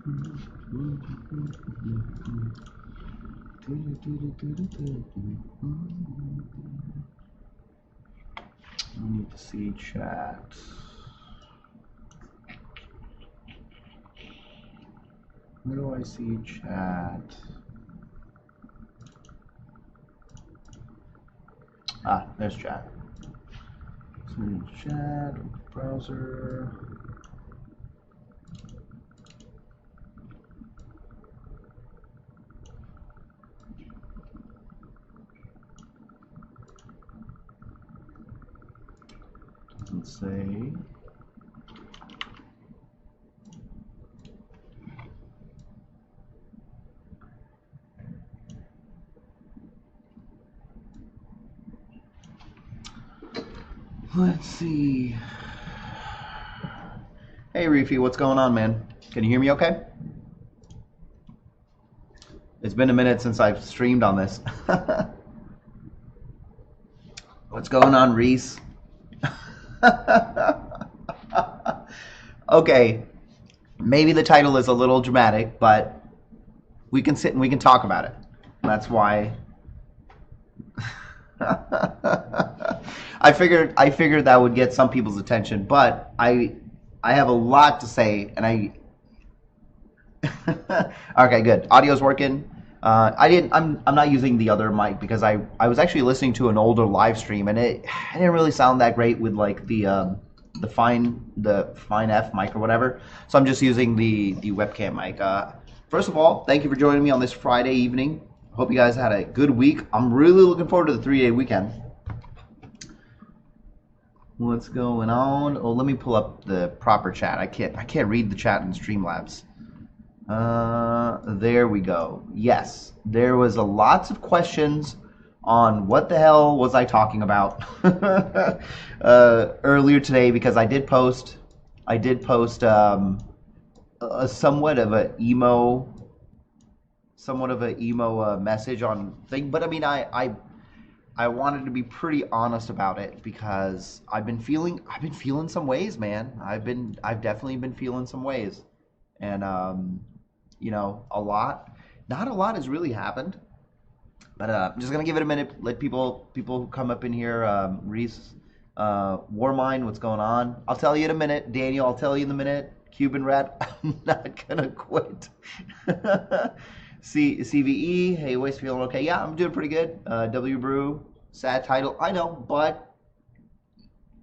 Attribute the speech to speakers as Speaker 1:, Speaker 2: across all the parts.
Speaker 1: I need to see chat. Where do I see chat? Ah, there's chat. Chat, browser. Doesn't say. Let's see. Hey, Reefy, what's going on, man? Can you hear me okay? It's been a minute since I've streamed on this. What's going on, Reese? Okay, maybe the title is a little dramatic, but we can sit and we can talk about it. That's why I figured that would get some people's attention, but I have a lot to say, and I okay, good. Audio's working. I'm not using the other mic because I was actually listening to an older live stream, and it didn't really sound that great with like the fine F mic or whatever. So I'm just using the webcam mic. First of all, thank you for joining me on this Friday evening. Hope you guys had a good week. I'm really looking forward to the 3-day weekend. What's going on? Oh, let me pull up the proper chat. I can't read the chat in Streamlabs. There we go. Yes, there was a lots of questions on what the hell was I talking about earlier today, because I did post a somewhat of an emo message on thing, but I mean I wanted to be pretty honest about it because I've been feeling some ways, man. I've definitely been feeling some ways, and you know, not a lot has really happened, but I'm just gonna give it a minute. Let people who come up in here. Reese, Warmind, what's going on? I'll tell you in a minute. Daniel, I'll tell you in a minute. Cuban Rat, I'm not gonna quit. CVE, hey, always feeling okay? Yeah, I'm doing pretty good. W Brew, sad title, I know, but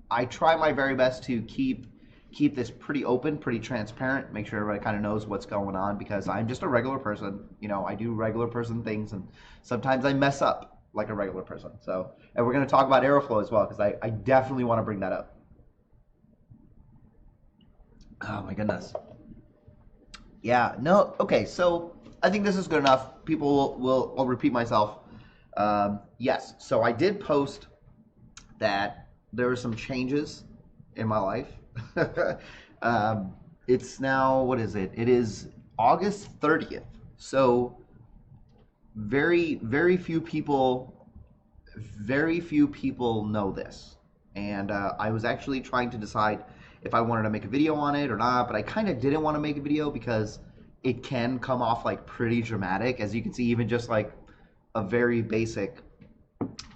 Speaker 1: I try my very best to keep this pretty open, pretty transparent, make sure everybody kind of knows what's going on, because I'm just a regular person. You know, I do regular person things, and sometimes I mess up like a regular person. So, and we're going to talk about Aeroflow as well, because I definitely want to bring that up. Oh my goodness. Yeah, no, okay, so I think this is good enough. People I'll repeat myself. Yes, so I did post that there were some changes in my life. It's now, what is it? It is August 30th. So very few people know this. And I was actually trying to decide if I wanted to make a video on it or not, but I kind of didn't want to make a video because it can come off like pretty dramatic. As you can see, even just like a very basic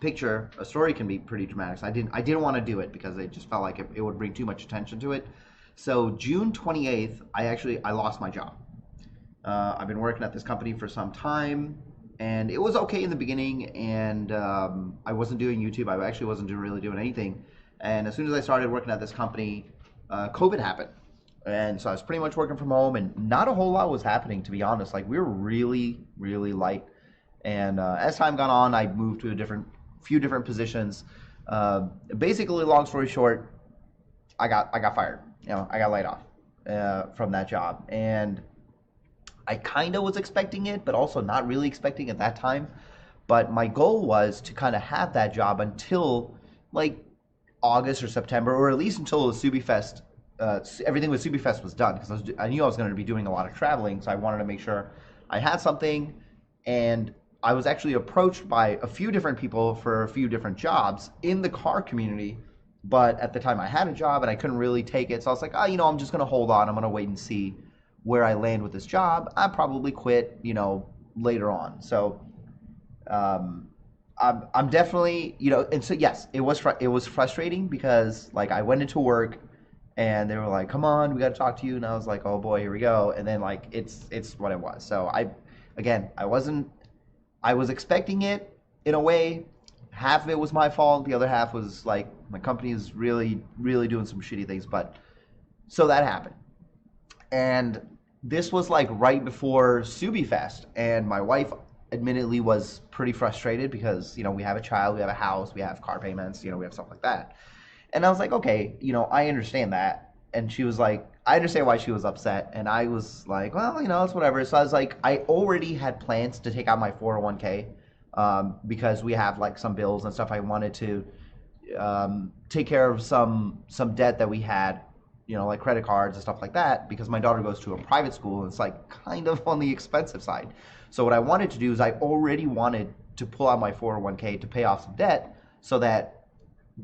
Speaker 1: picture, a story can be pretty dramatic. So I didn't want to do it because it just felt like it would bring too much attention to it. So June 28th, I lost my job. I've been working at this company for some time, and it was okay in the beginning, and I wasn't doing YouTube. I actually wasn't really doing anything. And as soon as I started working at this company, COVID happened. And so I was pretty much working from home, and not a whole lot was happening, to be honest. Like, we were really, really light. And as time gone on, I moved to a few different positions. Basically, long story short, I got fired. You know, I got laid off from that job, and I kind of was expecting it, but also not really expecting it at that time. But my goal was to kind of have that job until like August or September, or at least until the SubiFest. Everything with SubiFest was done, because I knew I was going to be doing a lot of traveling, so I wanted to make sure I had something. And I was actually approached by a few different people for a few different jobs in the car community, but at the time I had a job and I couldn't really take it, so I was like, oh, you know, I'm just going to hold on. I'm going to wait and see where I land with this job, I probably quit, later on. So um, I'm definitely, and so yes, it was frustrating because like I went into work and they were like, "Come on, we got to talk to you," and I was like, "Oh boy, here we go." And then like it's what it was. So again, I was expecting it in a way. Half of it was my fault. The other half was like my company is really doing some shitty things. But so that happened, and this was like right before Subi Fest, and my wife admittedly was pretty frustrated because we have a child, we have a house, we have car payments, we have stuff like that. And I was like, okay, I understand that. And she was like, I understand why she was upset. And I was like, well, it's whatever. So I was like, I already had plans to take out my 401k because we have like some bills and stuff. I wanted to take care of some debt that we had, like credit cards and stuff like that, because my daughter goes to a private school and it's like kind of on the expensive side. So what I wanted to do is I already wanted to pull out my 401k to pay off some debt so that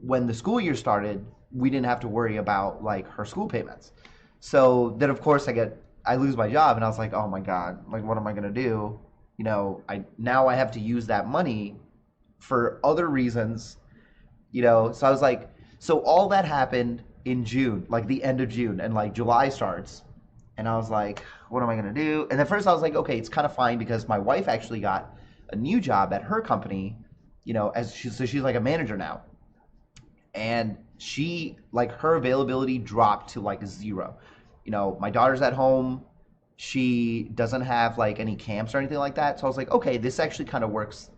Speaker 1: when the school year started, we didn't have to worry about like her school payments. So then of course I lose my job and I was like, oh my God, like what am I gonna do? I have to use that money for other reasons, So I was like, so all that happened in June, like the end of June, and like July starts. And I was like, what am I gonna do? And at first I was like, okay, it's kind of fine because my wife actually got a new job at her company, so she's like a manager now. And she like her availability dropped to like zero. My daughter's at home. She doesn't have like any camps or anything like that. So I was like, okay, this actually kind of works.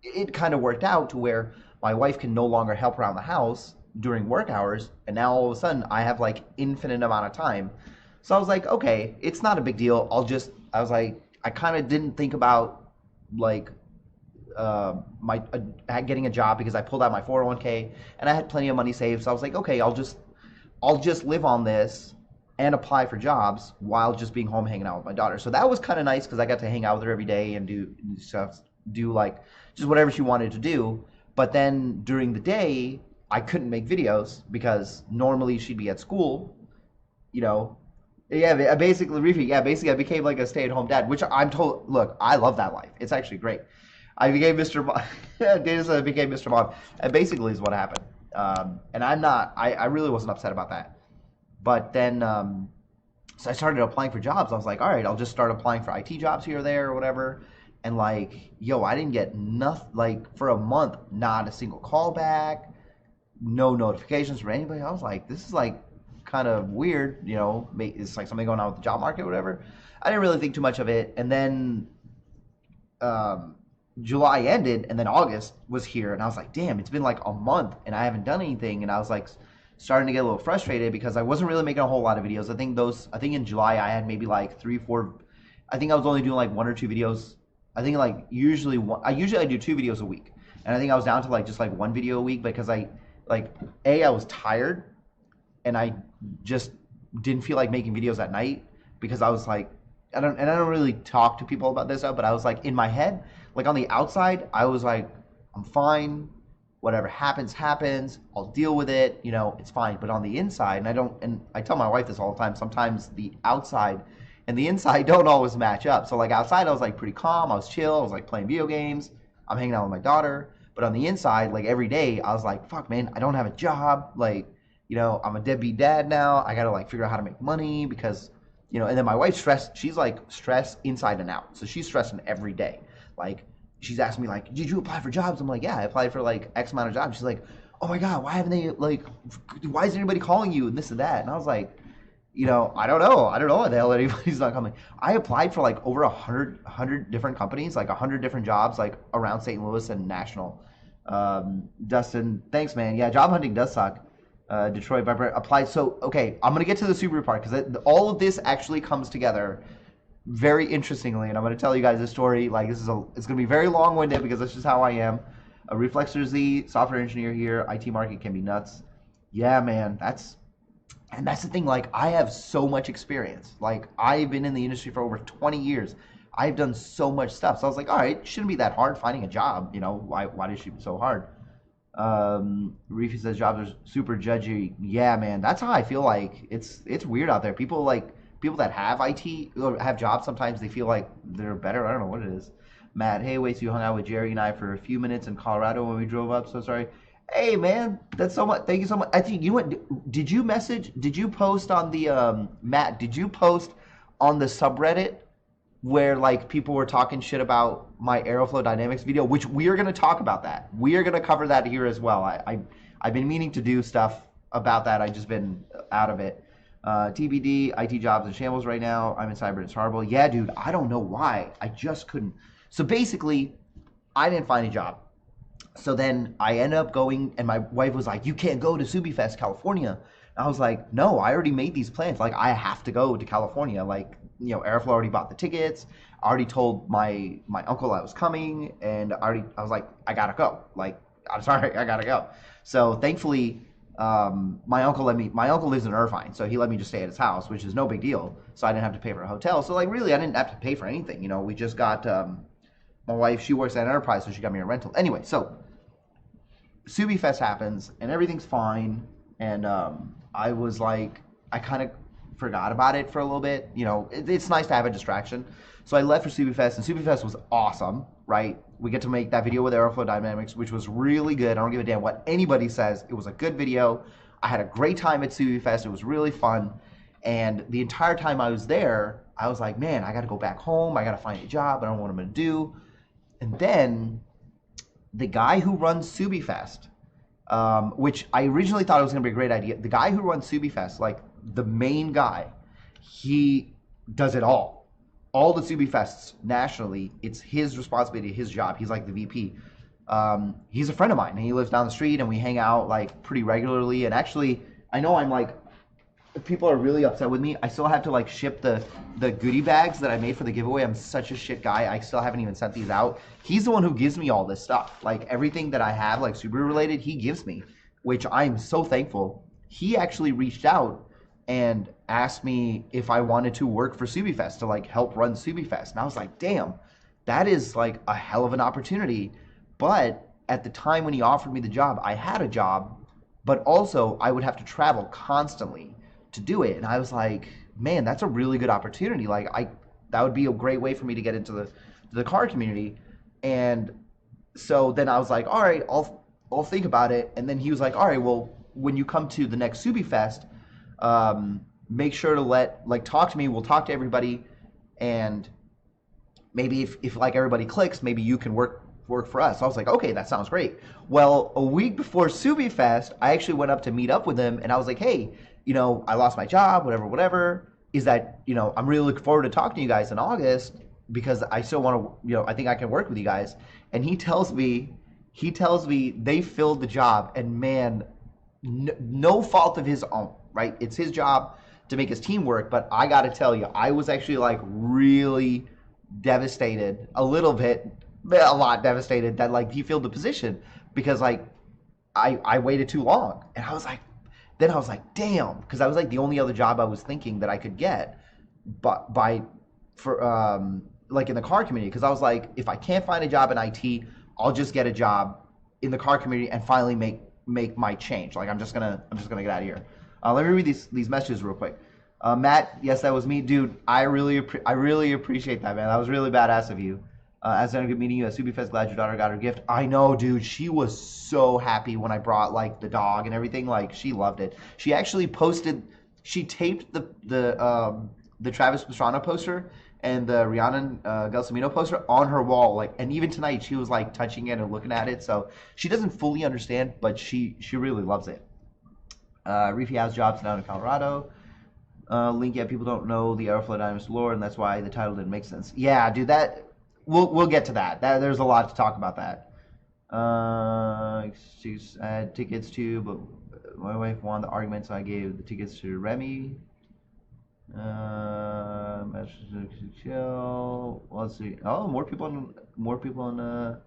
Speaker 1: It kind of worked out to where my wife can no longer help around the house during work hours, and now all of a sudden I have like infinite amount of time. So I was like, okay, it's not a big deal. I was like, I kind of didn't think about like my getting a job because I pulled out my 401k and I had plenty of money saved. So I was like, okay, I'll just live on this and apply for jobs while just being home hanging out with my daughter. So that was kind of nice because I got to hang out with her every day and do stuff, do like just whatever she wanted to do. But then during the day, I couldn't make videos because normally she'd be at school, you know. Yeah, basically, I became like a stay-at-home dad, which I'm told. Look, I love that life. It's actually great. I became Mr. Mom. Data said I became Mr. Mom. And basically is what happened. And I really wasn't upset about that. But then, so I started applying for jobs. I was like, all right, I'll just start applying for IT jobs here or there or whatever. And like, yo, I didn't get nothing, like for a month, not a single call back, no notifications from anybody. I was like, this is like kind of weird, it's like something going on with the job market or whatever. I didn't really think too much of it. And then July ended and then August was here and I was like, damn, it's been like a month and I haven't done anything. And I was like starting to get a little frustrated because I wasn't really making a whole lot of videos. I think in July I had maybe like 3-4, I think I was only doing like 1 or 2 videos. I think like usually I do 2 videos a week. And I think I was down to like just like 1 video a week because I was tired and I just didn't feel like making videos at night because I was like, I don't really talk to people about this stuff, but I was like in my head, like on the outside, I was like, I'm fine, whatever happens, I'll deal with it, it's fine. But on the inside, and I tell my wife this all the time, sometimes the outside and the inside don't always match up. So like outside, I was like pretty calm, I was chill, I was like playing video games, I'm hanging out with my daughter. But on the inside, like every day, I was like, fuck, man, I don't have a job, like, I'm a deadbeat dad now. I gotta like figure out how to make money because, and then my wife's stressed. She's like stressed inside and out. So she's stressing every day. Like she's asking me like, did you apply for jobs? I'm like, yeah, I applied for like X amount of jobs. She's like, oh my God, why haven't they why isn't anybody calling you and this and that? And I was like, I don't know. I don't know why the hell anybody's not coming. I applied for like over 100 different companies, like 100 different jobs, like around St. Louis and national. Dustin, thanks, man. Yeah, job hunting does suck. Detroit Viper applied. So, okay, I'm going to get to the Subaru part because all of this actually comes together very interestingly, and I'm going to tell you guys this story. Like, it's going to be very long-winded because that's just how I am. A Reflexer Z, software engineer here. IT market can be nuts. Yeah, man, that's the thing. Like, I have so much experience. Like, I've been in the industry for over 20 years. I've done so much stuff. So I was like, all right, shouldn't be that hard finding a job. Why does she be so hard? Reefy says jobs are super judgy. Yeah, man, that's how I feel like it's weird out there. People like people that have IT or have jobs, sometimes they feel like they're better. I don't know what it is. Matt, hey, wait, so you hung out with Jerry and I for a few minutes in Colorado when we drove up. So sorry. Hey, man, that's so much. Thank you so much. I think you went. Did you message? Did you post on the Matt? Did you post on the subreddit where like people were talking shit about my Aeroflow Dynamics video? Which we are going to talk about that. We are going to cover that here as well. I've been meaning to do stuff about that. I've just been out of it. TBD, IT jobs in shambles right now. I'm in cyber and it's horrible. Yeah, dude, I don't know why. I just couldn't. So basically, I didn't find a job. So then I ended up going, and my wife was like, you can't go to SubiFest, California. And I was like, no, I already made these plans. Like, I have to go to California. Like, you know, Airflow already bought the tickets. I already told my uncle I was coming, and I was like, I gotta go. Like, I'm sorry, I gotta go. So thankfully, my uncle lives in Irvine, so he let me just stay at his house, which is no big deal. So I didn't have to pay for a hotel. So like, really, I didn't have to pay for anything. You know, we just got, my wife, she works at Enterprise, so she got me a rental. Anyway, so SubiFest happens and everything's fine, and I was like, I kind of forgot about it for a little bit. You know, it's nice to have a distraction. So I left for SubiFest, and SubiFest was awesome, right? We get to make that video with Aeroflow Dynamics, which was really good. I don't give a damn what anybody says. It was a good video. I had a great time at SubiFest. It was really fun. And the entire time I was there, I was like, man, I got to go back home. I got to find a job. I don't know what I'm going to do. And then the guy who runs SubiFest, which I originally thought it was going to be a great idea. The guy who runs SubiFest, like the main guy, he does it all. All the SubiFests nationally, it's his responsibility, his job. He's like the VP. He's a friend of mine, and he lives down the street, and we hang out like pretty regularly. And actually, I know I'm like, people are really upset with me. I still have to like ship the goodie bags that I made for the giveaway. I'm such a shit guy. I still haven't even sent these out. He's the one who gives me all this stuff. Like everything that I have, like Subaru related, he gives me, which I'm so thankful. He actually reached out and asked me if I wanted to work for SubiFest to like help run SubiFest. And I was like, damn, that is like a hell of an opportunity. But at the time when he offered me the job, I had a job, but also I would have to travel constantly to do it. And I was like, man, that's a really good opportunity. Like that would be a great way for me to get into the car community. And so then I was like, all right, I'll think about it. And then he was like, all right, well, when you come to the next SubiFest, make sure to talk to me. We'll talk to everybody, and maybe if like everybody clicks, maybe you can work for us. So I was like, okay, that sounds great. Well, a week before SubiFest, I actually went up to meet up with him, and I was like, hey, you know, I lost my job, whatever. Is that, you know, I'm really looking forward to talking to you guys in August because I still want to, you know, I think I can work with you guys. And he tells me they filled the job, and man, no fault of his own, right? It's his job to make his team work, but I got to tell you, I was actually like really devastated, a lot devastated that like he filled the position because like I waited too long. And I was like, damn, because I was like the only other job I was thinking that I could get, but like in the car community, because I was like, if I can't find a job in IT, I'll just get a job in the car community and finally make my change. Like I'm just gonna get out of here. Let me read these messages real quick. Matt, yes, that was me, dude. I really appreciate that, man. That was really badass of you. As a good meeting you at SubiFest, glad your daughter got her gift. I know, dude. She was so happy when I brought like the dog and everything. Like she loved it. She actually posted. She taped the Travis Pastrana poster and the Rhiannon Gelsomino poster on her wall. Like, and even tonight she was like touching it and looking at it. So she doesn't fully understand, but she really loves it. Reefy has jobs down in Colorado. Link, yeah, people don't know the Aeroflow Dynamics lore, and that's why the title didn't make sense. Yeah, dude, that we'll get to that. There's a lot to talk about that. She's had tickets too, but my wife won the argument, so I gave the tickets to Remy. Let's see. Oh, more people in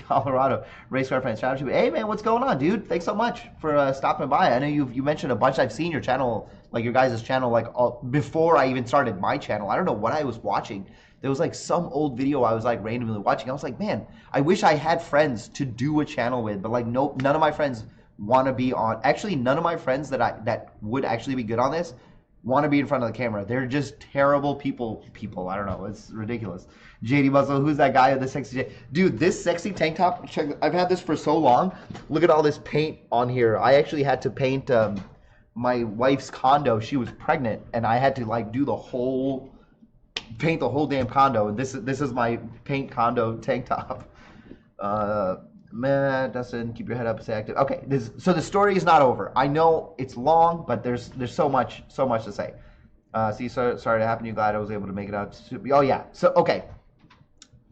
Speaker 1: Colorado. Race car fan, shout out to you. Hey man, what's going on, dude? Thanks so much for stopping by. I know you mentioned a bunch. I've seen your channel, like your guys' channel, like before I even started my channel. I don't know what I was watching. There was like some old video I was like randomly watching. I was like, man, I wish I had friends to do a channel with, but like none of my friends want to be on. Actually, none of my friends that would actually be good on this want to be in front of the camera. They're just terrible people. I don't know. It's ridiculous. JD Muscle, who's that guy with the sexy dude? This sexy tank top. Check. I've had this for so long. Look at all this paint on here. I actually had to paint my wife's condo. She was pregnant, and I had to like do the whole paint the whole damn condo. And this is my paint condo tank top. Man, Dustin, keep your head up, stay active. Okay, so the story is not over. I know it's long, but there's so much to say. Sorry to happen to you. Glad I was able to make it out. Oh yeah. So okay.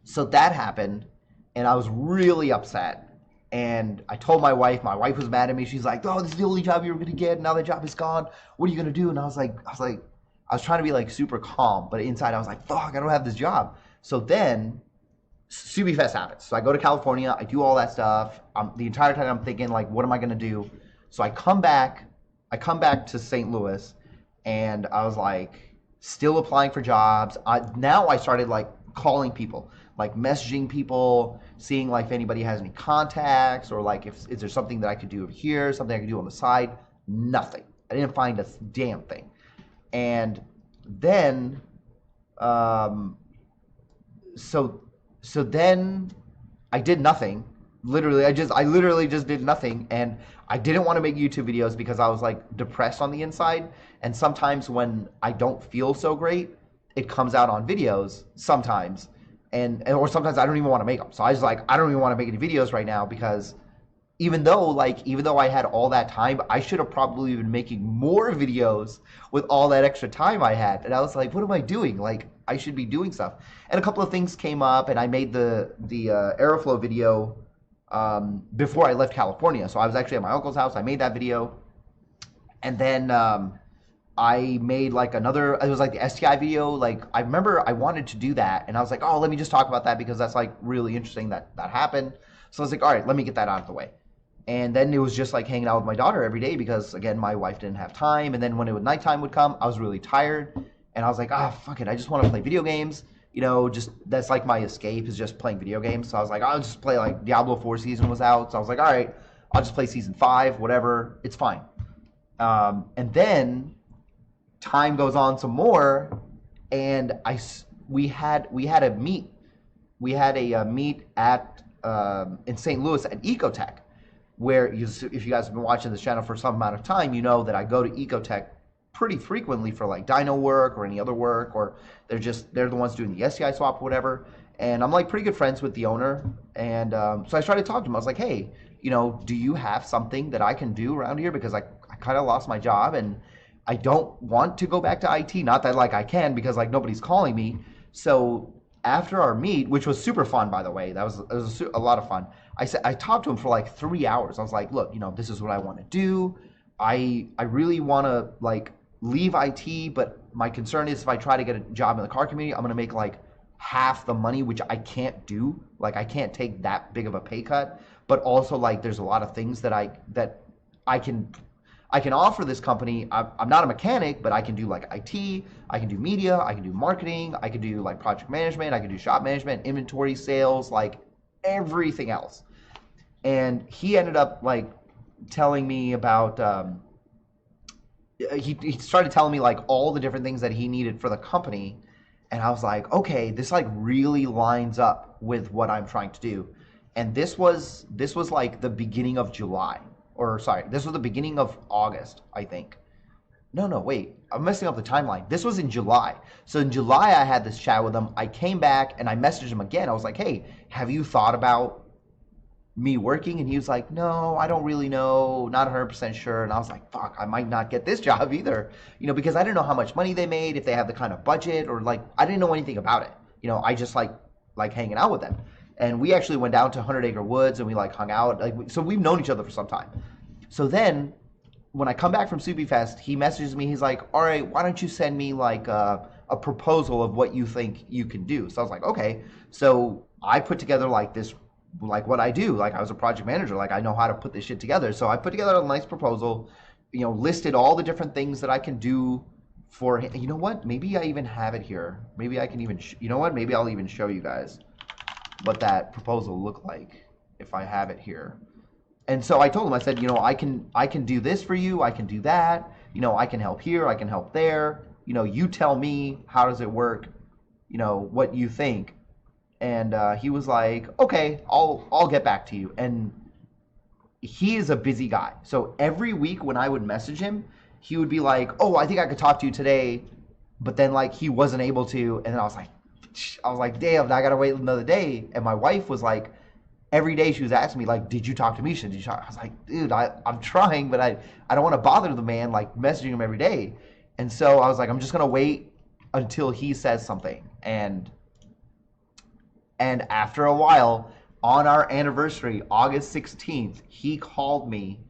Speaker 1: So that happened, and I was really upset. And I told my wife. My wife was mad at me. She's like, "Oh, this is the only job you were gonna get. Now the job is gone. What are you gonna do?" And I was trying to be like super calm, but inside I was like, "Fuck, I don't have this job." So then Subi Fest happens. So I go to California. I do all that stuff. The entire time I'm thinking like, what am I gonna do? So I come back to St. Louis, and I was like, still applying for jobs. Now I started like calling people, like messaging people, seeing like if anybody has any contacts, or like is there something that I could do over here, something I could do on the side. Nothing. I didn't find a damn thing. And then, so then I did nothing. Literally, I literally just did nothing, and I didn't want to make YouTube videos because I was like depressed on the inside. And sometimes when I don't feel so great, it comes out on videos sometimes, or sometimes I don't even want to make them. So I was like, I don't even want to make any videos right now, because even though I had all that time, I should have probably been making more videos with all that extra time I had. And I was like, what am I doing? Like, I should be doing stuff. And a couple of things came up, and I made the Aeroflow video before I left California. So I was actually at my uncle's house. I made that video. And then I made like another, it was like the STI video. Like, I remember I wanted to do that, and I was like, oh, let me just talk about that because that's like really interesting that happened. So I was like, all right, let me get that out of the way. And then it was just like hanging out with my daughter every day because, again, my wife didn't have time. And then when nighttime would come, I was really tired. And I was like, fuck it. I just want to play video games. You know, just that's like my escape, is just playing video games. So I was like, I'll just play, like, Diablo 4 season was out. So I was like, all right, I'll just play season 5, whatever. It's fine. And then time goes on some more, and we had a meet. We had a meet at in St. Louis at Ecotech, where if you guys have been watching this channel for some amount of time, you know that I go to Ecotech pretty frequently for like dyno work or any other work, or they're the ones doing the SCI swap or whatever. And I'm like pretty good friends with the owner. And so I started talking to him. I was like, hey, you know, do you have something that I can do around here? Because I kind of lost my job, and I don't want to go back to IT. Not that like I can, because like nobody's calling me. So after our meet, which was super fun, by the way, it was a lot of fun. I talked to him for like 3 hours. I was like, look, you know, this is what I want to do. I really want to like leave IT, but my concern is if I try to get a job in the car community, I'm going to make like half the money, which I can't do. Like, I can't take that big of a pay cut. But also, like, there's a lot of things that I can offer this company. I'm not a mechanic, but I can do like IT, I can do media, I can do marketing, I can do like project management, I can do shop management, inventory, sales, like everything else. And he ended up like telling me about, he started telling me like all the different things that he needed for the company. And I was like, okay, this like really lines up with what I'm trying to do. And this was like the beginning of July. Or sorry, this was the beginning of August, I think. No, wait, I'm messing up the timeline. This was in July. So in July, I had this chat with him. I came back and I messaged him again. I was like, hey, have you thought about me working? And he was like, no, I don't really know, not 100% sure. And I was like, fuck, I might not get this job either, you know, because I didn't know how much money they made, if they have the kind of budget, or like, I didn't know anything about it. You know, I just like hanging out with them. And we actually went down to 100 Acre Woods and we like hung out. Like, so we've known each other for some time. So then when I come back from Subi Fest, he messages me. He's like, all right, why don't you send me like a proposal of what you think you can do? So I was like, okay. So I put together like this, like what I do. Like, I was a project manager. Like, I know how to put this shit together. So I put together a nice proposal, you know, listed all the different things that I can do for him. You know what? Maybe I even have it here. Maybe I can even, you know what? Maybe I'll even show you guys what that proposal looked like if I have it here. And so I told him, I said, you know, I can do this for you. I can do that. I can help here, I can help there. You tell me, how does it work? What you think. And he was like, okay, I'll get back to you. And he is a busy guy. So every week when I would message him, he would be like, oh, I think I could talk to you today. But then like he wasn't able to. And then I was like, damn, I got to wait another day. And my wife was like, every day she was asking me, like, did you talk to Misha? Did you talk? I was like, dude, I'm trying, but I don't want to bother the man, like messaging him every day. And so I was like, I'm just going to wait until he says something. And after a while, on our anniversary, August 16th, he called me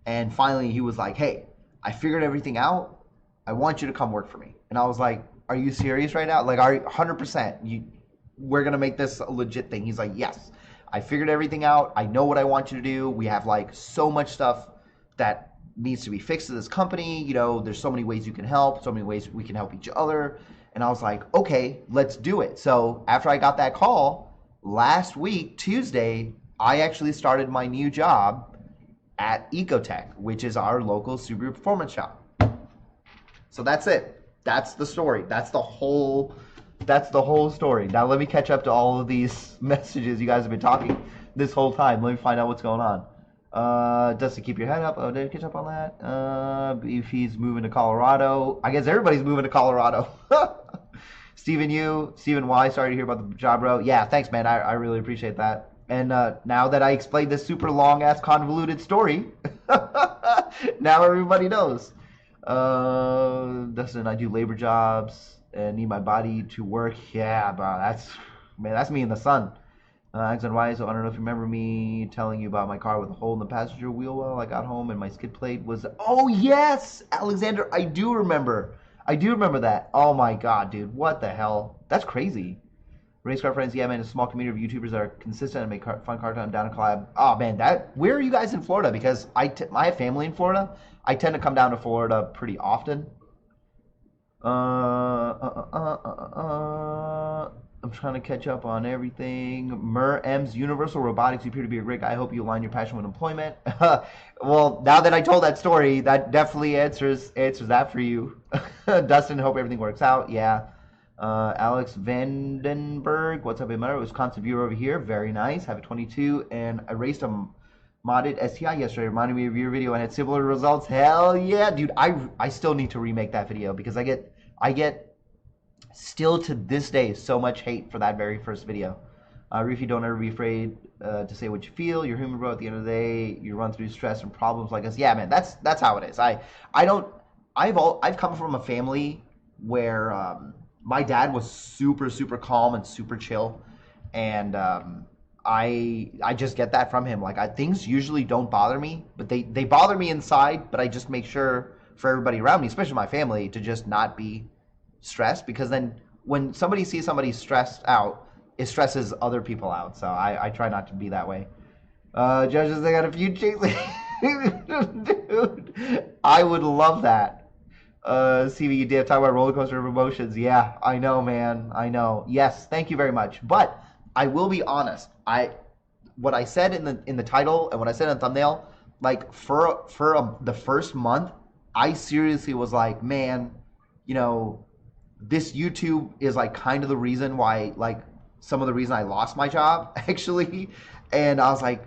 Speaker 1: and finally he was like, hey, I figured everything out. I want you to come work for me. And I was like, are you serious right now? Like, are you 100%? We're going to make this a legit thing. He's like, yes, I figured everything out. I know what I want you to do. We have like so much stuff that needs to be fixed to this company. There's so many ways you can help, so many ways we can help each other. And I was like, okay, let's do it. So after I got that call, last week, Tuesday, I actually started my new job at Ecotech, which is our local Subaru performance shop. So that's it. That's the story. That's the whole story. Now let me catch up to all of these messages you guys have been talking this whole time. Let me find out what's going on. Dustin, keep your head up. Oh, did I catch up on that? If he's moving to Colorado. I guess everybody's moving to Colorado. Stephen Y, sorry to hear about the job, bro. Yeah, thanks, man. I really appreciate that. And now that I explained this super long-ass convoluted story, now everybody knows. Dustin, I do labor jobs and need my body to work. Yeah, bro, that's me in the sun. X and Y, so I don't know if you remember me telling you about my car with a hole in the passenger wheel well. I got home and my skid plate was... Oh, yes, Alexander, I do remember that. Oh, my God, dude, what the hell? That's crazy. Race car friends, yeah, man, a small community of YouTubers that are consistent and make fun car time down to collab. Oh, man, where are you guys in Florida? Because I have family in Florida. I tend to come down to Florida pretty often. I'm trying to catch up on everything. M's Universal Robotics. You appear to be a great guy. I hope you align your passion with employment. Well, now that I told that story, that definitely answers that for you. Dustin, hope everything works out. Yeah. Alex Vandenberg. What's up, Emma? Wisconsin viewer over here. Very nice. Have a 22. And I raced a modded STI yesterday. Reminded me of your video and had similar results. Hell yeah, dude. I still need to remake that video because I get still to this day so much hate for that very first video. Reefy, don't ever be afraid to say what you feel. You're human, bro. At the end of the day, you run through stress and problems like us. Yeah, man, that's how it is. I've come from a family where my dad was super, super calm and super chill, and I just get that from him. Like things usually don't bother me, but they bother me inside. But I just make sure for everybody around me, especially my family, to just not be stressed, because then when somebody sees somebody stressed out, it stresses other people out. So I try not to be that way. Judges, they got a few chicks. Dude, I would love that. CV, you did talk about roller coaster of emotions. Yeah, I know, man. I know. Yes, thank you very much. But I will be honest. What I said in the title and what I said in the thumbnail, like for the first month, I seriously was like, man, this YouTube is like kind of the reason why, like some of the reason I lost my job actually. And I was like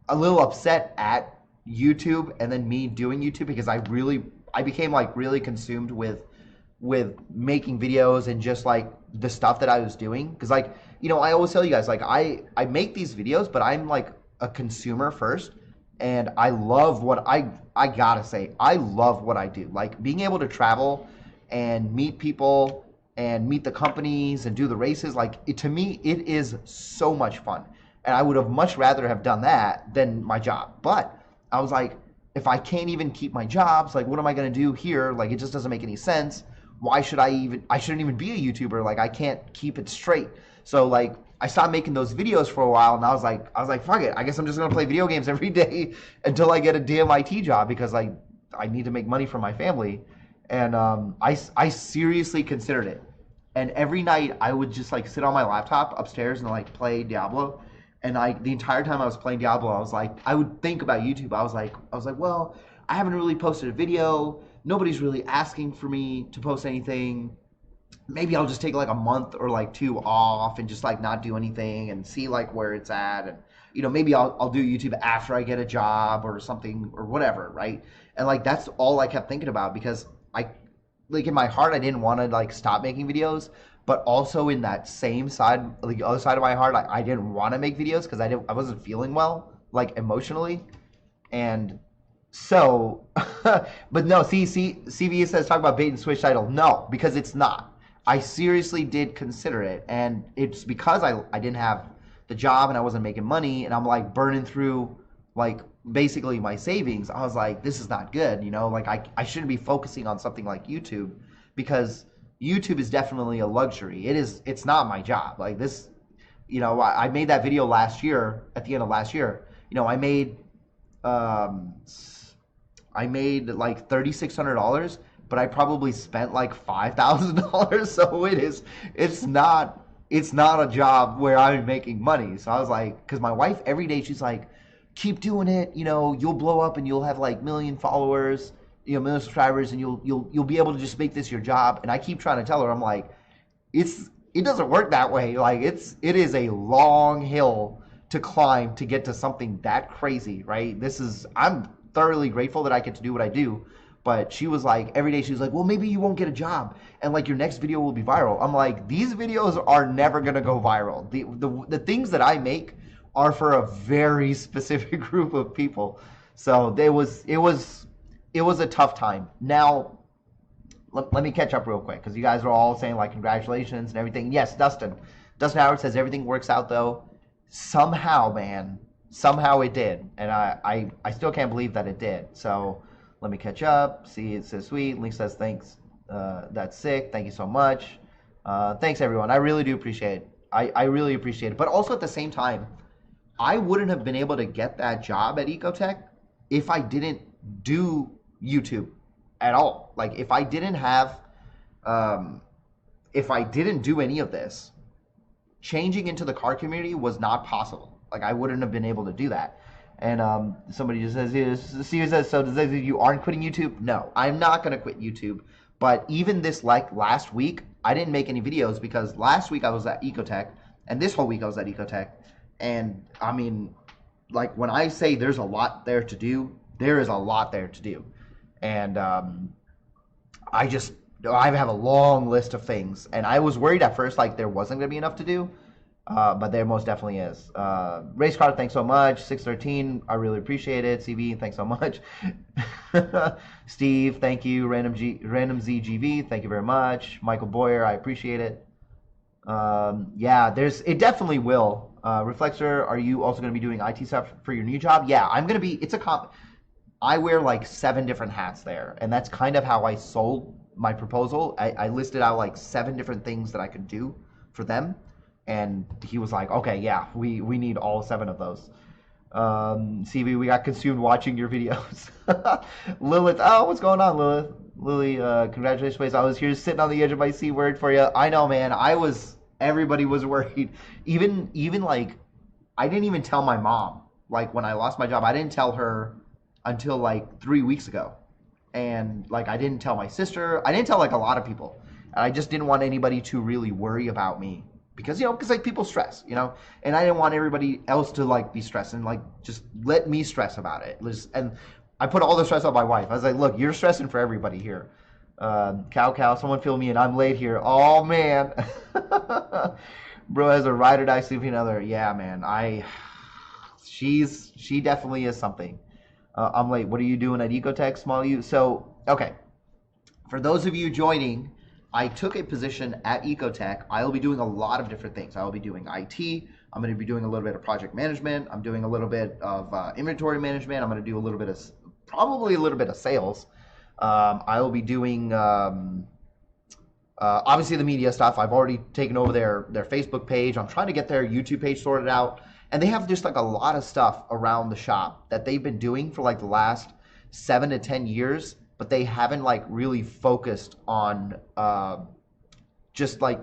Speaker 1: a little upset at YouTube and then me doing YouTube, because I became like really consumed with making videos and just like the stuff that I was doing. Cause like, I always tell you guys, like I make these videos, but I'm like a consumer first. And I love what I gotta say, I love what I do. Like being able to travel and meet people and meet the companies and do the races, like to me, it is so much fun. And I would have much rather have done that than my job. But I was like, if I can't even keep my jobs, like what am I gonna do here? Like it just doesn't make any sense. Why should I shouldn't even be a YouTuber. Like I can't keep it straight. So like I stopped making those videos for a while, and I was like, fuck it. I guess I'm just gonna play video games every day until I get a damn IT job, because I need to make money for my family. And I seriously considered it. And every night I would just like sit on my laptop upstairs and like play Diablo. And the entire time I was playing Diablo, I was like, I would think about YouTube. I was like, well, I haven't really posted a video. nobody's really asking for me to post anything. Maybe I'll just take like a month or like 2 off and just like not do anything and see like where it's at. And, maybe I'll do YouTube after I get a job or something or whatever, right? And like that's all I kept thinking about, because I, like, in my heart, I didn't want to like stop making videos, but also in that same side, the other side of my heart, I didn't want to make videos because I wasn't feeling well, like emotionally. And so, but no, CVE says talk about bait and switch title. No, because it's not. I seriously did consider it, and it's because I didn't have the job and I wasn't making money, and I'm like burning through like basically my savings. I was like, this is not good, like I shouldn't be focusing on something like YouTube, because YouTube is definitely a luxury. It's not my job. Like this, I made that video last year, at the end of last year. I made like $3,600, but I probably spent like $5,000. So it's not a job where I'm making money. So I was like, because my wife every day she's like, keep doing it. You'll blow up and you'll have like million followers, million subscribers, and you'll be able to just make this your job. And I keep trying to tell her, I'm like, it doesn't work that way. Like it is a long hill to climb to get to something that crazy, right? I'm thoroughly grateful that I get to do what I do. But she was like, every day she was like, well, maybe you won't get a job and like your next video will be viral. I'm like, these videos are never gonna go viral. The things that I make are for a very specific group of people. So it was a tough time. Now, let me catch up real quick, because you guys are all saying like congratulations and everything. Yes, Dustin Howard says everything works out though. Somehow, man, somehow it did, and I still can't believe that it did. So let me catch up. See, it says sweet. Link says thanks. That's sick. Thank you so much. Thanks everyone. I really do appreciate it. I really appreciate it. But also at the same time, I wouldn't have been able to get that job at Ecotech if I didn't do YouTube at all. Like if I didn't do any of this, changing into the car community was not possible. Like I wouldn't have been able to do that. And somebody just says, so does that mean you aren't quitting YouTube? No, I'm not going to quit YouTube. But even this like last week, I didn't make any videos because last week I was at Ecotech, and this whole week I was at Ecotech. And I mean, like when I say there's a lot there to do, there is a lot there to do. And I have a long list of things. And I was worried at first like there wasn't going to be enough to do. But there most definitely is. Race car, thanks so much. 613, I really appreciate it. CV, thanks so much. Steve, thank you. Random ZGV, thank you very much. Michael Boyer, I appreciate it. Yeah, it definitely will. Reflexor, are you also going to be doing IT stuff for your new job? Yeah, I'm going to be. I wear like 7 different hats there, and that's kind of how I sold my proposal. I listed out like 7 different things that I could do for them. And he was like, okay, yeah, we need all 7 of those. CV, we got consumed watching your videos. Lilith, oh, what's going on, Lilith? Lily, congratulations, please. I was here sitting on the edge of my C word for you. I know, man. Everybody was worried. Even like, I didn't even tell my mom. Like, when I lost my job, I didn't tell her until like 3 weeks ago. And like, I didn't tell my sister. I didn't tell like a lot of people. And I just didn't want anybody to really worry about me. Because like people stress, and I didn't want everybody else to like be stressed and like just let me stress about it. And I put all the stress on my wife. I was like, look, you're stressing for everybody here. Cow, someone fill me in. I'm late here. Oh man, bro has a ride or die sleeping other. Yeah, man. She definitely is something. I'm late. What are you doing at Ecotech, small you? So okay, for those of you joining. I took a position at Ecotech. I'll be doing a lot of different things. I'll be doing IT. I'm going to be doing a little bit of project management. I'm doing a little bit of inventory management. I'm going to do probably a little bit of sales. I will be doing obviously the media stuff. I've already taken over their Facebook page. I'm trying to get their YouTube page sorted out. And they have just like a lot of stuff around the shop that they've been doing for like the last 7 to 10 years. But they haven't like really focused on just like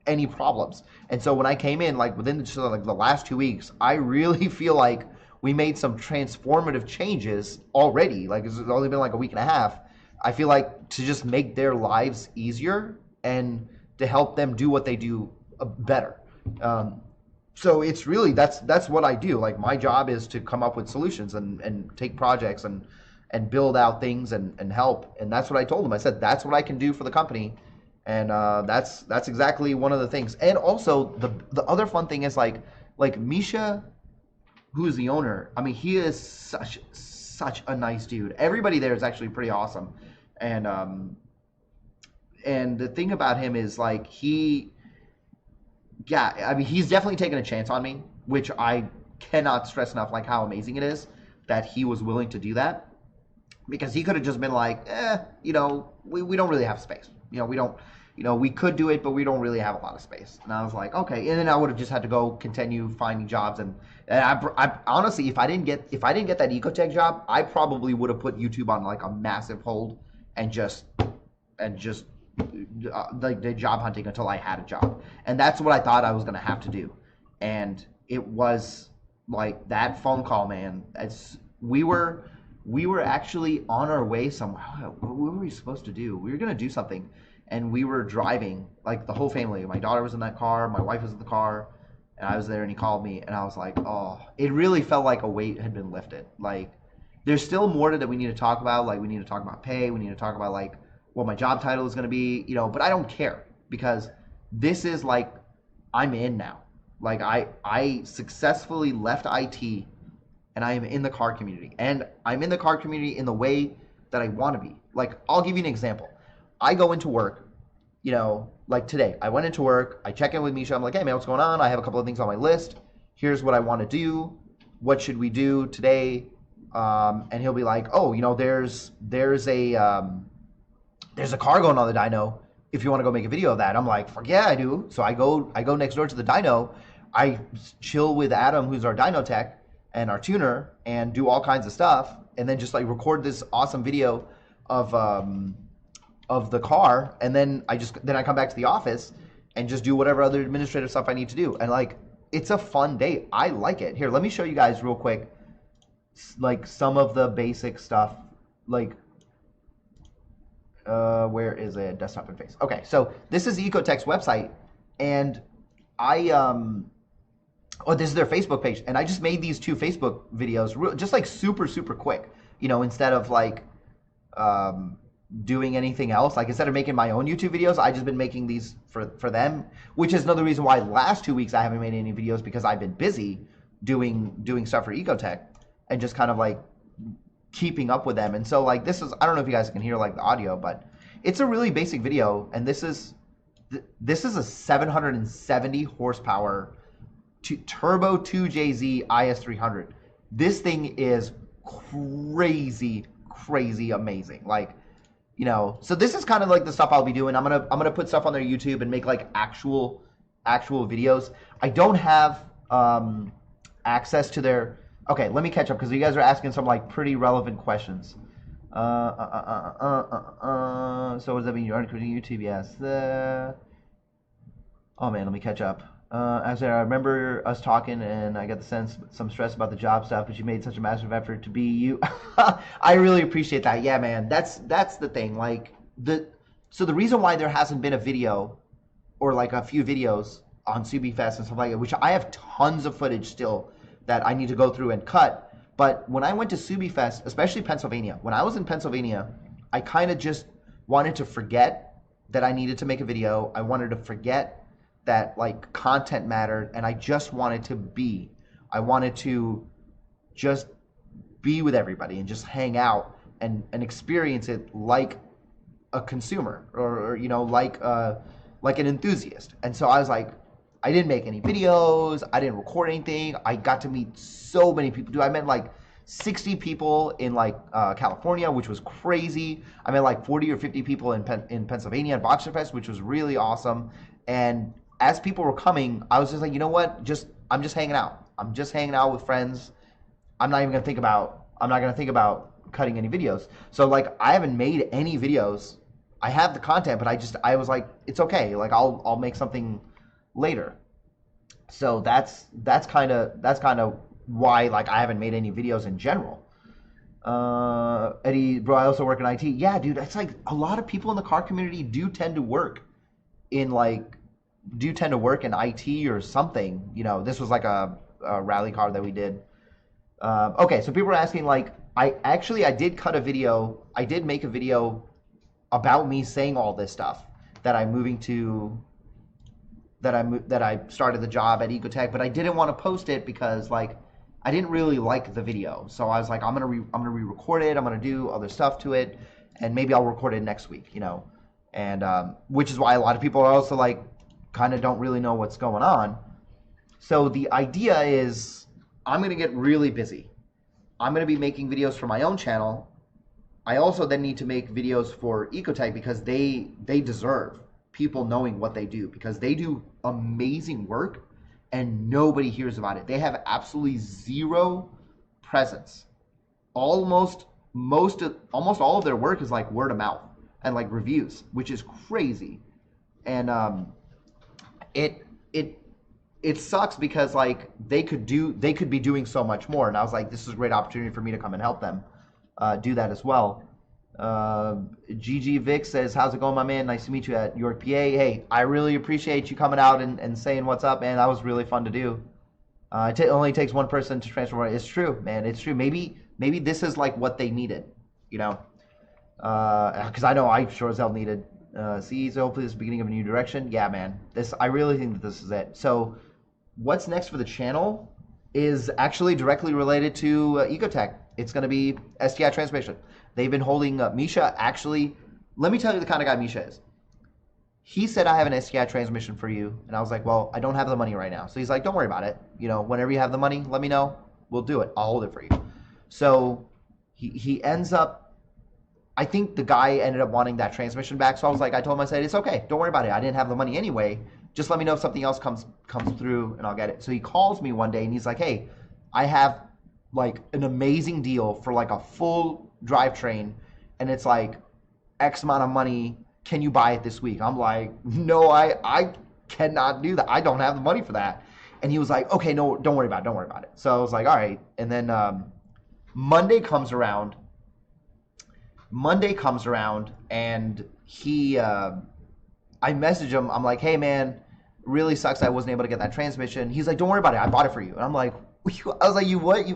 Speaker 1: any problems. And so when I came in, like within just like the last 2 weeks, I really feel like we made some transformative changes already. Like it's only been like a week and a half I feel like to just make their lives easier and to help them do what they do better. Um, so it's really that's what I do. Like my job is to come up with solutions and take projects and build out things and help. And that's what I told them. I said that's what I can do for the company, and that's exactly one of the things. And also the other fun thing is like Misha, who is the owner. I mean, he is such a nice dude. Everybody there is actually pretty awesome, and the thing about him is like yeah, I mean, he's definitely taken a chance on me, which I cannot stress enough, like how amazing it is that he was willing to do that. Because he could have just been like, we don't really have space. We don't, we could do it, but we don't really have a lot of space. And I was like, okay. And then I would have just had to go continue finding jobs. And I honestly, if I didn't get that Ecotech job, I probably would have put YouTube on like a massive hold and just like the job hunting until I had a job. And that's what I thought I was going to have to do. And it was like that phone call, man. We were actually on our way somewhere. What were we supposed to do? We were going to do something. And we were driving, like the whole family. My daughter was in that car. My wife was in the car. And I was there and he called me. And I was like, oh, it really felt like a weight had been lifted. Like, there's still more that we need to talk about. Like, we need to talk about pay. We need to talk about, like, what my job title is going to be. But I don't care. Because this is, like, I'm in now. Like, I successfully left IT. And I am in the car community. And I'm in the car community in the way that I want to be. Like, I'll give you an example. I go into work, like today. I went into work. I check in with Misha. I'm like, hey, man, what's going on? I have a couple of things on my list. Here's what I want to do. What should we do today? And he'll be like, oh, there's a car going on the dyno. If you want to go make a video of that. I'm like, fuck yeah, I do. So I go next door to the dyno. I chill with Adam, who's our dyno tech, and our tuner, and do all kinds of stuff, and then just like record this awesome video of the car, and then I come back to the office and just do whatever other administrative stuff I need to do. And like, it's a fun day. I like it. Here, let me show you guys real quick, like some of the basic stuff. Like, where is it? Desktop interface. Okay, so this is Ecotech's website, and this is their Facebook page, and I just made these 2 Facebook videos, just like super quick. Instead of like doing anything else, like instead of making my own YouTube videos, I just been making these for them, which is another reason why the last 2 weeks I haven't made any videos, because I've been busy doing stuff for Ecotech and just kind of like keeping up with them. And so like this is, I don't know if you guys can hear like the audio, but it's a really basic video, and this is a 770 horsepower turbo 2JZ IS300. This thing is crazy amazing. Like, so this is kind of like the stuff I'll be doing. I'm gonna put stuff on their YouTube and make like actual videos. I don't have access to their. Okay, let me catch up because you guys are asking some like pretty relevant questions. So what does that mean? You aren't creating YouTube? Yes. Oh man, let me catch up. As I remember us talking, and I got the sense some stress about the job stuff, but you made such a massive effort to be you. I really appreciate that. Yeah, man, that's the thing. Like so the reason why there hasn't been a video or like a few videos on SubiFest and stuff like that, which I have tons of footage still that I need to go through and cut. But when I went to SubiFest, especially Pennsylvania, when I was in Pennsylvania, I kind of just wanted to forget that I needed to make a video. I wanted to forget that like content mattered, and I just wanted to just be with everybody and just hang out and experience it like a consumer or like an enthusiast. And so I was like, I didn't make any videos, I didn't record anything. I got to meet so many people. Dude, I met like 60 people in like California, which was crazy. I met like 40 or 50 people in Pennsylvania at Boxerfest, which was really awesome. And as people were coming, I was just like, you know what? I'm just hanging out. I'm just hanging out with friends. I'm not gonna think about cutting any videos. So like, I haven't made any videos. I have the content, but I was like, it's okay. Like I'll make something later. So that's kind of why like I haven't made any videos in general. Eddie, bro, I also work in IT. Yeah, dude, it's like a lot of people in the car community do tend to work in like do tend to work in IT or something. You know, this was like a rally car that we did. Okay, so people are asking like, I did cut a video. I did make a video about me saying all this stuff that I'm moving to that I started the job at Ecotech, but I didn't want to post it because like I didn't really like the video. So I was like, I'm gonna re-record it. I'm gonna do other stuff to it, and maybe I'll record it next week. You know, and which is why a lot of people are also like kind of don't really know what's going on. So the idea is I'm gonna get really busy. I'm gonna be making videos for my own channel. I also then need to make videos for Ecotech because they deserve people knowing what they do because they do amazing work and nobody hears about it. They have absolutely zero presence. Almost all of their work is like word of mouth and like reviews, which is crazy. And it it it sucks because like they could be doing so much more. And I was like, this is a great opportunity for me to come and help them do that as well. GG Vic says, how's it going, my man? Nice to meet you at York, PA. Hey, I really appreciate you coming out and saying what's up, man. That was really fun to do. It only takes one person to transfer. It's true, man. It's true. Maybe this is like what they needed, you know? Because I know I sure as hell needed. See, so hopefully this is the beginning of a new direction. Yeah, man. I really think that this is it. So what's next for the channel is actually directly related to Ecotech. It's going to be STI transmission. They've been holding Misha. Actually, let me tell you the kind of guy Misha is. He said, I have an STI transmission for you. And I was like, well, I don't have the money right now. So he's like, don't worry about it. You know, whenever you have the money, let me know. We'll do it. I'll hold it for you. So he ends up, I think the guy ended up wanting that transmission back. So I was like, I told him, I said, it's okay. Don't worry about it. I didn't have the money anyway. Just let me know if something else comes through and I'll get it. So he calls me one day and he's like, hey, I have like an amazing deal for like a full drivetrain and it's like X amount of money. Can you buy it this week? I'm like, no, I cannot do that. I don't have the money for that. And he was like, okay, no, don't worry about it. Don't worry about it. So I was like, all right. And then Monday comes around and I message him. I'm like, hey man, really sucks I wasn't able to get that transmission. He's like, don't worry about it. I bought it for you. And I'm like, I was like, you what? I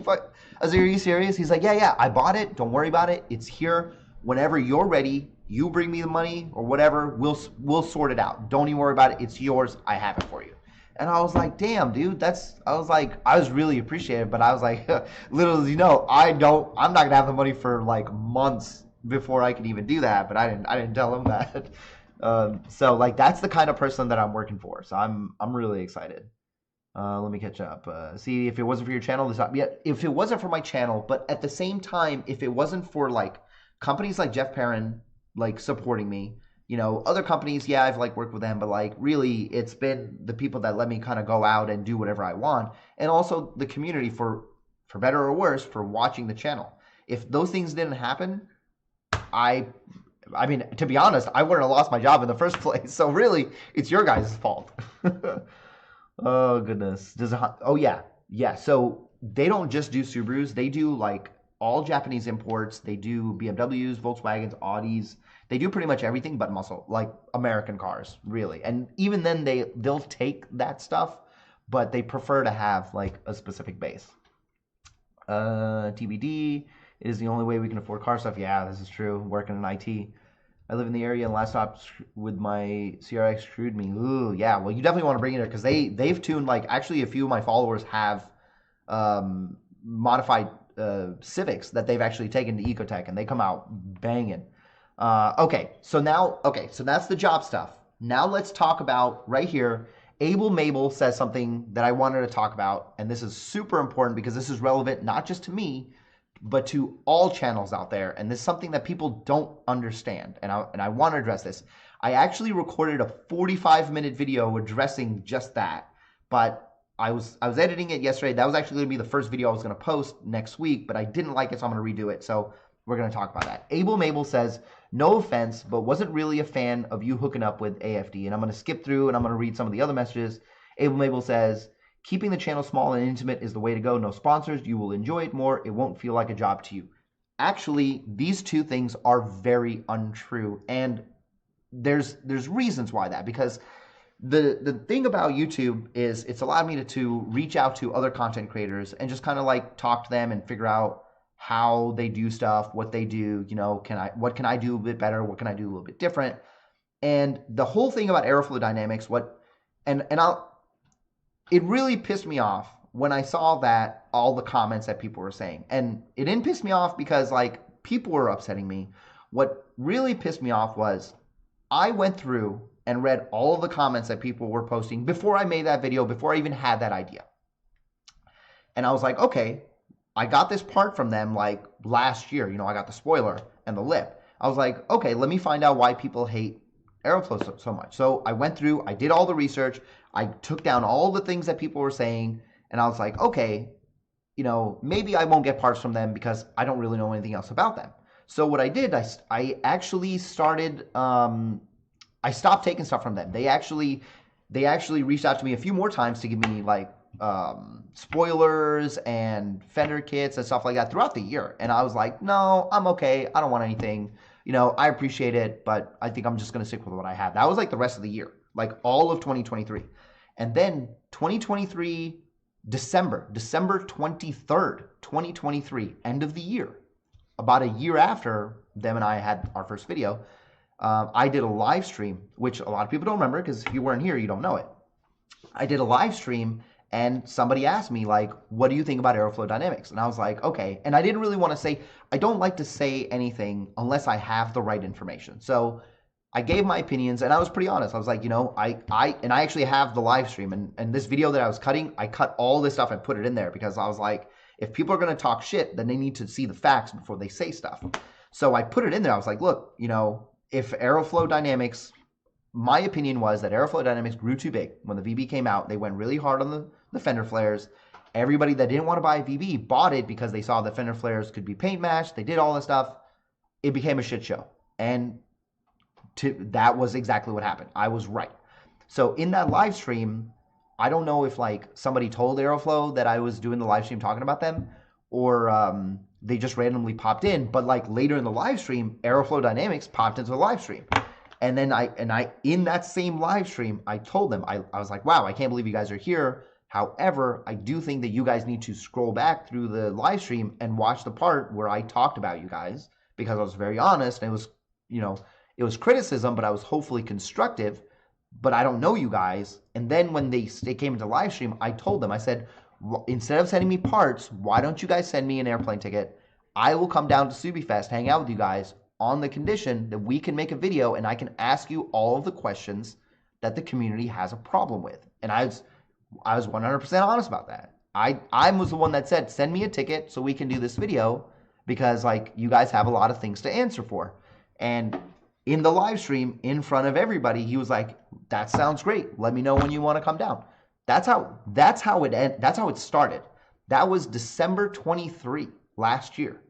Speaker 1: was like, are you serious? He's like, yeah, I bought it. Don't worry about it. It's here. Whenever you're ready, you bring me the money or whatever. We'll sort it out. Don't even worry about it. It's yours. I have it for you. And I was like, damn, dude, I was really appreciative, but I was like, little as you know, I'm not gonna have the money for like months before I can even do that. But I didn't tell him that. So like that's the kind of person that I'm working for. So I'm really excited. Let me catch up. See, if it wasn't for your channel, if it wasn't for my channel, but at the same time, if it wasn't for like companies like Jeff Perrin, like supporting me, you know, other companies, yeah, I've like worked with them, but like really it's been the people that let me kind of go out and do whatever I want. And also the community for better or worse, for watching the channel. If those things didn't happen, I mean, to be honest, I wouldn't have lost my job in the first place. So really, it's your guys' fault. Oh goodness. Oh yeah. So they don't just do Subarus. They do like all Japanese imports. They do BMWs, Volkswagens, Audis. They do pretty much everything but muscle, like American cars, really. And even then, they'll take that stuff, but they prefer to have like a specific base. TBD is the only way we can afford car stuff. Yeah, this is true. Working in IT. I live in the area and last stop with my CRX screwed me. Ooh, yeah. Well, you definitely want to bring it here because they've tuned, like, actually a few of my followers have modified Civics that they've actually taken to Ecotech and they come out banging. Okay, so that's the job stuff. Now let's talk about right here. Abel Mabel says something that I wanted to talk about, and this is super important because this is relevant not just to me, but to all channels out there. And this is something that people don't understand. And I want to address this. I actually recorded a 45-minute video addressing just that. But I was editing it yesterday. That was actually going to be the first video I was going to post next week, but I didn't like it, so I'm going to redo it. So we're going to talk about that. Abel Mabel says, no offense, but wasn't really a fan of you hooking up with AFD. And I'm going to skip through and I'm going to read some of the other messages. Abel Mabel says, keeping the channel small and intimate is the way to go. No sponsors. You will enjoy it more. It won't feel like a job to you. actually, these two things are very untrue. And there's reasons why that, because the thing about YouTube is it's allowed me to reach out to other content creators and just kind of like talk to them and figure out how they do stuff, what they do, what can I do a bit better, what can I do a little bit different. And the whole thing about airflow dynamics, it really pissed me off when I saw that all the comments that people were saying. And it didn't piss me off because like people were upsetting me. What really pissed me off was I went through and read all of the comments that people were posting before I made that video, before I even had that idea. And I was like, okay, I got this part from them like last year. I got the spoiler and the lip. I was like, okay, let me find out why people hate airflow so much. So I went through, I did all the research, I took down all the things that people were saying, and I was like, okay, maybe I won't get parts from them because I don't really know anything else about them. So what I did, I actually started, I stopped taking stuff from them. They actually reached out to me a few more times to give me like spoilers and fender kits and stuff like that throughout the year. And I was like, no, I'm okay. I don't want anything. I appreciate it, but I think I'm just going to stick with what I have. That was like the rest of the year, like all of 2023. And then 2023, December 23rd, 2023, end of the year, about a year after them and I had our first video, I did a live stream, which a lot of people don't remember because if you weren't here, you don't know it. I did a live stream and somebody asked me like, what do you think about airflow dynamics? And I was like, okay. And I didn't really want to say, I don't like to say anything unless I have the right information. So I gave my opinions and I was pretty honest. I was like, I actually have the live stream and this video that I was cutting, I cut all this stuff and put it in there because I was like, if people are going to talk shit, then they need to see the facts before they say stuff. So I put it in there. I was like, look, if airflow dynamics, my opinion was that airflow dynamics grew too big. When the VB came out, they went really hard on the fender flares. Everybody that didn't want to buy a VB bought it because they saw the fender flares could be paint matched. They did all this stuff. It became a shit show. And that was exactly what happened. I was right. So in that live stream, I don't know if like somebody told Aeroflow that I was doing the live stream talking about them, or they just randomly popped in. But like later in the live stream, Aeroflow Dynamics popped into the live stream. And then I in that same live stream, I told them, I was like, wow, I can't believe you guys are here. However, I do think that you guys need to scroll back through the live stream and watch the part where I talked about you guys, because I was very honest. And it was, it was criticism, but I was hopefully constructive. But I don't know you guys. And then when they came into live stream, I told them, I said, instead of sending me parts, why don't you guys send me an airplane ticket? I will come down to SubiFest, hang out with you guys on the condition that we can make a video and I can ask you all of the questions that the community has a problem with. And I was 100% honest about that. I was the one that said, send me a ticket so we can do this video, because like you guys have a lot of things to answer for. And in the live stream, in front of everybody, he was like, that sounds great. Let me know when you want to come down. That's how it started. That was December 23 last year.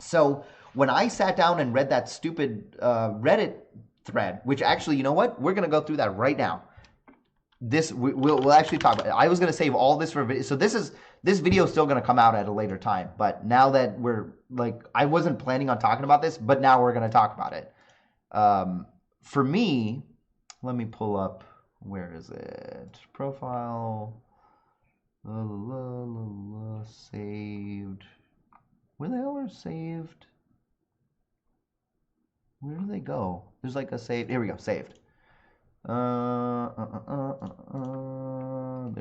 Speaker 1: So when I sat down and read that stupid Reddit thread, which actually, you know what? We're going to go through that right now. We'll actually talk about it. I was going to save all this for video. So this video is still going to come out at a later time. But now that we're like, I wasn't planning on talking about this, but now we're going to talk about it. For me, let me pull up, where is it? Profile, saved. Where the hell are saved? Where do they go? There's like a save. Here we go, saved. There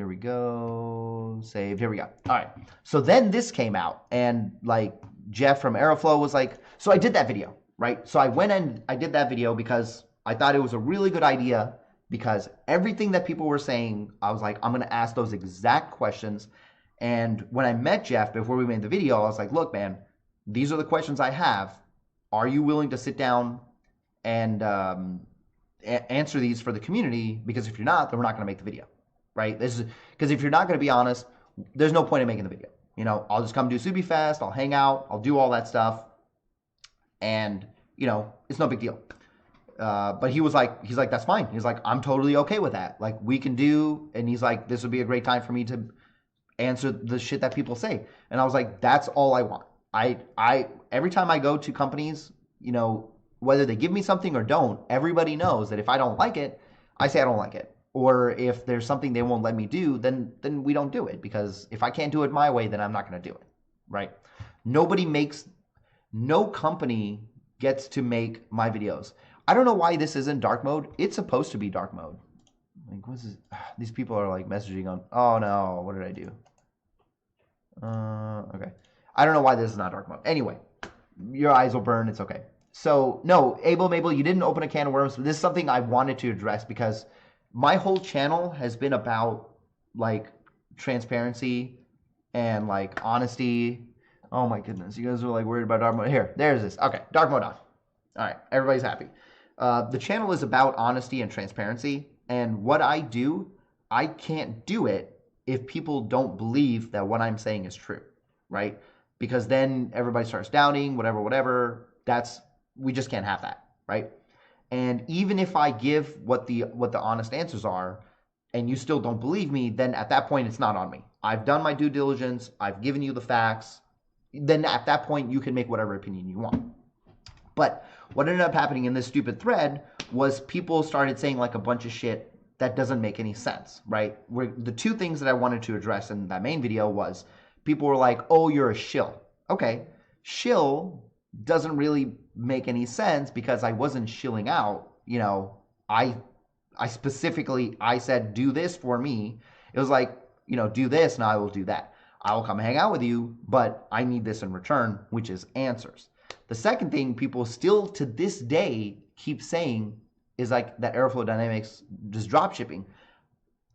Speaker 1: we go. Saved. Here we go. All right. So then this came out, and like Jeff from Aeroflow was like, so I did that video, right? So I went and I did that video because I thought it was a really good idea, because everything that people were saying, I was like, I'm going to ask those exact questions. And when I met Jeff before we made the video, I was like, look, man, these are the questions I have. Are you willing to sit down and answer these for the community? Because if you're not, then we're not going to make the video, right? Because if you're not going to be honest, there's no point in making the video. I'll just come do SubiFest, I'll hang out, I'll do all that stuff, and it's no big deal. But he's like, that's fine. He's like, I'm totally okay with that. Like, we can do, and he's like, this would be a great time for me to answer the shit that people say. And I was like, that's all I want. Every time I go to companies, you know, whether they give me something or don't, everybody knows that if I don't like it, I say I don't like it. Or if there's something they won't let me do, then we don't do it, because if I can't do it my way, then I'm not going to do it, right? Nobody makes No company gets to make my videos. I don't know why this isn't dark mode. It's supposed to be dark mode. Like, what's this? These people are like messaging on. Oh no, what did I do? Okay. I don't know why this is not dark mode. Anyway, your eyes will burn. It's okay. So, no, Abel Mabel, you didn't open a can of worms. This is something I wanted to address because my whole channel has been about like transparency and like honesty. Oh my goodness, you guys are like worried about dark mode. Here, there's this. Okay, dark mode on. All right, everybody's happy. The channel is about honesty and transparency, and what I do, I can't do it if people don't believe that what I'm saying is true, right? Because then everybody starts doubting, whatever. We just can't have that, right? And even if I give what the honest answers are, and you still don't believe me, then at that point it's not on me. I've done my due diligence. I've given you the facts. Then at that point you can make whatever opinion you want. But what ended up happening in this stupid thread was people started saying like a bunch of shit that doesn't make any sense, right? The two things that I wanted to address in that main video was people were like, oh, you're a shill. Okay, shill doesn't really make any sense because I wasn't shilling out. You know, I specifically, I said, do this for me. It was like, you know, do this and I will do that. I will come hang out with you, but I need this in return, which is answers. The second thing people still to this day keep saying is like that Airflow Dynamics just drop shipping.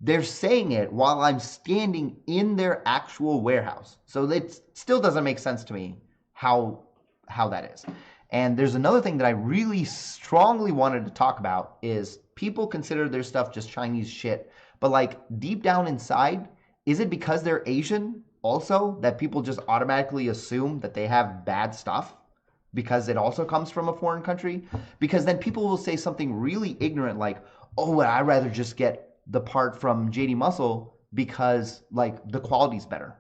Speaker 1: They're saying it while I'm standing in their actual warehouse. So it still doesn't make sense to me how that is. And there's another thing that I really strongly wanted to talk about is people consider their stuff just Chinese shit. But like deep down inside, is it because they're Asian also that people just automatically assume that they have bad stuff because it also comes from a foreign country? Because then people will say something really ignorant like, oh, well, I'd rather just get the part from JD Muscle because like the quality's better.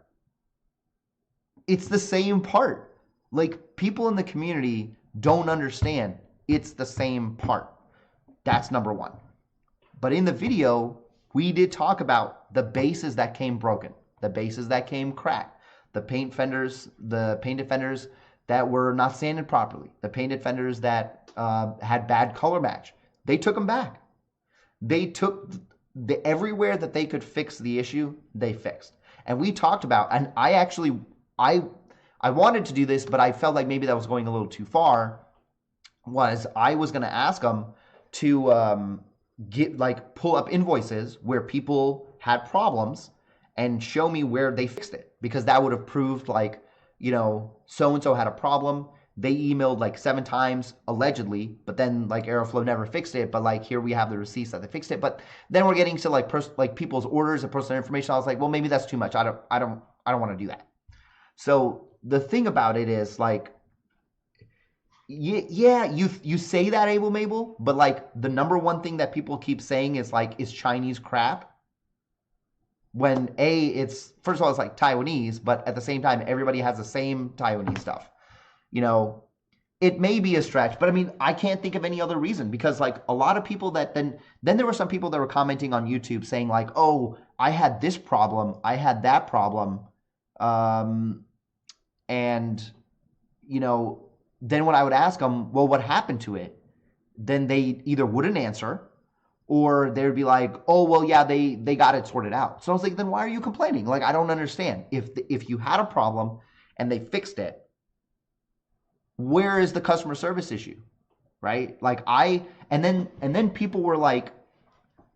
Speaker 1: It's the same part. Like people in the community don't understand it's the same part. That's number one. But in the video, we did talk about the bases that came broken, the bases that came cracked, the paint defenders that were not sanded properly, the paint fenders that had bad color match. They took them back. They took everywhere that they could fix the issue, they fixed. And we talked about, and I wanted to do this, but I felt like maybe that was going a little too far, I was going to ask them to pull up invoices where people had problems and show me where they fixed it, because that would have proved like, you know, so-and-so had a problem. They emailed like 7 times allegedly, but then like Aeroflow never fixed it. But like here we have the receipts that they fixed it. But then we're getting to like people's orders and personal information. I was like, well, maybe that's too much. I don't want to do that. So the thing about it is like, yeah, you say that, Abel Mabel, but like the number one thing that people keep saying is like, is Chinese crap. When it's first of all, it's like Taiwanese, but at the same time, everybody has the same Taiwanese stuff. You know, it may be a stretch, but I mean, I can't think of any other reason, because like a lot of people that then there were some people that were commenting on YouTube saying like, oh, I had this problem, I had that problem. And, you know, then when I would ask them, well, what happened to it? Then they either wouldn't answer, or they'd be like, oh, well, yeah, they got it sorted out. So I was like, then why are you complaining? Like, I don't understand. If you had a problem and they fixed it, where is the customer service issue, right? Like and then people were like,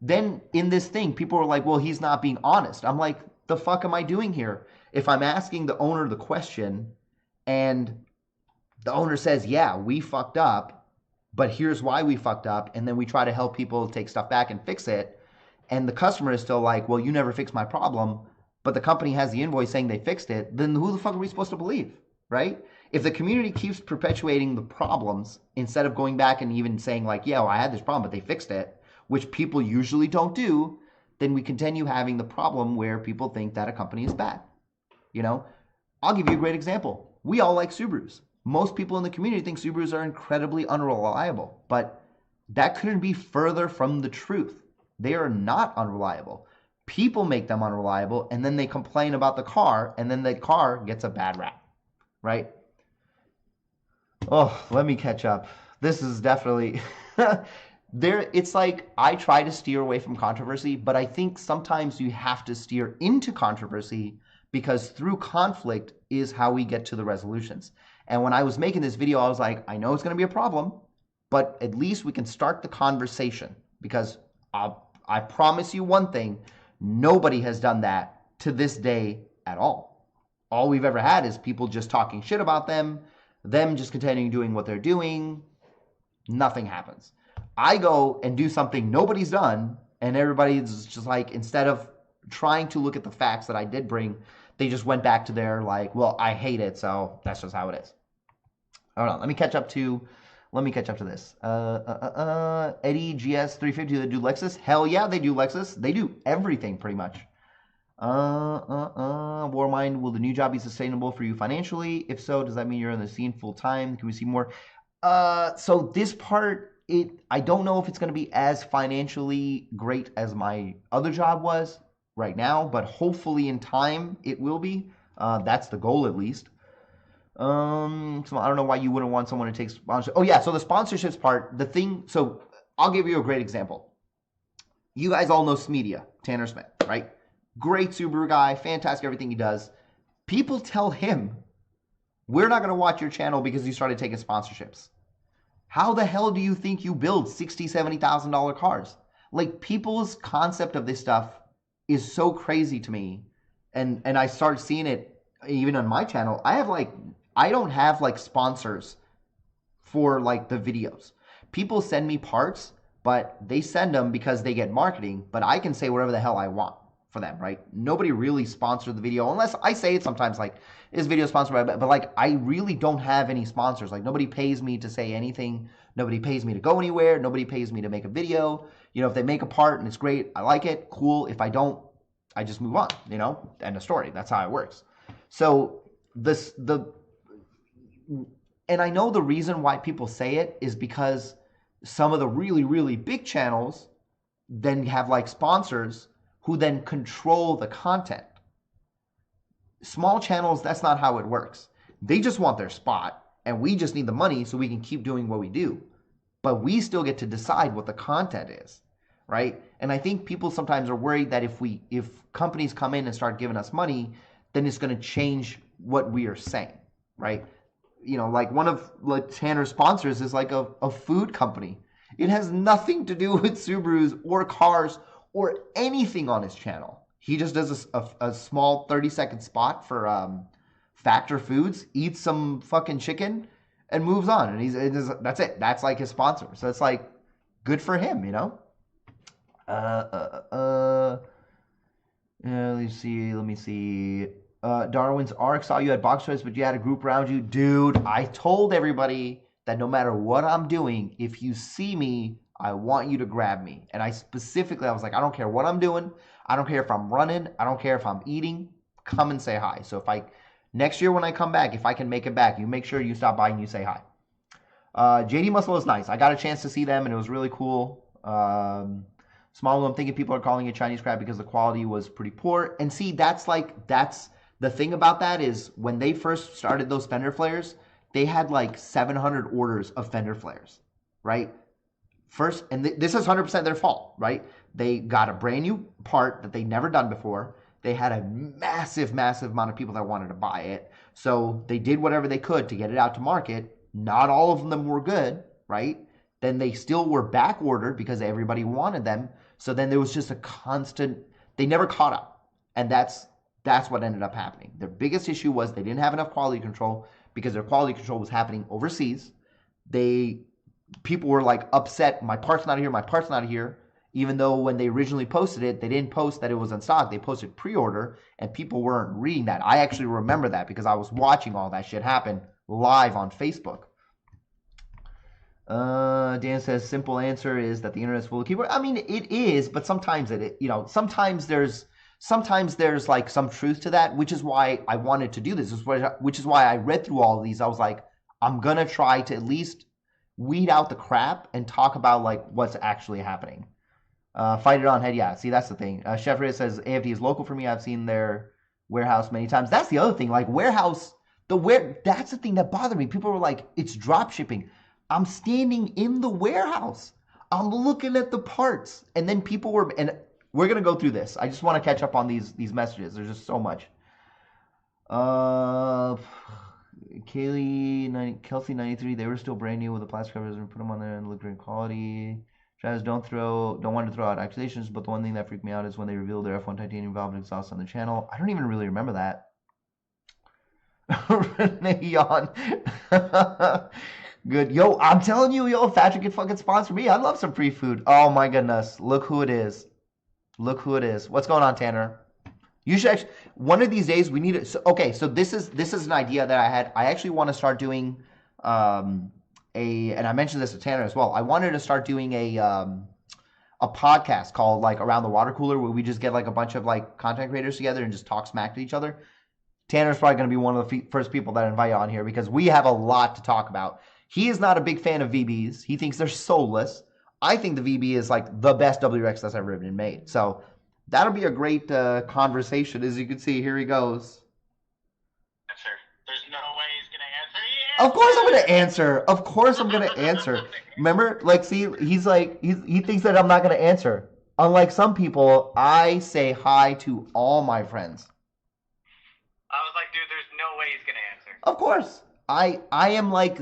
Speaker 1: then in this thing, people were like, well, he's not being honest. I'm like, the fuck am I doing here? If I'm asking the owner the question and the owner says, yeah, we fucked up, but here's why we fucked up, and then we try to help people take stuff back and fix it, and the customer is still like, well, you never fixed my problem, but the company has the invoice saying they fixed it, then who the fuck are we supposed to believe, right? If the community keeps perpetuating the problems instead of going back and even saying like, yeah, well, I had this problem, but they fixed it, which people usually don't do, then we continue having the problem where people think that a company is bad. You know, I'll give you a great example. We all like Subarus. Most people in the community think Subarus are incredibly unreliable, but that couldn't be further from the truth. They are not unreliable. People make them unreliable, and then they complain about the car, and then the car gets a bad rap, right? Oh, let me catch up. This is definitely there. It's like I try to steer away from controversy, but I think sometimes you have to steer into controversy because through conflict is how we get to the resolutions. And when I was making this video, I was like, I know it's going to be a problem, but at least we can start the conversation because I promise you one thing, nobody has done that to this day at all. All we've ever had is people just talking shit about them just continuing doing what they're doing, nothing happens. I go and do something nobody's done, and everybody's just like, instead of trying to look at the facts that I did bring, they just went back to their like, well, I hate it, so that's just how it is. Hold on, let me catch up to this. Eddie GS350, they do Lexus? Hell yeah, they do Lexus. They do everything pretty much. Warmind, will the new job be sustainable for you financially? If so, does that mean you're in the scene full time? Can we see more? So this part, I don't know if it's going to be as financially great as my other job was right now, but hopefully in time it will be. That's the goal at least. So I don't know why you wouldn't want someone to take sponsorship. Oh yeah, so the sponsorships part, so I'll give you a great example. You guys all know Smedia, Tanner Smith, right? Great Subaru guy, fantastic everything he does. People tell him, we're not going to watch your channel because you started taking sponsorships. How the hell do you think you build $60,000, $70,000 cars? Like, people's concept of this stuff is so crazy to me. And I started seeing it even on my channel. I don't have like sponsors for like the videos. People send me parts, but they send them because they get marketing, but I can say whatever the hell I want for them, right? Nobody really sponsored the video unless I say it sometimes, like, is video sponsored by, but like I really don't have any sponsors. Like, nobody pays me to say anything. Nobody pays me to go anywhere. Nobody pays me to make a video. You know, if they make a part and it's great, I like it, cool. If I don't, I just move on, you know, end of story. That's how it works. So and I know the reason why people say it is because some of the really, really big channels then have like sponsors who then control the content. Small channels, that's not how it works. They just want their spot, and we just need the money so we can keep doing what we do. But we still get to decide what the content is, right? And I think people sometimes are worried that if companies come in and start giving us money, then it's going to change what we are saying, right? You know, like one of like Tanner's sponsors is like a food company. It has nothing to do with Subarus or cars or anything on his channel. He just does a small 30-second spot for Factor Foods, eats some fucking chicken, and moves on. And that's it. That's like his sponsor. So it's like good for him, you know. Let me see. Darwin's Arc saw you at Box Toys, but you had a group around you. Dude, I told everybody that no matter what I'm doing, if you see me, I want you to grab me. And I was like, I don't care what I'm doing. I don't care if I'm running. I don't care if I'm eating. Come and say hi. So next year when I come back, if I can make it back, you make sure you stop by and you say hi. JD Muscle is nice. I got a chance to see them and it was really cool. Small, I'm thinking people are calling it Chinese crap because the quality was pretty poor. And see, that's the thing about that is when they first started those fender flares, they had like 700 orders of fender flares, right? First, and this is 100% their fault, right? They got a brand new part that they never done before. They had a massive, massive amount of people that wanted to buy it. So they did whatever they could to get it out to market. Not all of them were good, right? Then they still were back ordered because everybody wanted them. So then there was just a constant, they never caught up. And that's what ended up happening. Their biggest issue was they didn't have enough quality control because their quality control was happening overseas. People were like upset, my part's not here, even though when they originally posted it, they didn't post that it was in stock. They posted pre-order, and people weren't reading that. I actually remember that because I was watching all that shit happen live on Facebook. Dan says, simple answer is that the internet's full of keyboard. I mean, it is, but sometimes sometimes there's sometimes there's like some truth to that, which is why I wanted to do this. Which is why I read through all of these. I was like, I'm gonna try to at least weed out the crap and talk about like what's actually happening. Fight it on head, yeah. See, that's the thing. Chef Reyes says AFD is local for me. I've seen their warehouse many times. That's the other thing. Like warehouse, that's the thing that bothered me. People were like, it's drop shipping. I'm standing in the warehouse. I'm looking at the parts, and then people were, and we're gonna go through this. I just want to catch up on these messages. There's just so much. Kelsey 93. They were still brand new with the plastic covers and put them on there and look great quality. Travis, don't want to throw out accusations, but the one thing that freaked me out is when they revealed their F1 titanium valve and exhaust on the channel. I don't even really remember that. Renee yawn. Good. Yo, I'm telling you, yo, if Thatcher could fucking sponsor me, I'd love some free food. Oh my goodness. Look who it is. Look who it is. What's going on, Tanner? You should actually, one of these days we need it. So, okay, so this is an idea that I had. I actually want to start doing and I mentioned this to Tanner as well. I wanted to start doing a podcast called like Around the Water Cooler, where we just get like a bunch of like content creators together and just talk smack to each other. Tanner's probably going to be one of the first people that I invite on here because we have a lot to talk about. He is not a big fan of VBs. He thinks they're soulless. I think the VB is like the best WRX that's ever been made. So that'll be a great conversation. As you can see, here he goes.
Speaker 2: Answer. There's no way he's going to answer.
Speaker 1: Of course I'm going to answer. Of course I'm going to answer. Remember, like, see, he's like, he thinks that I'm not going to answer. Unlike some people, I say hi to all my friends.
Speaker 2: I was like, dude, there's no way he's going to answer.
Speaker 1: Of course. I am like,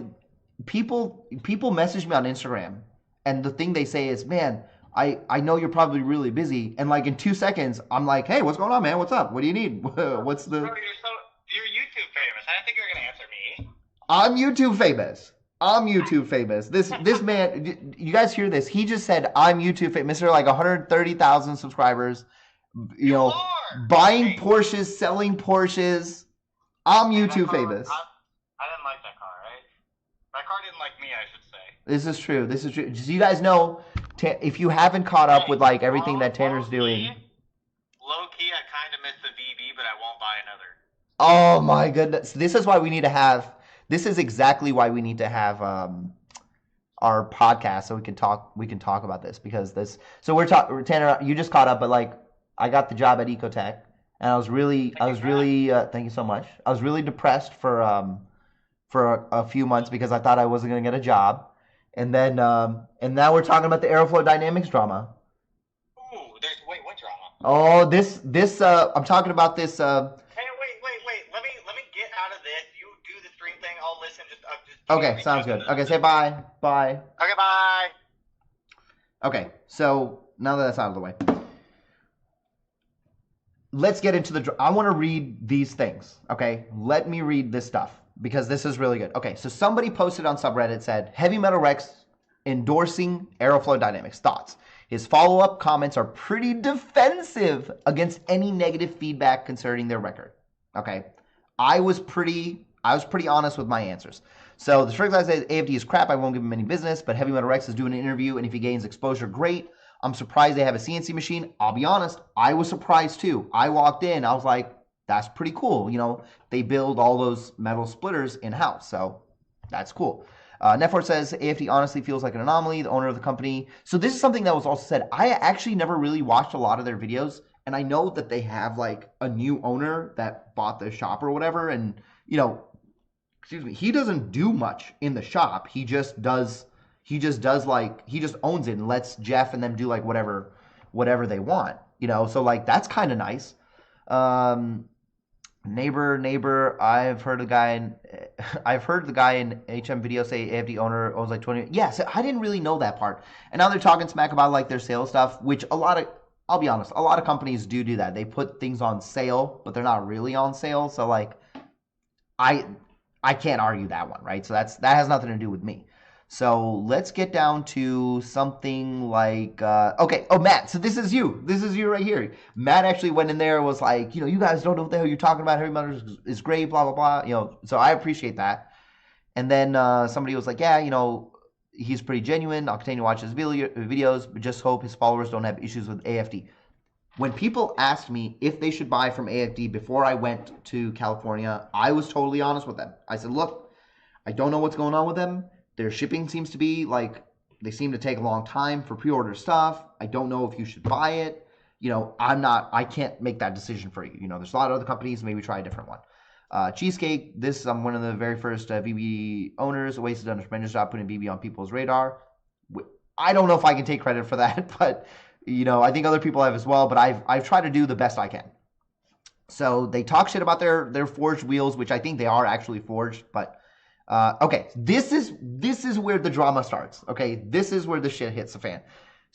Speaker 1: people message me on Instagram, and the thing they say is, man, I know you're probably really busy, and like in 2 seconds, I'm like, hey, what's going on, man? What's up? What do you need? What's the...
Speaker 2: Bro, you're YouTube famous. I didn't think you were going to answer me.
Speaker 1: I'm YouTube famous. I'm YouTube famous. This man, you guys hear this? He just said, I'm YouTube famous. Mr. like 130,000 subscribers, you know, buying Porsches, selling Porsches. I'm YouTube famous.
Speaker 2: I didn't like that car, right? That car didn't like me, I should say.
Speaker 1: This is true. This is true. So you guys know, if you haven't caught up with like everything that Tanner's doing.
Speaker 2: Low key, I kind of miss the VB, but I won't buy another.
Speaker 1: Oh my goodness. This is why we need to have, this is exactly why we need to have our podcast so we can talk about this, because this, so we're talking, Tanner, you just caught up, but like I got the job at Ecotech, and I was really thank you so much. I was really depressed for a few months because I thought I wasn't going to get a job. And then and now we're talking about the Aeroflow Dynamics drama.
Speaker 2: Ooh, wait, what drama?
Speaker 1: Oh, this I'm talking about this
Speaker 2: Hey, wait. Let me get out of this. You do the stream thing. I'll listen. Just
Speaker 1: okay, sounds good. Okay, say bye. Bye.
Speaker 2: Okay, bye.
Speaker 1: Okay, so now that that's out of the way, let's get into I want to read these things. Okay, let me read this stuff, because this is really good. Okay, so somebody posted on subreddit, said, Heavy Metal Rex endorsing Aeroflow Dynamics. Thoughts? His follow-up comments are pretty defensive against any negative feedback concerning their record. Okay, I was pretty honest with my answers. So the strict guy says, AFD is crap, I won't give him any business, but Heavy Metal Rex is doing an interview, and if he gains exposure, great. I'm surprised they have a CNC machine. I'll be honest, I was surprised too. I walked in, I was like, that's pretty cool. You know, they build all those metal splitters in-house, so that's cool. Netfort says, AFD honestly feels like an anomaly, the owner of the company. So this is something that was also said. I actually never really watched a lot of their videos, and I know that they have like a new owner that bought the shop or whatever, and, you know, excuse me, he doesn't do much in the shop. He just owns it and lets Jeff and them do like whatever they want, you know, so like that's kind of nice. Neighbor, I've heard the guy in HM video say AFD owner owns like 20. Yeah, so I didn't really know that part. And now they're talking smack about like their sales stuff, which I'll be honest, a lot of companies do that. They put things on sale, but they're not really on sale. So like I can't argue that one, right? So that has nothing to do with me. So let's get down to something like, okay. Oh, Matt, so this is you right here. Matt actually went in there and was like, you know, you guys don't know what the hell you're talking about. Heavy Metal is great, blah, blah, blah. You know, so I appreciate that. And then somebody was like, yeah, you know, he's pretty genuine. I'll continue to watch his videos, but just hope his followers don't have issues with AFD. When people asked me if they should buy from AFD before I went to California, I was totally honest with them. I said, look, I don't know what's going on with them. Their shipping seems to be like, they seem to take a long time for pre-order stuff. I don't know if you should buy it. I can't make that decision for you. There's a lot of other companies, maybe try a different one. Cheesecake, I'm one of the very first VB owners. Oasis has done a tremendous job putting VB on people's radar. I don't know if I can take credit for that, but I think other people have as well. But I've tried to do the best I can. So they talk shit about their forged wheels, which I think they are actually forged. But okay, this is where the drama starts. Okay, this is where the shit hits the fan.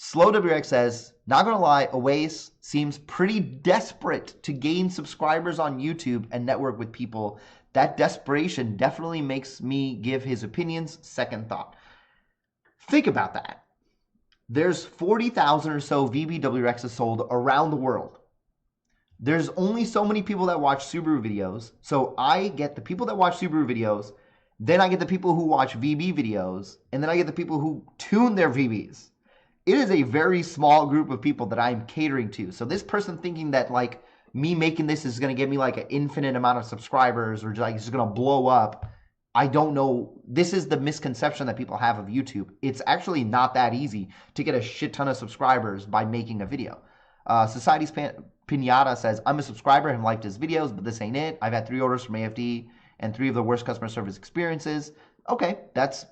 Speaker 1: Slow WX says, not gonna lie, Oasis seems pretty desperate to gain subscribers on YouTube and network with people. That desperation definitely makes me give his opinions second thought. Think about that. There's 40,000 or so VBWXs sold around the world. There's only so many people that watch Subaru videos. So I get the people that watch Subaru videos, then I get the people who watch VB videos, and then I get the people who tune their VBs. It is a very small group of people that I'm catering to. So this person thinking that like me making this is going to get me like an infinite amount of subscribers or like it's just going to blow up. I don't know. This is the misconception that people have of YouTube. It's actually not that easy to get a shit ton of subscribers by making a video. Society's Pinata says, I'm a subscriber and liked his videos, but this ain't it. I've had 3 orders from AFD and 3 of the worst customer service experiences. Okay, that's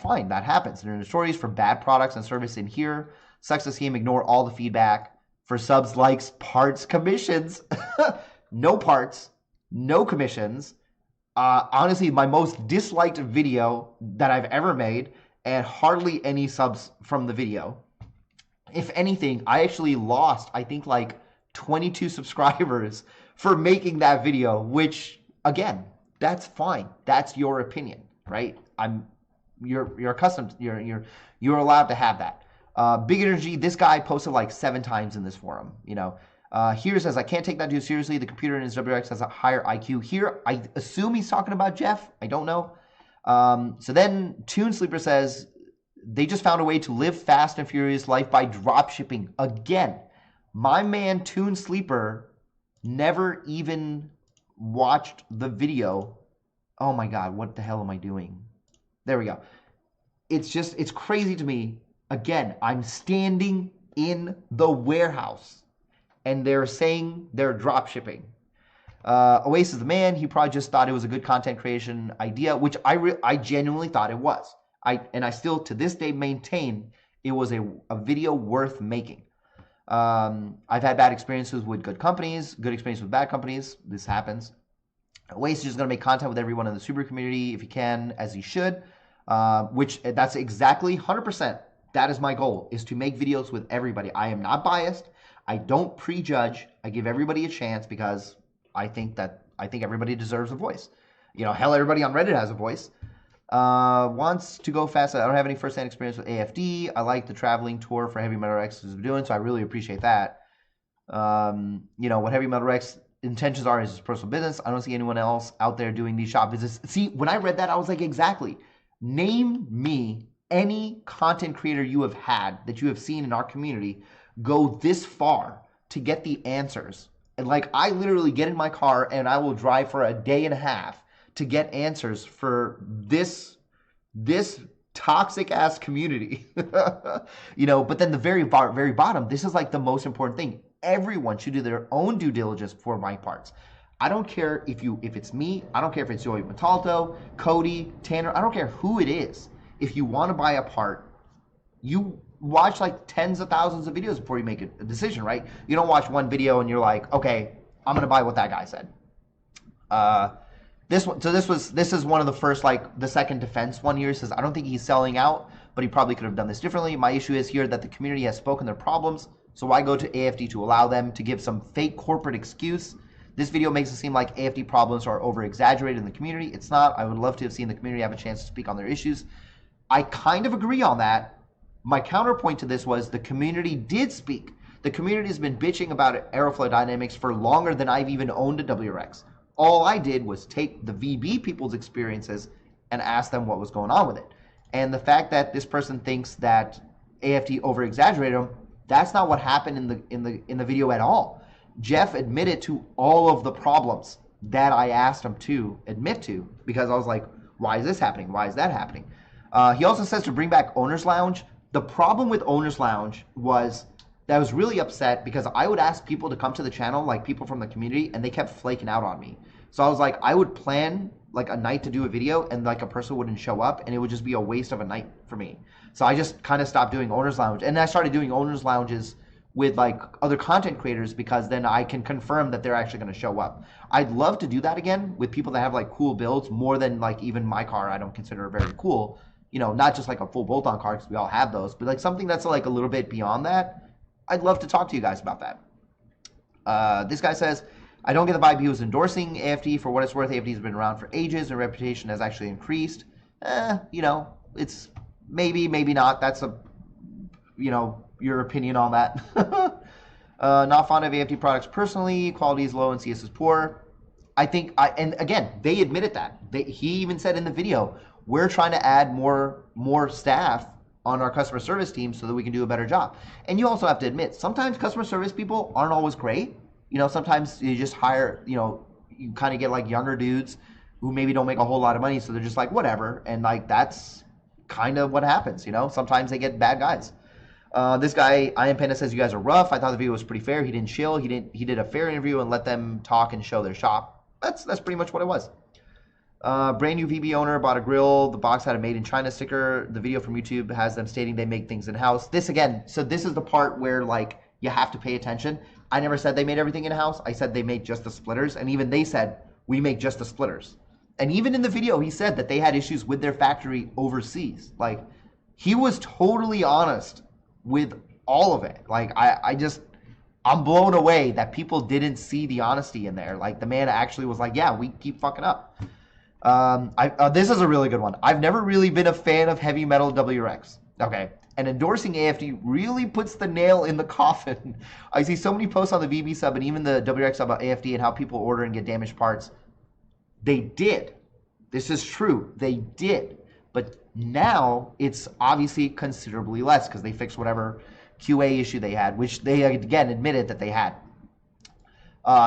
Speaker 1: fine. That happens. There are stories for bad products and service in here. Sucks to see him ignore all the feedback. For subs, likes, parts, commissions. No parts, no commissions. Honestly, my most disliked video that I've ever made, and hardly any subs from the video. If anything, I actually lost, I think, like 22 subscribers for making that video, which, again, that's fine. That's your opinion, right? You're accustomed. You're allowed to have that. Big Energy. This guy posted like 7 times in this forum. Here says I can't take that dude seriously. The computer in his WX has a higher IQ. Here, I assume he's talking about Jeff. I don't know. So then Toon Sleeper says they just found a way to live fast and furious life by drop shipping again. My man Toon Sleeper never even watched the video. Oh my God, what the hell am I doing? There we go. It's crazy to me. Again, I'm standing in the warehouse and they're saying they're drop shipping. Oasis is the man. He probably just thought it was a good content creation idea, which I genuinely thought it was. I still to this day maintain it was a video worth making. I've had bad experiences with good companies, good experiences with bad companies. This happens. Oasis is going to make content with everyone in the Subaru community if he can, as he should, which that's exactly 100%. That is my goal, is to make videos with everybody. I am not biased. I don't prejudge. I give everybody a chance because I think everybody deserves a voice. Hell, everybody on Reddit has a voice. Wants to go fast. I don't have any first-hand experience with AFD. I like the traveling tour for Heavy Metal X is doing, so I really appreciate that. What Heavy Metal X intentions are is his personal business. I don't see anyone else out there doing these shop visits. See, when I read that, I was like, exactly. Name me any content creator you have had that you have seen in our community go this far to get the answers. And like, I literally get in my car and I will drive for a day and a half to get answers for this toxic ass community. But then the very bottom, this is like the most important thing. Everyone should do their own due diligence for my parts. I don't care if it's me. I don't care if it's Joey Metalto, Cody, Tanner. I don't care who it is. If you want to buy a part, you watch like tens of thousands of videos before you make a decision, right? You don't watch one video and you're like, okay, I'm gonna buy what that guy said. This is one of the first, like the second defense one here. Says I don't think he's selling out, but he probably could have done this differently. My issue is here that the community has spoken their problems, so why go to AFD to allow them to give some fake corporate excuse? This video makes it seem like AFD problems are over-exaggerated in the community. It's not. I would love to have seen the community have a chance to speak on their issues. I kind of agree on that. My counterpoint to this was the community did speak. The community has been bitching about aeroflow dynamics for longer than I've even owned a WRX. All I did was take the VB people's experiences and ask them what was going on with it. And the fact that this person thinks that AFD over-exaggerated them, That's not what happened in the video at all. Jeff admitted to all of the problems that I asked him to admit to, because I was like, why is this happening? Why is that happening? He also says to bring back Owner's Lounge. The problem with Owner's Lounge was that I was really upset because I would ask people to come to the channel, like people from the community, and they kept flaking out on me. So I was like, I would plan like a night to do a video and like a person wouldn't show up and it would just be a waste of a night for me. So I just kind of stopped doing Owner's Lounge. And I started doing Owner's Lounges with like other content creators because then I can confirm that they're actually going to show up. I'd love to do that again with people that have like cool builds, more than like even my car I don't consider very cool. You know, not just like a full bolt-on car because we all have those, but like something that's like a little bit beyond that. I'd love to talk to you guys about that. This guy says, I don't get the vibe he was endorsing AFD. For what it's worth, AFD has been around for ages and reputation has actually increased. You know, it's maybe, maybe not. That's a, you know, your opinion on that. Not fond of AFD products personally. Quality is low and CS is poor. I think, and again, they admitted that. He even said in the video, we're trying to add more staff on our customer service team so that we can do a better job. And you also have to admit, sometimes customer service people aren't always great. You know, sometimes you just hire, you know, you kind of get like younger dudes who maybe don't make a whole lot of money, so they're just like, whatever. And like, that's kind of what happens, you know? Sometimes they get bad guys. This guy, I Am Panda, says you guys are rough. I thought the video was pretty fair. He didn't chill. He did a fair interview and let them talk and show their shop. That's pretty much what it was. Brand new VB owner bought a grill. The box had a made in China sticker. The video from YouTube has them stating they make things in house. This again, so this is the part where like you have to pay attention. I never said they made everything in house. I said they made just the splitters, and even they said we make just the splitters. And even in the video, he said that they had issues with their factory overseas. Like, he was totally honest with all of it. Like, I'm blown away that people didn't see the honesty in there. Like, the man actually was like, yeah, we keep fucking up. This is a really good one. I've never really been a fan of heavy metal WRX. Okay. And endorsing AFD really puts the nail in the coffin. I see so many posts on the VB sub and even the WRX about AFD and how people order and get damaged parts. They did. This is true. They did. But now it's obviously considerably less because they fixed whatever QA issue they had, which they again admitted that they had.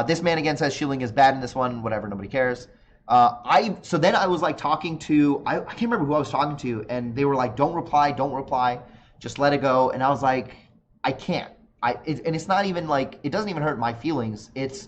Speaker 1: This man again says shielding is bad in this one. Whatever, nobody cares. So then I was like talking to, I can't remember who I was talking to, and they were like, don't reply, just let it go. And I was like, I can't. And it's not even like, it doesn't even hurt my feelings. It's,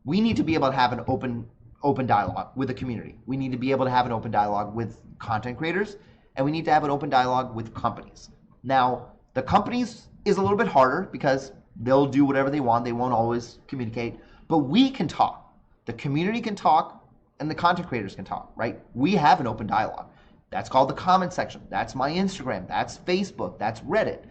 Speaker 1: we need to be able to have an open dialogue with the community. We need to be able to have an open dialogue with content creators, and we need to have an open dialogue with companies. Now, the companies is a little bit harder because they'll do whatever they want. They won't always communicate, but we can talk. The community can talk, and the content creators can talk, right? We have an open dialogue. That's called the comment section. That's my Instagram. That's Facebook. That's Reddit.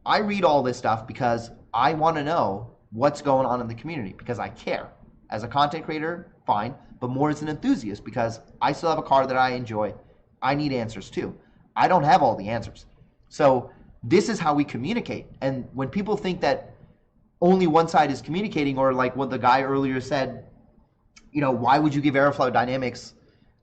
Speaker 1: I read all this stuff because I want to know what's going on in the community because I care. As a content creator, fine, but more as an enthusiast because I still have a car that I enjoy. I need answers too. I don't have all the answers. So this is how we communicate. And when people think that only one side is communicating, or like what the guy earlier said, you know, why would you give Aeroflow Dynamics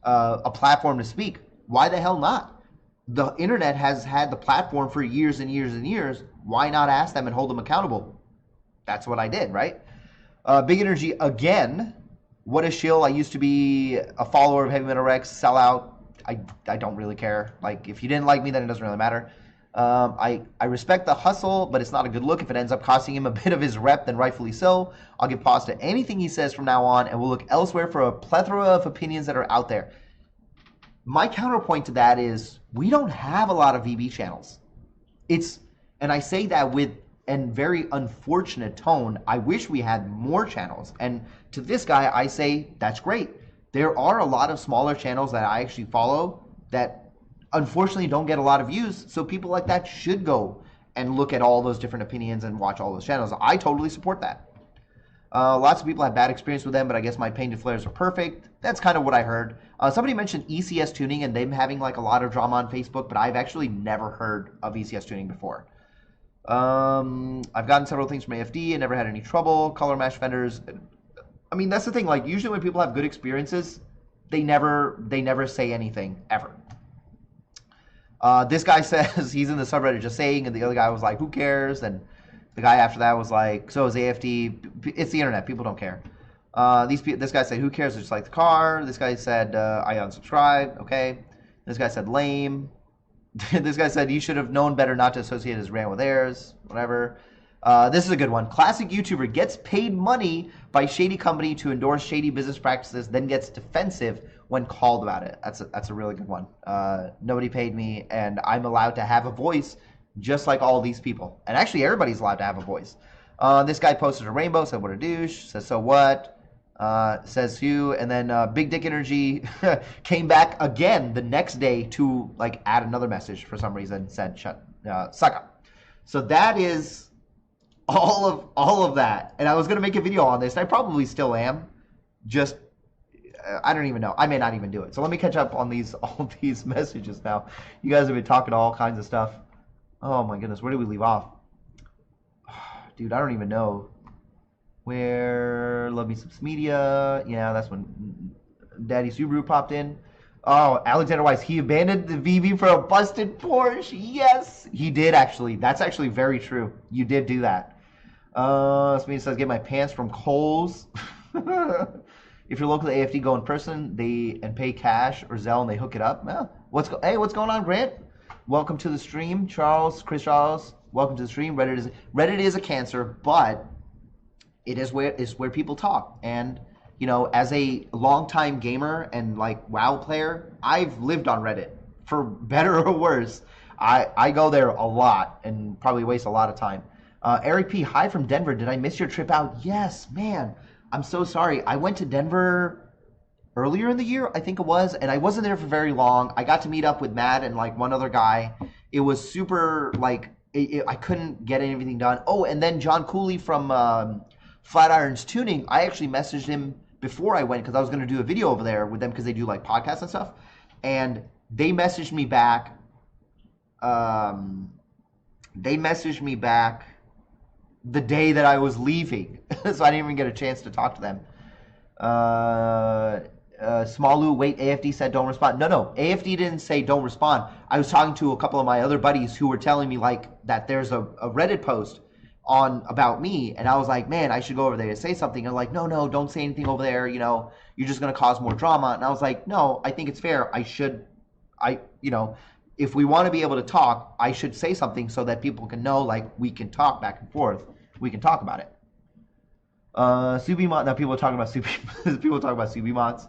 Speaker 1: a platform to speak? Why the hell not? The internet has had the platform for years and years and years. Why not ask them and hold them accountable? That's what I did, right? Big Energy again. What a shill. I used to be a follower of Heavy Metal Rex. Sellout. I don't really care. Like, if you didn't like me, then it doesn't really matter. I respect the hustle, but it's not a good look. If it ends up costing him a bit of his rep, then rightfully so. I'll give pause to anything he says from now on, and we'll look elsewhere for a plethora of opinions that are out there. My counterpoint to that is we don't have a lot of VB channels. And I say that with a very unfortunate tone. I wish we had more channels. And to this guy, I say that's great. There are a lot of smaller channels that I actually follow that unfortunately don't get a lot of views, so people like that should go and look at all those different opinions and watch all those channels. I totally support that. Lots of people have bad experience with them, but I guess my painted flares are perfect. That's kind of what I heard. Somebody mentioned ECS tuning and them having like a lot of drama on Facebook, but I've actually never heard of ECS tuning before. I've gotten several things from AFD and never had any trouble. Color match vendors. I mean, that's the thing. Like, usually when people have good experiences, they never say anything ever. This guy says he's in the subreddit just saying, and the other guy was like, who cares? And The guy after that was like, so is AFD. It's the internet. People don't care. This guy said, who cares? I just like the car. This guy said, I unsubscribed. Okay. This guy said, lame. This guy said, you should have known better not to associate his rant with theirs. Whatever. This is a good one. Classic YouTuber gets paid money by shady company to endorse shady business practices, then gets defensive when called about it. That's a really good one. Nobody paid me, and I'm allowed to have a voice just like all these people. And actually, everybody's allowed to have a voice. This guy posted a rainbow, said, what a douche. Says, so what? Says who? And then Big Dick Energy came back again the next day to like add another message for some reason. Said, suck up. So that is all of that. And I was gonna make a video on this, and I probably still am. Just I don't even know. I may not even do it. So let me catch up on all these messages now. You guys have been talking all kinds of stuff. Oh my goodness, where did we leave off? Dude, I don't even know. Where Love Me Subs Media. Yeah, that's when Daddy Subaru popped in. Oh, Alexander Weiss, he abandoned the VV for a busted Porsche. Yes, he did actually. That's actually very true. You did do that. Somebody says, get my pants from Kohl's. If you're local to AFD, go in person. And pay cash or Zelle, and they hook it up. Well, hey, what's going on, Grant? Welcome to the stream, Chris Charles. Welcome to the stream. Reddit is a cancer, but it is where people talk. And you know, as a longtime gamer and like WoW player, I've lived on Reddit for better or worse. I go there a lot and probably waste a lot of time. Eric P, hi from Denver. Did I miss your trip out? Yes, man. I'm so sorry. I went to Denver earlier in the year, I think it was, and I wasn't there for very long. I got to meet up with Matt and like one other guy. It was super like I couldn't get anything done. Oh, and then John Cooley from Flatirons Tuning, I actually messaged him before I went because I was going to do a video over there with them because they do like podcasts and stuff. And they messaged me back. The day that I was leaving. So I didn't even get a chance to talk to them. Smalu, wait, AFD said don't respond. No, AFD didn't say don't respond. I was talking to a couple of my other buddies who were telling me like that there's a Reddit post about me, and I was like, man, I should go over there and say something. And like, no, don't say anything over there. You know, you're just gonna cause more drama. And I was like, no, I think it's fair. If we want to be able to talk, I should say something so that people can know, like, we can talk back and forth. We can talk about it. Subimot. Now people are talking about people talk about Subimots.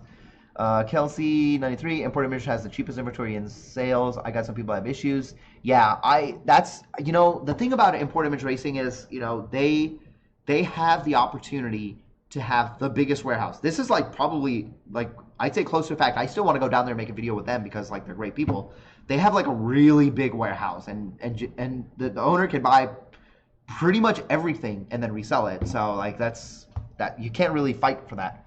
Speaker 1: Kelsey 93. Import Image has the cheapest inventory in sales. I got some people have issues. Yeah, the thing about import image racing is, they have the opportunity to have the biggest warehouse. This is like probably like I'd say close to the fact. I still want to go down there and make a video with them because like they're great people. They have like a really big warehouse, and the owner can buy pretty much everything and then resell it. So like that you can't really fight for that.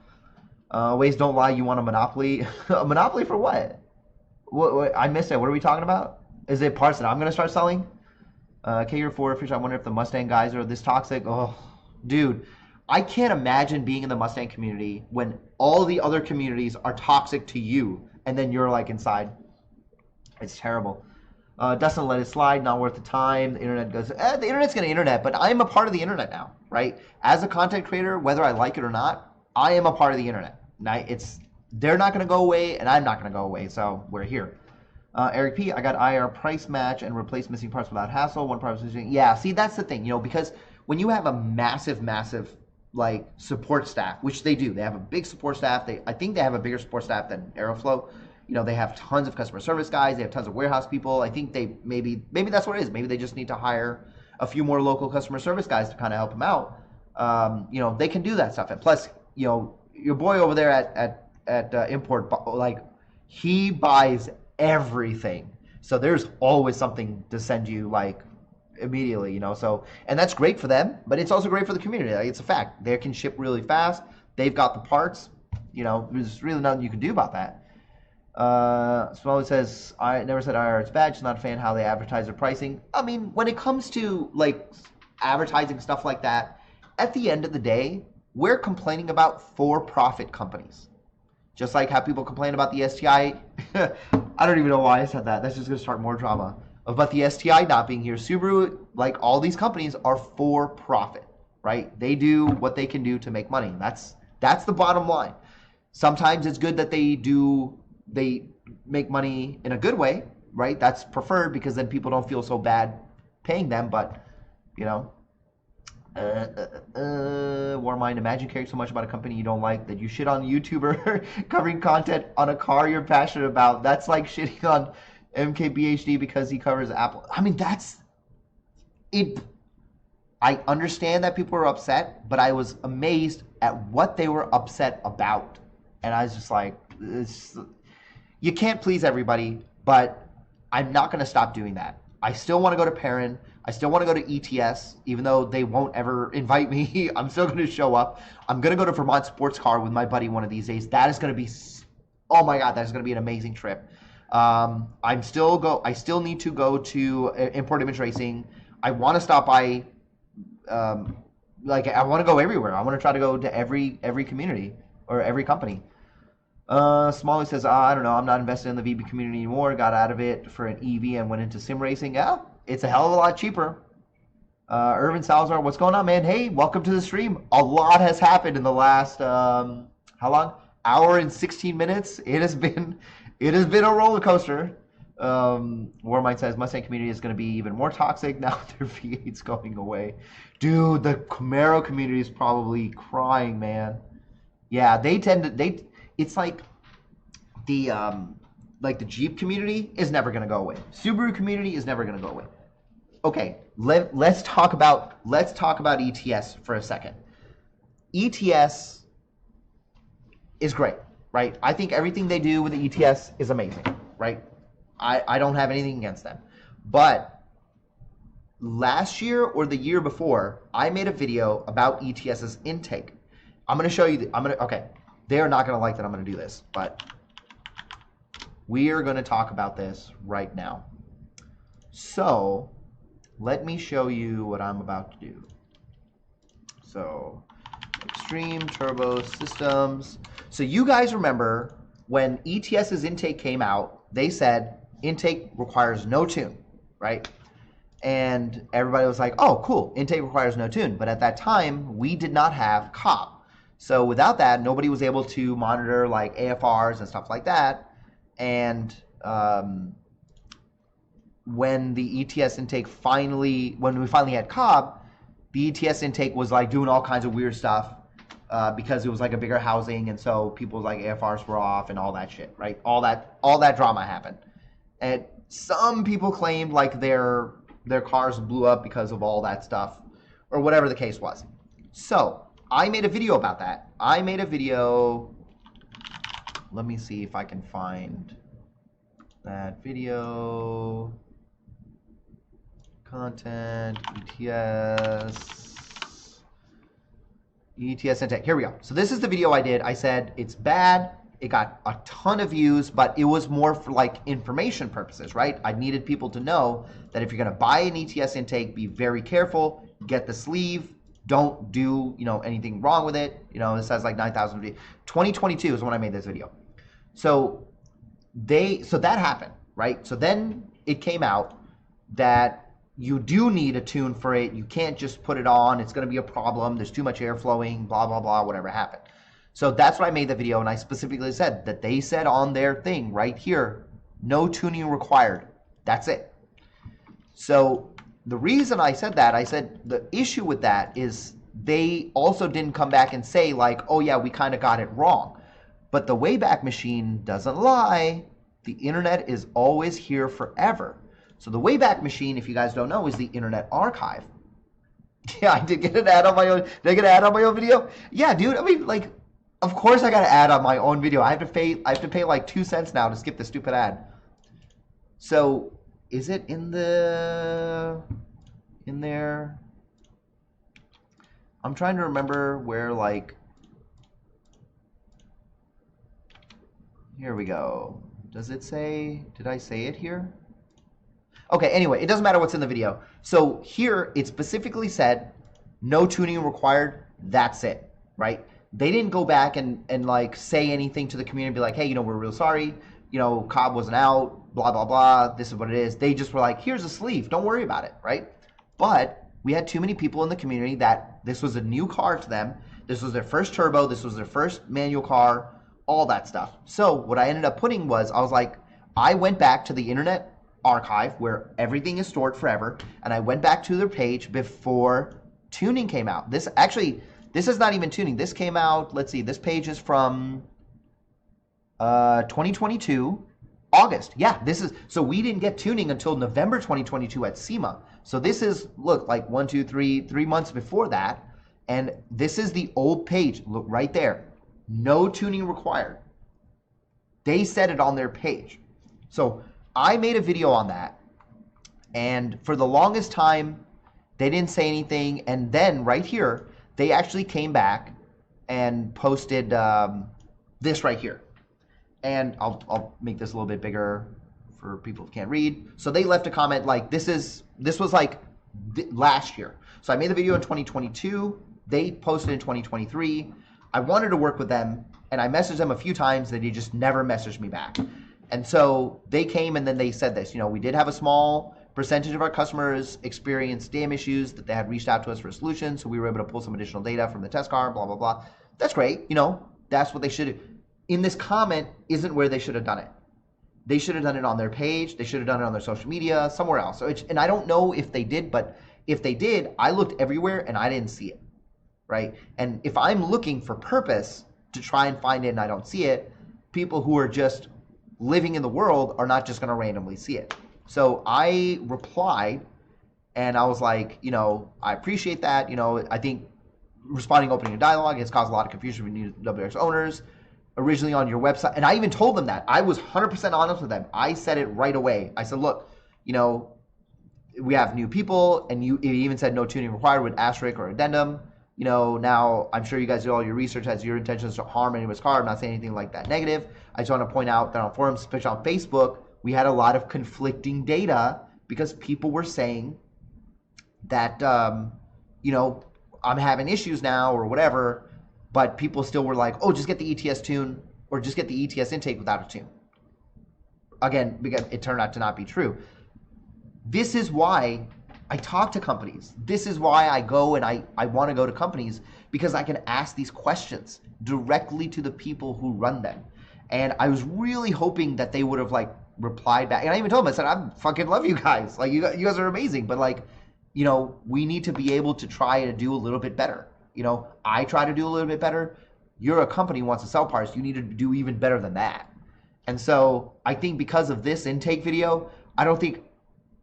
Speaker 1: Ways don't lie. You want a monopoly? A monopoly for what? What? I missed it. What are we talking about? Is it parts that I'm gonna start selling? KR4 Fish. I wonder if the Mustang guys are this toxic. Oh, dude, I can't imagine being in the Mustang community when all the other communities are toxic to you, and then you're like inside. It's terrible. Dustin let it slide. Not worth the time. The internet goes. The internet's gonna internet, but I'm a part of the internet now, right? As a content creator, whether I like it or not, I am a part of the internet. They're not going to go away, and I'm not going to go away, so we're here. Eric P, I got IR price match and replace missing parts without hassle. One part was yeah, see, that's the thing, because when you have a massive, like, support staff, which they do, they have a big support staff. I think they have a bigger support staff than Aeroflow. They have tons of customer service guys. They have tons of warehouse people. I think they maybe that's what it is. Maybe they just need to hire a few more local customer service guys to kind of help them out. They can do that stuff. And plus, your boy over there at Import, like, he buys everything. So there's always something to send you, like, immediately, So, and that's great for them, but it's also great for the community. Like, it's a fact. They can ship really fast. They've got the parts. There's really nothing you can do about that. Smalley says, I never said IR is bad. Just not a fan how they advertise their pricing. I mean, when it comes to, like, advertising stuff like that, at the end of the day, we're complaining about for-profit companies. Just like how people complain about the STI. I don't even know why I said that. That's just going to start more drama. about the STI not being here. Subaru, like all these companies, are for profit, right? They do what they can do to make money. That's the bottom line. Sometimes it's good that they make money in a good way, right? That's preferred because then people don't feel so bad paying them. But you know, Warmind, imagine caring so much about a company you don't like that you shit on a YouTuber covering content on a car you're passionate about. That's like shitting on MKBHD because he covers Apple. I mean, that's it. I understand that people are upset, but I was amazed at what they were upset about. And I was just like, you can't please everybody, but I'm not going to stop doing that. I still want to go to Perrin. I still want to go to ETS, even though they won't ever invite me. I'm still going to show up. I'm going to go to Vermont Sports Car with my buddy one of these days. That is going to be, oh my God, that is going to be an amazing trip. I still need to go to Import Image Racing. I want to stop by, I want to go everywhere. I want to try to go to every community or every company. Smalley says, I don't know, I'm not invested in the VB community anymore. Got out of it for an EV and went into sim racing. Yeah, it's a hell of a lot cheaper. Irvin Salazar, what's going on, man? Hey, welcome to the stream. A lot has happened in the last, how long? Hour and 16 minutes. It has been a roller coaster. Warmind says, Mustang community is going to be even more toxic now their V8's going away. Dude, the Camaro community is probably crying, man. Yeah, it's like the Jeep community is never going to go away. Subaru community is never going to go away. Okay, let's talk about ETS for a second. ETS is great, right? I think everything they do with the ETS is amazing, right? I don't have anything against them. But last year or the year before, I made a video about ETS's intake. I'm going to show you. Okay. They are not going to like that I'm going to do this, but we are going to talk about this right now. So let me show you what I'm about to do. So Extreme Turbo Systems. So you guys remember when ETS's intake came out, they said intake requires no tune, right? And everybody was like, oh, cool, intake requires no tune. But at that time, we did not have COB. So without that, nobody was able to monitor like AFRs and stuff like that. And when the ETS intake when we finally had COB, the ETS intake was like doing all kinds of weird stuff because it was like a bigger housing, and so people's like AFRs were off and all that shit, right? All that drama happened, and some people claimed like their cars blew up because of all that stuff, or whatever the case was. So I made a video about that. I made a video. Let me see if I can find that video. Content, ETS intake. Here we go. So this is the video I did. I said it's bad. It got a ton of views, but it was more for like information purposes, right? I needed people to know that if you're going to buy an ETS intake, be very careful. Get the sleeve. Don't do, anything wrong with it. This has like 9,000 views. 2022 is when I made this video. So that happened, right? So then it came out that you do need a tune for it. You can't just put it on. It's going to be a problem. There's too much air flowing, blah, blah, blah, whatever happened. So that's what I made the video, and I specifically said that they said on their thing right here, no tuning required. That's it. So the reason I said that, I said the issue with that is they also didn't come back and say like, oh yeah, we kind of got it wrong. But the Wayback Machine doesn't lie. The internet is always here forever. So the Wayback Machine, if you guys don't know, is the Internet Archive. Yeah, I did get an ad on my own. Did I get an ad on my own video? Yeah, dude. I mean, like, of course I got an ad on my own video. I have to pay like 2 cents now to skip the stupid ad. So is it in there? I'm trying to remember where, like, here we go. Does it say, did I say it here? Okay, anyway, it doesn't matter what's in the video. So here, it specifically said, no tuning required, that's it, right? They didn't go back and like say anything to the community, be like, hey, we're real sorry. you know, Cobb wasn't out, blah, blah, blah. This is what it is. They just were like, here's a sleeve. Don't worry about it, right? But we had too many people in the community that this was a new car to them. This was their first turbo. This was their first manual car, all that stuff. So what I ended up putting was, I was like, I went back to the Internet Archive where everything is stored forever, and I went back to their page before tuning came out. This is not even tuning. This came out, let's see, this page is from 2022, August. Yeah, this is, so we didn't get tuning until November 2022 at SEMA. So this is, look, like 3 months before that. And this is the old page. Look right there. No tuning required. They said it on their page. So I made a video on that. And for the longest time, they didn't say anything. And then right here, they actually came back and posted this right here. And I'll make this a little bit bigger for people who can't read. So they left a comment like, this was like last year. So I made the video in 2022. They posted in 2023. I wanted to work with them, and I messaged them a few times, and they just never messaged me back. And so they came, and then they said this, you know, we did have a small percentage of our customers experience dam issues that they had reached out to us for a solution, so we were able to pull some additional data from the test car, blah, blah, blah. That's great. You know, that's what they should do. In this comment isn't where they should have done it. They should have done it on their page. They should have done it on their social media, somewhere else. So and I don't know if they did, but if they did, I looked everywhere and I didn't see it, right? And if I'm looking for purpose to try and find it and I don't see it, people who are just living in the world are not just going to randomly see it. So I replied and I was like, you know, I appreciate that. You know, I think responding, opening a dialogue has caused a lot of confusion for new WX owners. Originally on your website, and I even told them that. I was 100% honest with them. I said it right away. I said, look, you know, we have new people, and you even said no tuning required with asterisk or addendum. You know, now I'm sure you guys do all your research as your intentions to harm anyone's car. I'm not saying anything like that negative. I just want to point out that on forums, especially on Facebook, we had a lot of conflicting data because people were saying that, you know, I'm having issues now or whatever. But people still were like, oh, just get the ETS tune or just get the ETS intake without a tune. Again, because it turned out to not be true. This is why I talk to companies. This is why I go and I want to go to companies, because I can ask these questions directly to the people who run them. And I was really hoping that they would have like replied back. And I even told them, I said, I fucking love you guys. Like you guys are amazing. But like, you know, we need to be able to try to do a little bit better. You know, I try to do a little bit better. You're a company who wants to sell parts. You need to do even better than that. And so I think because of this intake video, I don't think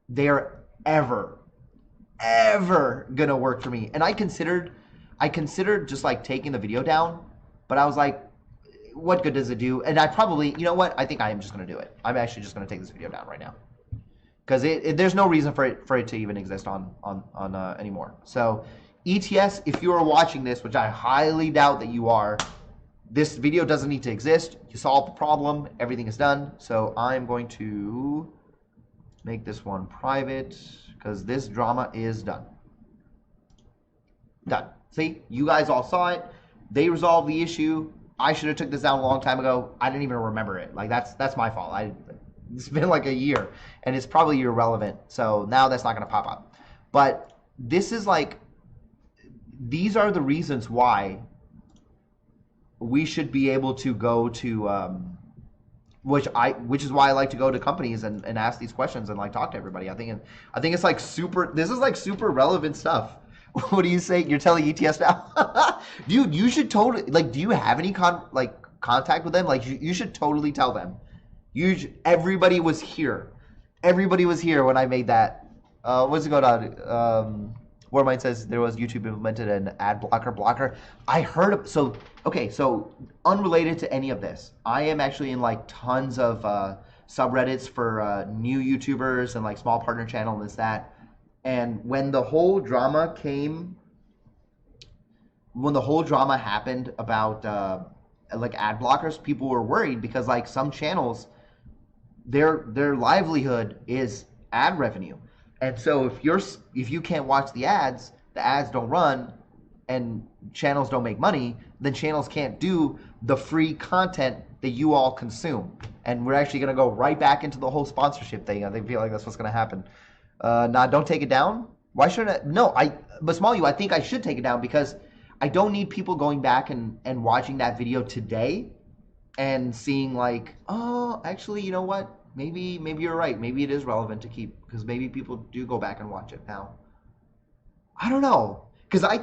Speaker 1: they're ever going to work for me. And I considered just like taking the video down, but I was like, what good does it do? And I probably, you know what? I think I am just going to do it. I'm actually just going to take this video down right now. Because there's no reason for it to even exist on anymore. So ETS, if you are watching this, which I highly doubt that you are, this video doesn't need to exist. You solved the problem. Everything is done. So I'm going to make this one private because this drama is done. Done. See, you guys all saw it. They resolved the issue. I should have took this down a long time ago. I didn't even remember it. Like that's my fault. It's been like a year, and it's probably irrelevant. So now that's not going to pop up. But this is like, these are the reasons why we should be able to go to, which is why I like to go to companies and ask these questions and like talk to everybody. I think it's like this is like super relevant stuff. What do you say? You're telling ETS now? Dude, you should totally, like, do you have any contact with them? Like, you should totally tell them. Everybody was here. Everybody was here when I made that. What's it going on? Warmind says there was YouTube implemented an ad blocker. I heard so unrelated to any of this, I am actually in like tons of subreddits for new YouTubers and like small partner channel and this that. And when the whole drama happened about like ad blockers, people were worried because like some channels, their livelihood is ad revenue. And so if you can't watch the ads don't run, and channels don't make money, then channels can't do the free content that you all consume. And we're actually going to go right back into the whole sponsorship thing. I feel like that's what's going to happen. Nah, don't take it down. Why should I? No, but Small You, I think I should take it down because I don't need people going back and watching that video today and seeing like, oh, actually, you know what? Maybe you're right. Maybe it is relevant to keep because maybe people do go back and watch it now. I don't know. Because I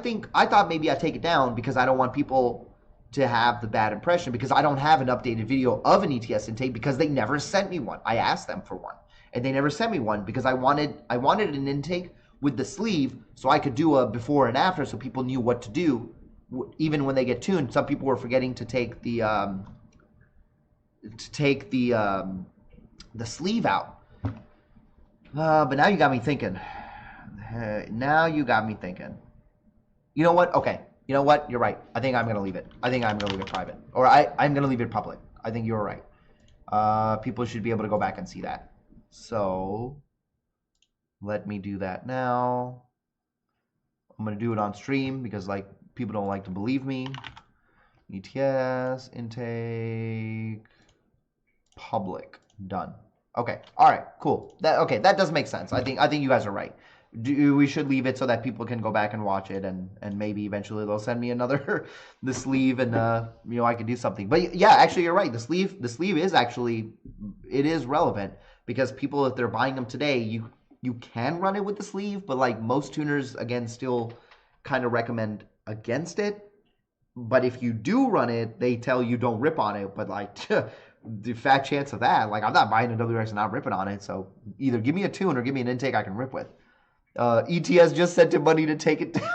Speaker 1: thought maybe I'd take it down because I don't want people to have the bad impression because I don't have an updated video of an ETS intake because they never sent me one. I asked them for one and they never sent me one because I wanted an intake with the sleeve so I could do a before and after so people knew what to do even when they get tuned. Some people were forgetting to take the sleeve out. But now you got me thinking. Now you got me thinking. You know what? Okay. You know what? You're right. I think I'm going to leave it. I think I'm going to leave it private. Or I'm going to leave it public. I think you're right. People should be able to go back and see that. So, let me do that now. I'm going to do it on stream because, like, people don't like to believe me. ETS, intake, public. Done. Okay. All right. Cool. That does make sense. I think you guys are right. We should leave it so that people can go back and watch it, and maybe eventually they'll send me another the sleeve, and I could do something. But yeah, actually you're right. The sleeve is actually it is relevant because people, if they're buying them today, you can run it with the sleeve, but like most tuners again still kind of recommend against it. But if you do run it, they tell you don't rip on it. But like the fat chance of that, like I'm not buying a WRX and not ripping on it. So either give me a tune or give me an intake I can rip with. ETS just sent him money to take it down.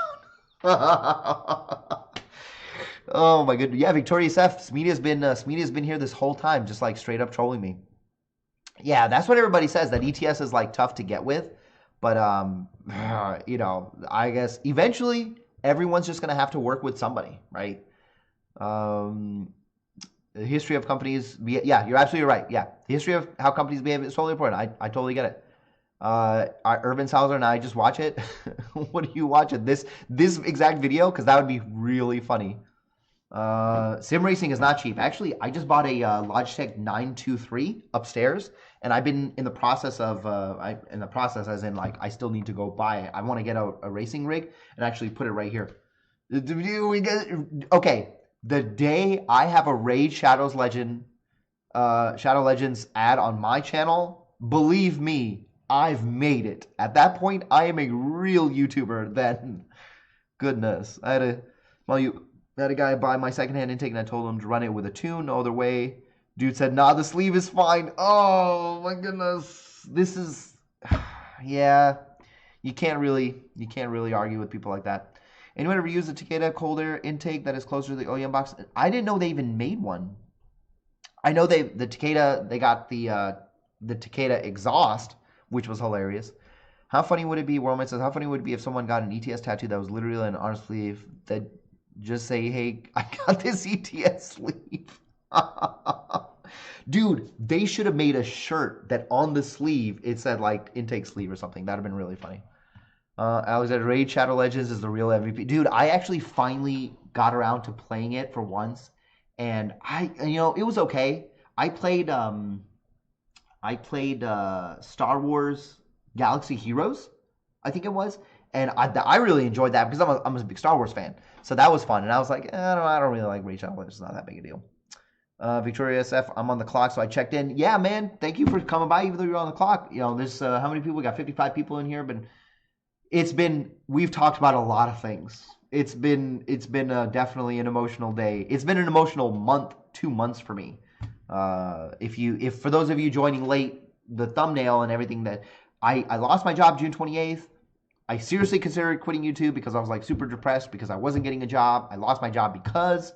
Speaker 1: Oh my goodness. Yeah, Victorious F. Smedia's been here this whole time, just like straight up trolling me. Yeah, that's what everybody says, that ETS is like tough to get with. But I guess eventually everyone's just gonna have to work with somebody, right? The history of companies, yeah, you're absolutely right. Yeah, the history of how companies behave is totally important. I totally get it. Urban Salazar and I just watch it. What do you watch it? This exact video? Because that would be really funny. Sim racing is not cheap. Actually, I just bought a Logitech 923 upstairs, and I've been in the process of as in like I still need to go buy it. I want to get a racing rig and actually put it right here. Okay, the day I have a Raid Shadow Legends ad on my channel, believe me, I've made it. At that point, I am a real YouTuber then. Goodness. I had a guy buy my secondhand intake and I told him to run it with a tune, no other way. Dude said, nah, the sleeve is fine. Oh my goodness. This is, yeah, you can't really argue with people like that. Anyone ever used a Takeda colder intake that is closer to the OEM box? I didn't know they even made one. I know the Takeda, they got the Takeda exhaust, which was hilarious. How funny would it be, Worldman says, how funny would it be if someone got an ETS tattoo that was literally an arm sleeve that just say, hey, I got this ETS sleeve. Dude, they should have made a shirt that on the sleeve, it said like intake sleeve or something. That would have been really funny. Alexander, Raid Shadow Legends is the real MVP. Dude, I actually finally got around to playing it for once. And it was okay. I played Star Wars Galaxy Heroes, I think it was, and I really enjoyed that because I'm a big Star Wars fan, so that was fun. And I was like, I don't really like Raid Shadow Legends. It's not that big a deal. Victoria SF, I'm on the clock, so I checked in. Yeah, man, thank you for coming by, even though you're on the clock. There's how many people? We got 55 people in here, but we've talked about a lot of things. It's been definitely an emotional day. It's been an emotional month, 2 months for me. If for those of you joining late, the thumbnail and everything, that I lost my job June 28th. I seriously considered quitting YouTube because I was like super depressed because I wasn't getting a job. I lost my job because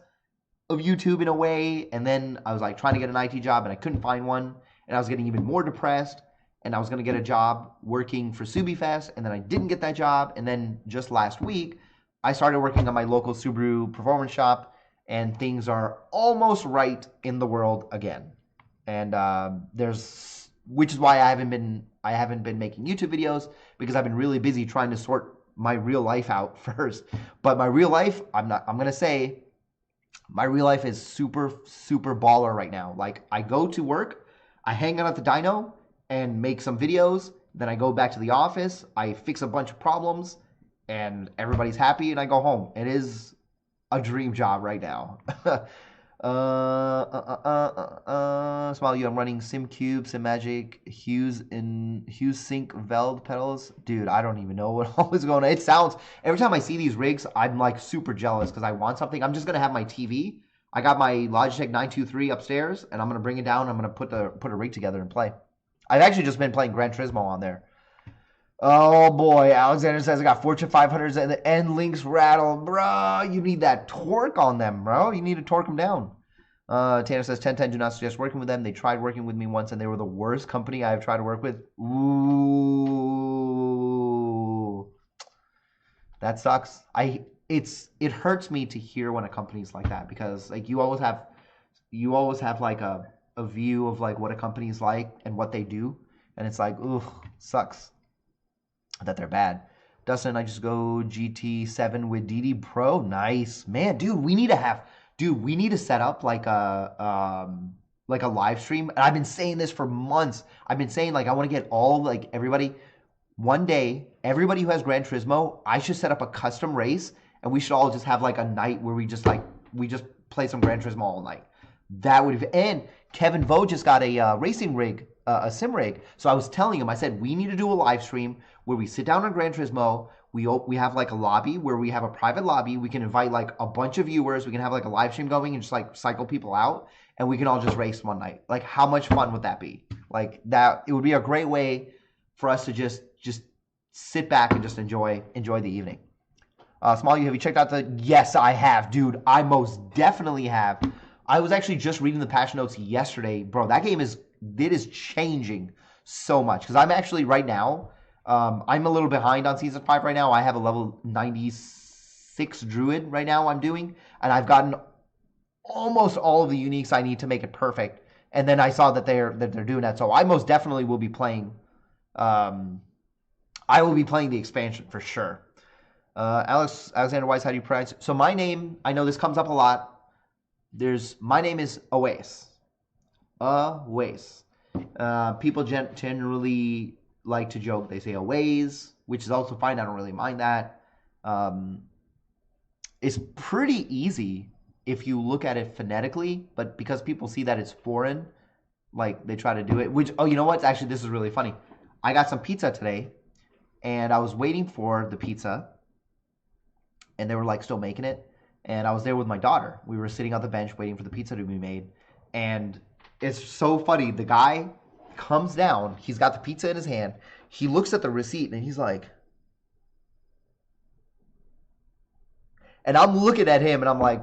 Speaker 1: of YouTube in a way, and then I was like trying to get an IT job and I couldn't find one, and I was getting even more depressed, and I was going to get a job working for SubiFest, and then I didn't get that job, and then just last week I started working on my local Subaru performance shop, and things are almost right in the world again. And which is why I haven't been making YouTube videos, because I've been really busy trying to sort my real life out first. But my real life, I'm gonna say my real life is super, super baller right now. Like, I go to work, I hang out at the dyno and make some videos. Then I go back to the office, I fix a bunch of problems, and everybody's happy, and I go home. It is a dream job right now. Smile you. I'm running SimCube, SimMagic, Hughes Sync Veld pedals. Dude, I don't even know what all is going on. It sounds, every time I see these rigs, I'm like super jealous because I want something. I'm just gonna have my TV. I got my Logitech 923 upstairs, and I'm gonna bring it down. I'm gonna put a rig together and play. I've actually just been playing Gran Turismo on there. Oh boy, Alexander says I got Fortune 500s and the end links rattle. Bro, you need that torque on them, bro. You need to torque them down. Tanner says 1010 do not suggest working with them. They tried working with me once and they were the worst company I've tried to work with. Ooh. That sucks. It hurts me to hear when a company's like that because like you always have like a view of like what a company's like and what they do. And it's like, ooh, sucks that they're bad. Dustin, I just go GT7 with DD Pro. Nice. Man, dude, we need to set up like a live stream. And I've been saying this for months. I've been saying like I want to get all like everybody one day, everybody who has Gran Turismo, I should set up a custom race and we should all just have like a night where we just play some Gran Turismo all night. That would and Kevin Vo just got a racing rig, a sim rig. So I was telling him, I said, we need to do a live stream where we sit down on Gran Turismo. We have like a lobby where we have a private lobby. We can invite like a bunch of viewers. We can have like a live stream going and just like cycle people out. And we can all just race one night. Like how much fun would that be? Like that, it would be a great way for us to just sit back and just enjoy the evening. Small, have you checked out the... Yes, I have, dude. I most definitely have. I was actually just reading the patch notes yesterday. Bro, that game is changing so much. Because I'm actually right now, I'm a little behind on Season 5 right now. I have a level 96 Druid right now I'm doing. And I've gotten almost all of the uniques I need to make it perfect. And then I saw that they're doing that. So I most definitely will be playing... I will be playing the expansion for sure. Alexander Weiss, how do you pronounce it? So my name, I know this comes up a lot. My name is Awais. Awais. People generally like to joke. They say Awais, which is also fine. I don't really mind that. It's pretty easy if you look at it phonetically, but because people see that it's foreign, like they try to do it. Which, oh, you know what? Actually, this is really funny. I got some pizza today, and I was waiting for the pizza, and they were like still making it. And I was there with my daughter. We were sitting on the bench waiting for the pizza to be made. And it's so funny. The guy comes down. He's got the pizza in his hand. He looks at the receipt and he's like... And I'm looking at him and I'm like...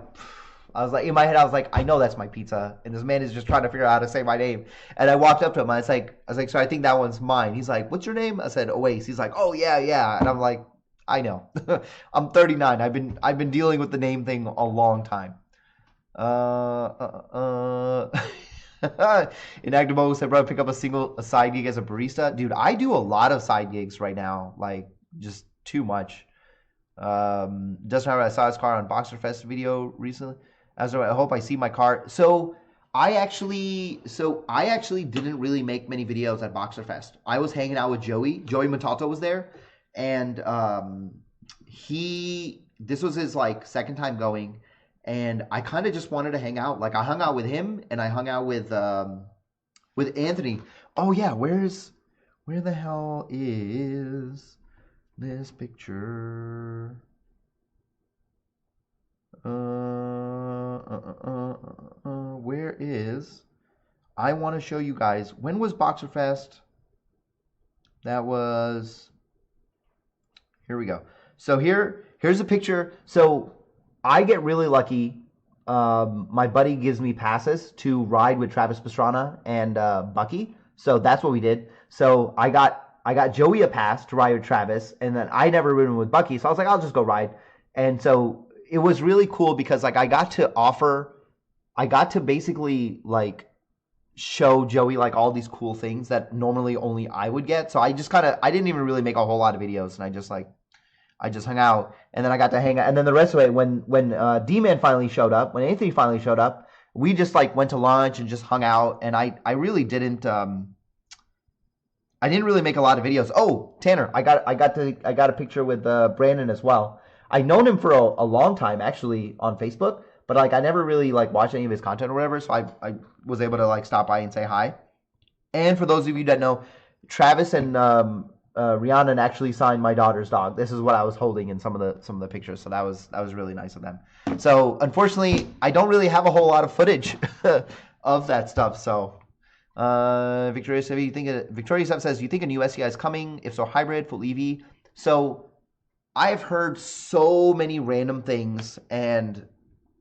Speaker 1: I was like, in my head, I was like, I know that's my pizza. And this man is just trying to figure out how to say my name. And I walked up to him. I was like, so I think that one's mine. He's like, what's your name? I said, Oasis. He's like, oh, yeah. And I'm like... I know. I'm 39. I've been dealing with the name thing a long time. Inactive Mode said, bro, pick up a side gig as a barista. Dude, I do a lot of side gigs right now. Like, just too much. Doesn't have I saw his car on Boxer Fest video recently. I hope I see my car. So I actually didn't really make many videos at Boxer Fest. I was hanging out with Joey. Joey Matato was there. And this was his like second time going, and I kind of just wanted to hang out. Like I hung out with him, and I hung out with Anthony. Oh yeah, where the hell is this picture? Where is? I want to show you guys. When was Boxer Fest? That was. Here we go. So here's a picture. So I get really lucky. My buddy gives me passes to ride with Travis Pastrana and Bucky. So that's what we did. So I got Joey a pass to ride with Travis, and then I never ridden with Bucky. So I was like, I'll just go ride. And so it was really cool because like I got to basically like show Joey like all these cool things that normally only I would get. So I didn't even really make a whole lot of videos, and I just like I just hung out, and then I got to hang out. And then the rest of it, when D-Man finally showed up, when Anthony finally showed up, we just like went to lunch and just hung out. And I really didn't I didn't really make a lot of videos. Oh, Tanner, I got a picture with Brandon as well. I've known him for a long time actually on Facebook, but like I never really like watched any of his content or whatever. So I was able to like stop by and say hi. And for those of you that know, Travis and Rhiannon actually signed my daughter's dog. This is what I was holding in some of the pictures. So that was really nice of them. So unfortunately, I don't really have a whole lot of footage of that stuff. So Victoria says, you think a new STI is coming? If so, hybrid, full EV. So I've heard so many random things, and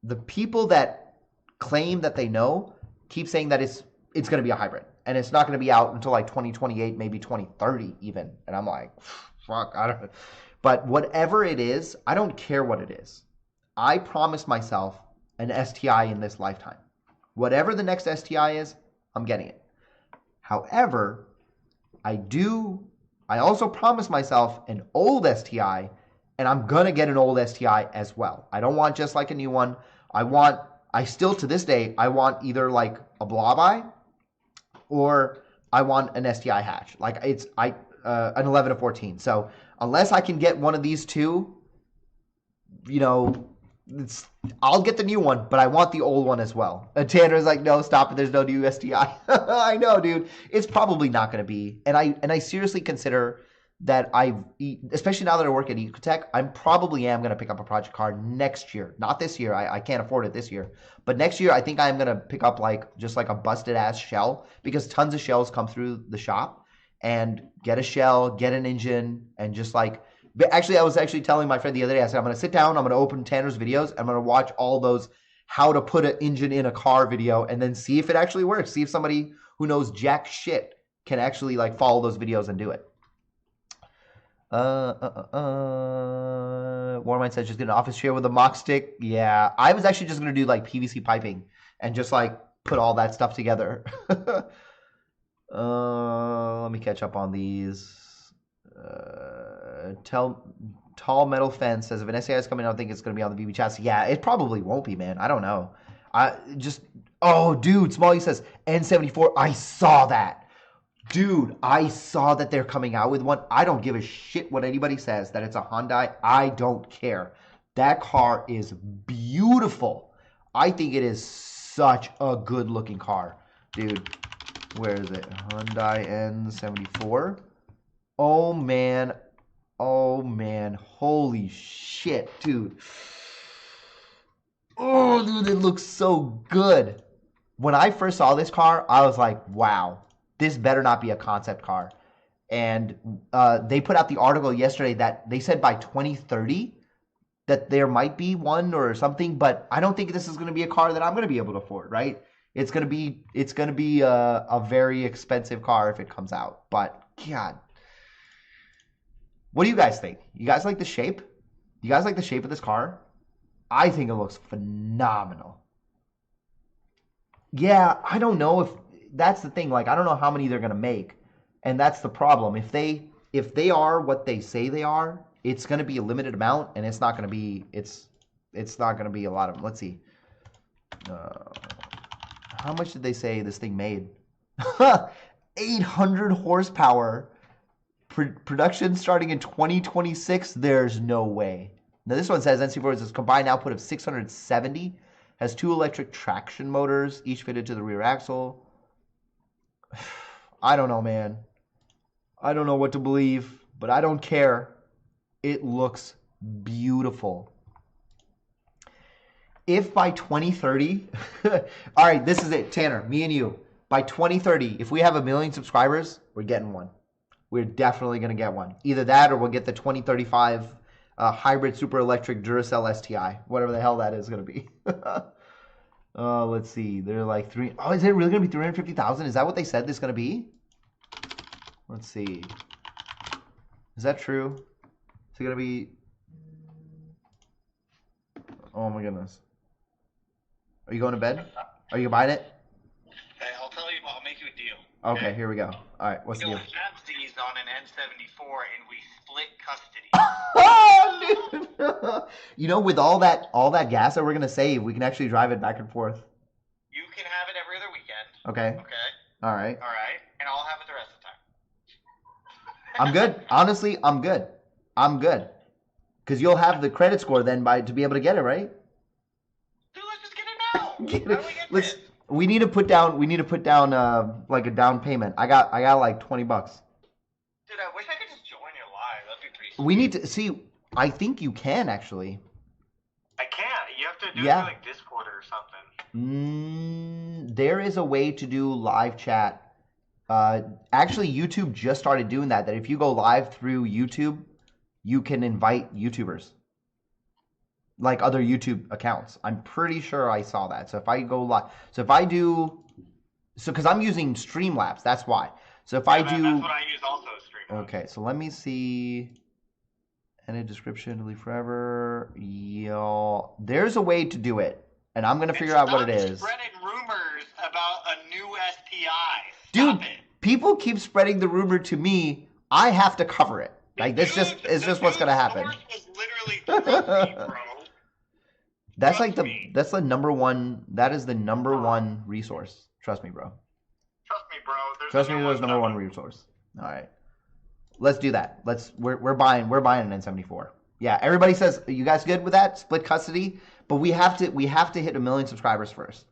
Speaker 1: the people that claim that they know keep saying that it's going to be a hybrid, and it's not going to be out until like 2028, maybe 2030 even. And I'm like, fuck, I don't know. But whatever it is, I don't care what it is. I promised myself an STI in this lifetime. Whatever the next STI is, I'm getting it. However, I also promised myself an old STI, and I'm going to get an old STI as well. I don't want just like a new one. I still to this day, I want either like a blob eye or I want an STI hatch. Like an 11 to 14. So unless I can get one of these two, you know, I'll get the new one, but I want the old one as well. And Tanner's like, no, stop it. There's no new STI. I know, dude. It's probably not going to be. And I seriously consider that especially now that I work at Ecotech, I probably am going to pick up a project car next year. Not this year. I can't afford it this year. But next year, I think I'm going to pick up just like a busted ass shell, because tons of shells come through the shop, and get a shell, get an engine, and just like, but actually, I was actually telling my friend the other day, I said, I'm going to sit down, I'm going to open Tanner's videos, I'm going to watch all those how to put an engine in a car video, and then see if it actually works. See if somebody who knows jack shit can actually like follow those videos and do it. Warmind says, just get an office chair with a mock stick. Yeah, I was actually just going to do like PVC piping and just like put all that stuff together. Let me catch up on these. Tall metal fence says, if an SAI is coming out, I think it's going to be on the VB chassis. Yeah, it probably won't be, man. I don't know. Oh, dude, Smalley says N74. I saw that. Dude, I saw that they're coming out with one. I don't give a shit what anybody says that it's a Hyundai. I don't care. That car is beautiful. I think it is such a good looking car. Dude, where is it? Hyundai N74. Oh, man. Oh, man. Holy shit, dude. Oh, dude, it looks so good. When I first saw this car, I was like, wow, this better not be a concept car. And they put out the article yesterday that they said by 2030 that there might be one or something, but I don't think this is going to be a car that I'm going to be able to afford, right? It's going to be a very expensive car if it comes out. But God, what do you guys think? You guys like the shape? You guys like the shape of this car? I think it looks phenomenal. Yeah, I don't know if that's the thing. Like, I don't know how many they're gonna make, and that's the problem. If they are what they say they are, it's gonna be a limited amount, and it's not gonna be a lot of them. Let's see. How much did they say this thing made? 800 horsepower. Production starting in 2026. There's no way. Now this one says NC4 has a combined output of 670. Has 2 electric traction motors, each fitted to the rear axle. I don't know, man. I don't know what to believe, but I don't care. It looks beautiful. If by 2030, all right, this is it, Tanner, me and you. By 2030, if we have 1 million subscribers, we're getting one. We're definitely going to get one. Either that or we'll get the 2035 hybrid super electric Duracell STI, whatever the hell that is going to be. Let's see. They're like is it really going to be 350,000? Is that what they said this is going to be? Let's see. Is that true? Is it going to be... Oh my goodness. Are you going to bed? Are you buying it?
Speaker 2: Hey, I'll tell you. I'll make you a deal.
Speaker 1: Okay, here we go. All right, what's the deal?
Speaker 2: Have these on an N74 and we split custody.
Speaker 1: Oh You know, with all that gas that we're gonna save, we can actually drive it back and forth.
Speaker 2: You can have it every other weekend.
Speaker 1: Okay.
Speaker 2: Okay.
Speaker 1: All right.
Speaker 2: All right. And I'll have it the rest of the time.
Speaker 1: I'm good. Honestly, I'm good. I'm good. Because you'll have the credit score then to be able to get it, right?
Speaker 2: Dude, let's just get it now.
Speaker 1: Get
Speaker 2: How
Speaker 1: it.
Speaker 2: do we get
Speaker 1: Let's.
Speaker 2: this?
Speaker 1: We need to put down like a down payment. I got like $20.
Speaker 2: Dude, I wish I could just join your live. That'd be pretty sweet.
Speaker 1: We need to see. I think you can actually.
Speaker 2: I can't. You have to do
Speaker 1: Yeah.
Speaker 2: it through like Discord or something.
Speaker 1: There is a way to do live chat. Actually, YouTube just started doing that. That if you go live through YouTube, you can invite YouTubers, like other YouTube accounts. I'm pretty sure I saw that. So if I go live, because I'm using Streamlabs, that's why. So if I do,
Speaker 2: That's what I use also, Streamlabs.
Speaker 1: okay. So let me see. Edit description, delete forever. Yo, there's a way to do it, and I'm gonna figure out what it is.
Speaker 2: Spreading rumors about a new STI.
Speaker 1: Dude,
Speaker 2: Stop it.
Speaker 1: people keep spreading the rumor to me. I have to cover it. Like this is just what's gonna happen.
Speaker 2: The source was literally trust me, bro.
Speaker 1: That's
Speaker 2: Trust
Speaker 1: like
Speaker 2: me.
Speaker 1: that's the number one. That is the number one resource. Trust me, bro.
Speaker 2: Trust me, bro.
Speaker 1: Trust me, there's number one resource. All right, let's do that. We're buying an N74. Yeah, everybody says you guys good with that split custody, but we have to hit 1 million subscribers first.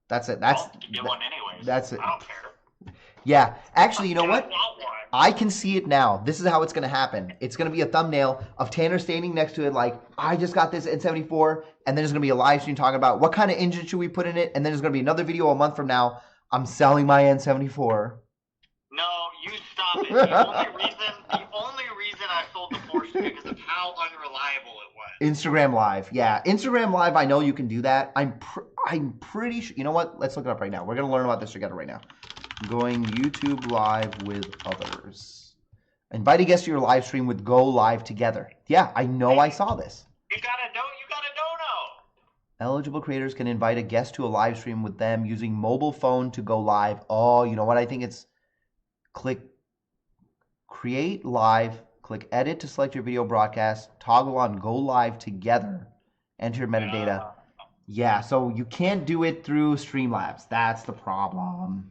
Speaker 1: That's it.
Speaker 2: I'll get one anyways.
Speaker 1: That's it.
Speaker 2: I don't care.
Speaker 1: Yeah, actually, you know
Speaker 2: I
Speaker 1: what?
Speaker 2: want one.
Speaker 1: I can see it now. This is how it's going to happen. It's going to be a thumbnail of Tanner standing next to it like, I just got this N74, and then there's going to be a live stream talking about what kind of engine should we put in it, and then there's going to be another video a month from now. I'm selling my N74.
Speaker 2: No, you stop it. The only reason I sold the Porsche is because of how unreliable it was.
Speaker 1: Instagram Live. Yeah, Instagram Live, I know you can do that. I'm pretty sure. You know what? Let's look it up right now. We're going to learn about this together right now. Going YouTube Live with others. Invite a guest to your live stream with Go Live together. Yeah, I know I saw this.
Speaker 2: You gotta know.
Speaker 1: Eligible creators can invite a guest to a live stream with them using mobile phone to go live. Oh, you know what? I think it's click create live, click edit to select your video broadcast, toggle on go live together, enter your metadata. Yeah, so you can't do it through Streamlabs. That's the problem.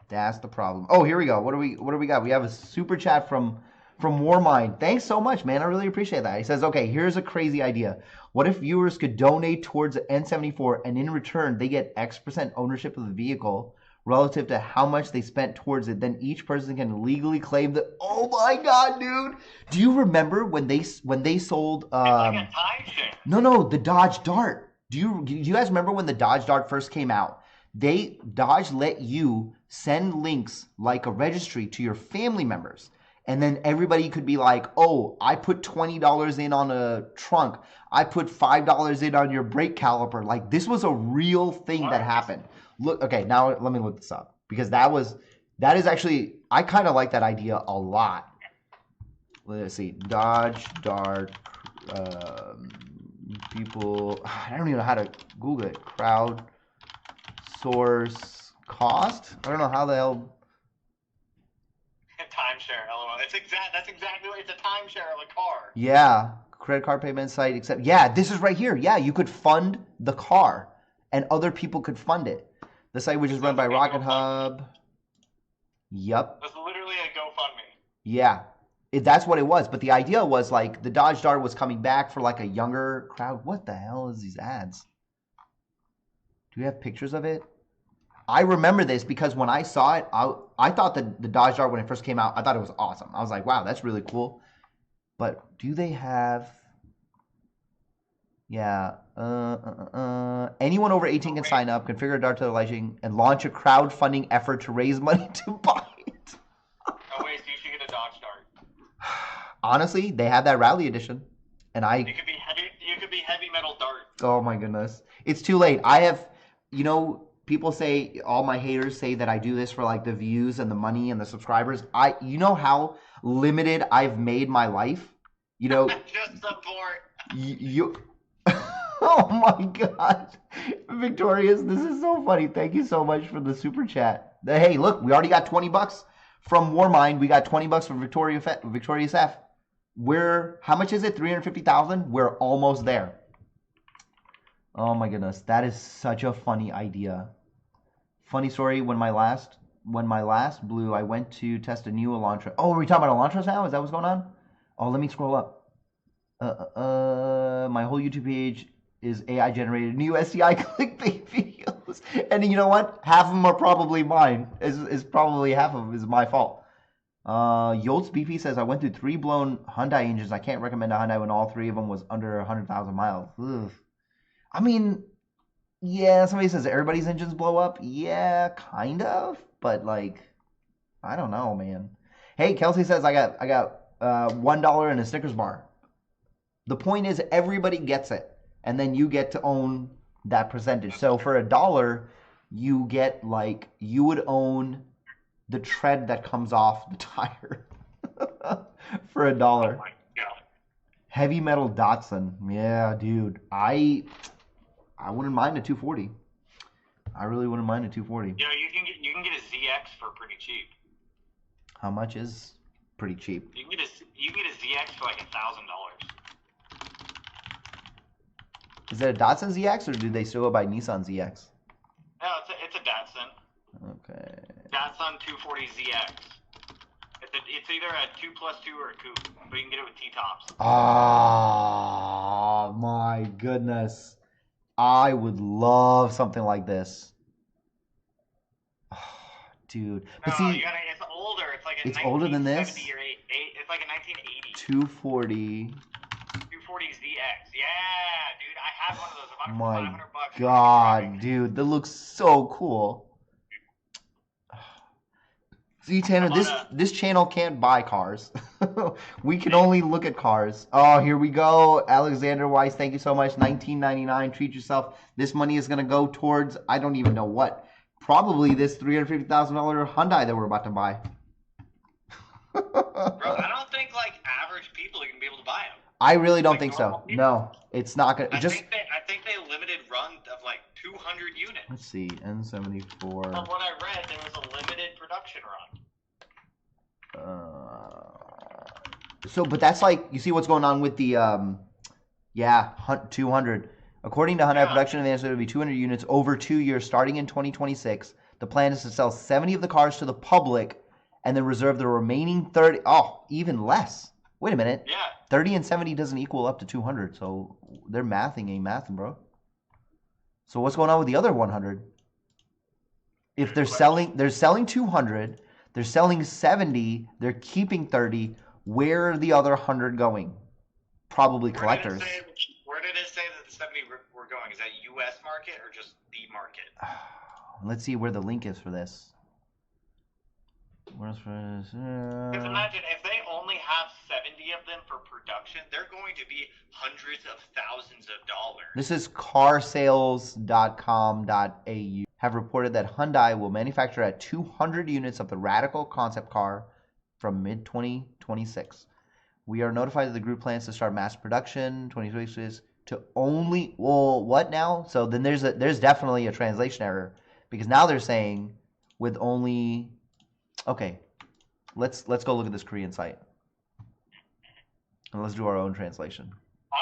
Speaker 1: That's the problem. Oh, here we go. What do we got? We have a super chat from Warmind. Thanks so much, man. I really appreciate that. He says, okay, here's a crazy idea. What if viewers could donate towards the N74 and in return they get X% ownership of the vehicle relative to how much they spent towards it? Then each person can legally claim the. Oh my God, dude! Do you remember when they sold?
Speaker 2: It's like a timeshare.
Speaker 1: No, the Dodge Dart. Do you guys remember when the Dodge Dart first came out? Dodge let you send links like a registry to your family members. And then everybody could be like, oh, I put $20 in on a trunk. I put $5 in on your brake caliper. Like, this was a real thing that happened. Look, okay, now let me look this up. Because that is actually, I kind of like that idea a lot. Let's see, Dodge Dart, people, I don't even know how to Google it. Crowd source cost? I don't know how the hell.
Speaker 2: Timeshare, lol. That's exactly what it's a timeshare of a car.
Speaker 1: Yeah, credit card payment site, except yeah, this is right here. Yeah, you could fund the car, and other people could fund it. The site, which is run by Rocket Hub. Yup.
Speaker 2: It was literally a GoFundMe.
Speaker 1: Yeah, that's what it was. But the idea was like the Dodge Dart was coming back for like a younger crowd. What the hell is these ads? Do we have pictures of it? I remember this because when I saw it, I thought that the Dodge Dart, when it first came out, I thought it was awesome. I was like, wow, that's really cool. But do they have... Yeah. Anyone over 18 can sign up, configure a Dart to their liking, and launch a crowdfunding effort to raise money to buy it.
Speaker 2: Oh, wait, so you should get a Dodge Dart.
Speaker 1: Honestly, they have that Rally Edition. And
Speaker 2: You could be heavy metal Dart.
Speaker 1: Oh my goodness. It's too late. I have... You know... People say, all my haters say that I do this for like the views and the money and the subscribers. You know how limited I've made my life? You know,
Speaker 2: just support.
Speaker 1: You Oh my God. Victorious, this is so funny. Thank you so much for the super chat. Hey, look, we already got $20 from Warmind. We got $20 from Victorious F. How much is it? 350,000? We're almost there. Oh my goodness, that is such a funny idea. Funny story, when my last blew, I went to test a new Elantra. Oh, are we talking about Elantras now? Is that what's going on? Oh, let me scroll up. My whole YouTube page is AI generated new SDI clickbait videos. And you know what? Half of them are probably mine. Is probably half of them is my fault. Yoltz BP says, I went through 3 blown Hyundai engines. I can't recommend a Hyundai when all 3 of them was under 100,000 miles. Ugh. I mean, yeah, somebody says everybody's engines blow up. Yeah, kind of. But like, I don't know, man. Hey, Kelsey says I got $1 in a Snickers bar. The point is everybody gets it, and then you get to own that percentage. So for $1, you get like you would own the tread that comes off the tire for $1.
Speaker 2: Oh my God.
Speaker 1: Heavy metal Datsun. Yeah, dude. I wouldn't mind a 240. I really wouldn't mind a 240.
Speaker 2: You know, you can get a ZX for pretty cheap.
Speaker 1: How much is pretty cheap?
Speaker 2: You can get a ZX for like $1,000.
Speaker 1: Is it a Datsun ZX or do they still go by Nissan ZX?
Speaker 2: No, it's a Datsun.
Speaker 1: Okay.
Speaker 2: Datsun 240 ZX. It's either a 2+2 or a coupe, but you can get it with T-tops.
Speaker 1: Oh my goodness. I would love something like this. Oh, dude. But see,
Speaker 2: it's older. It's like a
Speaker 1: it's older than this?
Speaker 2: Or it's like a 1980.
Speaker 1: 240.
Speaker 2: 240 ZX. Yeah, dude. I had one of those. I bought it for
Speaker 1: My
Speaker 2: $500.
Speaker 1: God, dude. That looks so cool. See, Tanner, this channel can't buy cars. We can only look at cars. Oh, here we go. Alexander Weiss, thank you so much. $19.99. Treat yourself. This money is going to go towards, I don't even know what. Probably this $350,000 Hyundai that we're about to buy.
Speaker 2: Bro, I don't think like average people are going to be able to buy them.
Speaker 1: I really don't think so. No, it's not going to.
Speaker 2: I think they limited run of like 200 units.
Speaker 1: Let's see, N74.
Speaker 2: From what I read, there was a limited production run.
Speaker 1: So, but that's like, you see what's going on with the, 200. According to Hyundai Production Advance, there will be 200 units over 2 years starting in 2026. The plan is to sell 70 of the cars to the public and then reserve the remaining 30. Oh, even less. Wait a minute.
Speaker 2: Yeah.
Speaker 1: 30 and 70 doesn't equal up to 200, so they're mathing, bro. So what's going on with the other 100? If they're selling 200, they're selling 70, they're keeping 30. Where are the other 100 going? Probably collectors.
Speaker 2: Where did it say that the 70 were going? Is that U.S. market or just the market?
Speaker 1: Let's see where the link is for this. Where's
Speaker 2: Because imagine if they only have 70 of them for production, they're going to be hundreds of thousands of dollars.
Speaker 1: This is carsales.com.au. Have reported that Hyundai will manufacture at 200 units of the Radical concept car from mid-2026. We are notified that the group plans to start mass production 2026 to only, well, what now? So then there's definitely a translation error because now they're saying with only, okay, let's go look at this Korean site and let's do our own translation.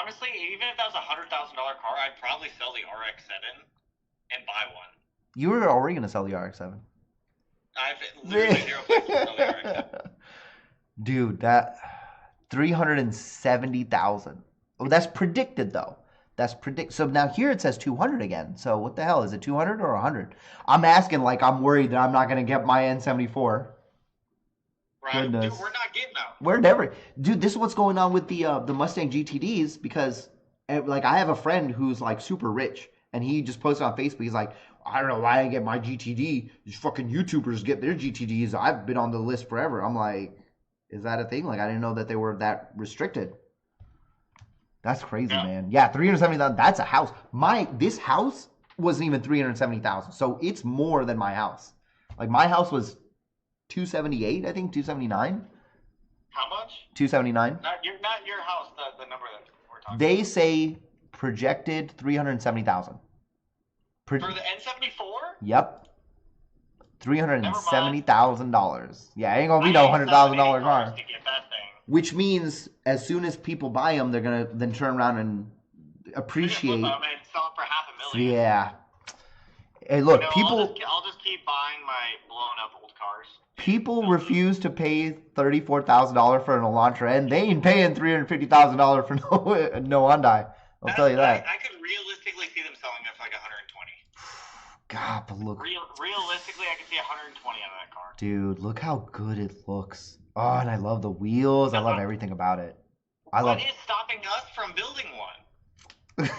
Speaker 2: Honestly, even if that was a $100,000 car, I'd probably sell the RX-7 and buy one.
Speaker 1: You were already going to sell the RX-7.
Speaker 2: I've literally zero plans to sell the RX-7.
Speaker 1: Dude, that 370,000. Oh, that's predicted though. So now here it says 200 again. So what the hell is it, 200 or 100? I'm asking like I'm worried that I'm not going to get my N74.
Speaker 2: Right.
Speaker 1: Goodness.
Speaker 2: Dude, we're not getting them.
Speaker 1: We're never. Dude, this is what's going on with the Mustang GTDs because like I have a friend who's like super rich and he just posted on Facebook. He's like, I don't know why I get my GTD. These fucking YouTubers get their GTDs. I've been on the list forever. I'm like, is that a thing? Like I didn't know that they were that restricted. That's crazy, man. Yeah, 370,000. That's a house. This house wasn't even 370,000. So it's more than my house. Like my house was 278, I think 279.
Speaker 2: How much?
Speaker 1: 279.
Speaker 2: Not your house. The number that we're talking.
Speaker 1: They say projected 370,000.
Speaker 2: For the N74?
Speaker 1: Yep. $370,000. Yeah, ain't gonna be no $100,000 car.
Speaker 2: To get that thing.
Speaker 1: which means as soon as people buy them, they're gonna then turn around and appreciate.
Speaker 2: Flip them and sell it for $500,000.
Speaker 1: Yeah. Hey, look, people.
Speaker 2: I'll just keep buying my blown up old cars.
Speaker 1: People refuse to pay $34,000 for an Elantra, and they ain't paying $350,000 for no Hyundai. I'll tell you that.
Speaker 2: I could realistically see them selling it for like 120.
Speaker 1: God, but look.
Speaker 2: Realistically, I could see 120 out of that car.
Speaker 1: Dude, look how good it looks. Oh, and I love the wheels. I love everything about it.
Speaker 2: What is stopping us from building one?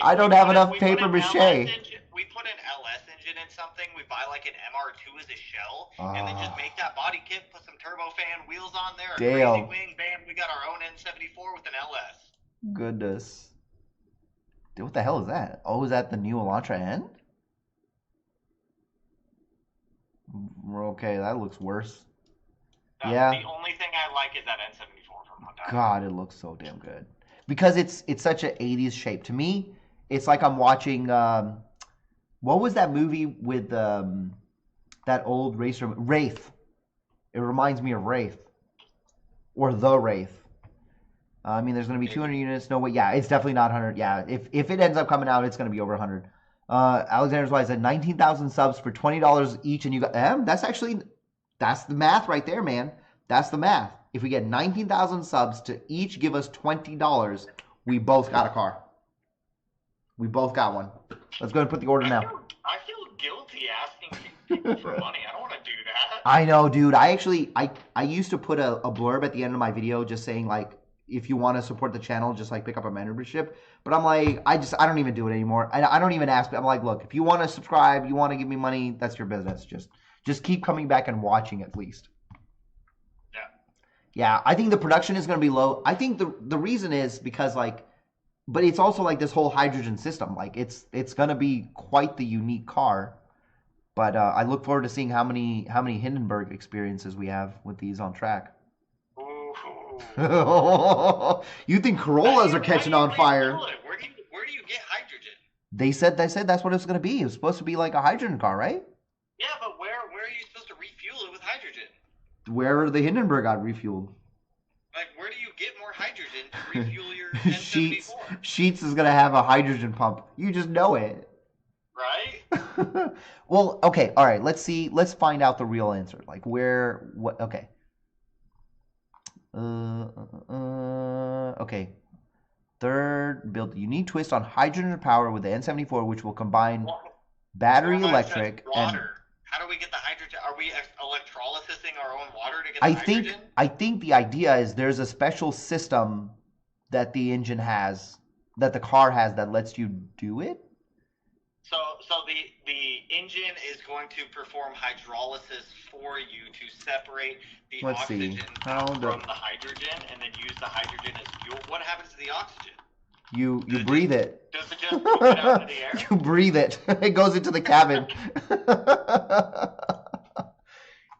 Speaker 1: I don't have enough paper mache.
Speaker 2: We put an LS engine in something. We buy like an MR2 as a shell, and then just make that body kit, put some turbofan wheels on there,
Speaker 1: Damn.
Speaker 2: crazy wing, bam, we got our own N74 with an LS.
Speaker 1: Goodness. Dude, what the hell is that? Oh, is that the new Elantra N? Okay, that looks worse. Yeah.
Speaker 2: The only thing I like is that N74 from Hyundai.
Speaker 1: God, it looks so damn good. Because it's such an 80s shape. To me, it's like I'm watching, what was that movie with that old racer, Wraith. It reminds me of Wraith. Or The Wraith. I mean, there's going to be 200 units. No way. Yeah, it's definitely not 100. Yeah, if it ends up coming out, it's going to be over 100. Alexander's Wise said 19,000 subs for $20 each, and you got that's the math right there, man. That's the math. If we get 19,000 subs to each give us $20, we both got a car. We both got one. Let's go ahead and put the order now.
Speaker 2: I feel guilty asking people for money. I don't want to do that.
Speaker 1: I know, dude. I used to put a blurb at the end of my video just saying, like, if you want to support the channel, just like pick up a membership. But I'm like, I don't even do it anymore. I don't even ask. I'm like, look, if you want to subscribe, you want to give me money, that's your business. Just keep coming back and watching at least. Yeah, I think the production is going to be low. I think the reason is because, like, but it's also like this whole hydrogen system. Like, it's going to be quite the unique car. But I look forward to seeing how many Hindenburg experiences we have with these on track. You think Corollas are catching on fire?
Speaker 2: Where do you get hydrogen?
Speaker 1: They said that's what it's going to be. It was supposed to be like a hydrogen car, right?
Speaker 2: Yeah, but where are you supposed to refuel it with hydrogen?
Speaker 1: Where the Hindenburg got refueled.
Speaker 2: Like, where do you get more hydrogen to refuel your N74?
Speaker 1: Sheets is going to have a hydrogen pump. You just know it.
Speaker 2: Right?
Speaker 1: Well, okay, all right. Let's see. Let's find out the real answer. Like, what? Okay. Okay. Third, build a unique twist on hydrogen power with the N74, which will combine battery electric and.
Speaker 2: How do we get the hydrogen? Are we electrolysing our own water to get the hydrogen?
Speaker 1: I think the idea is there's a special system that the engine has, that the car has, that lets you do it.
Speaker 2: So the engine is going to perform hydrolysis for you to separate the oxygen from the hydrogen, and then use the hydrogen as fuel. What happens to the oxygen?
Speaker 1: You breathe it.
Speaker 2: Does it just move it out into the air?
Speaker 1: You breathe it. It goes into the cabin.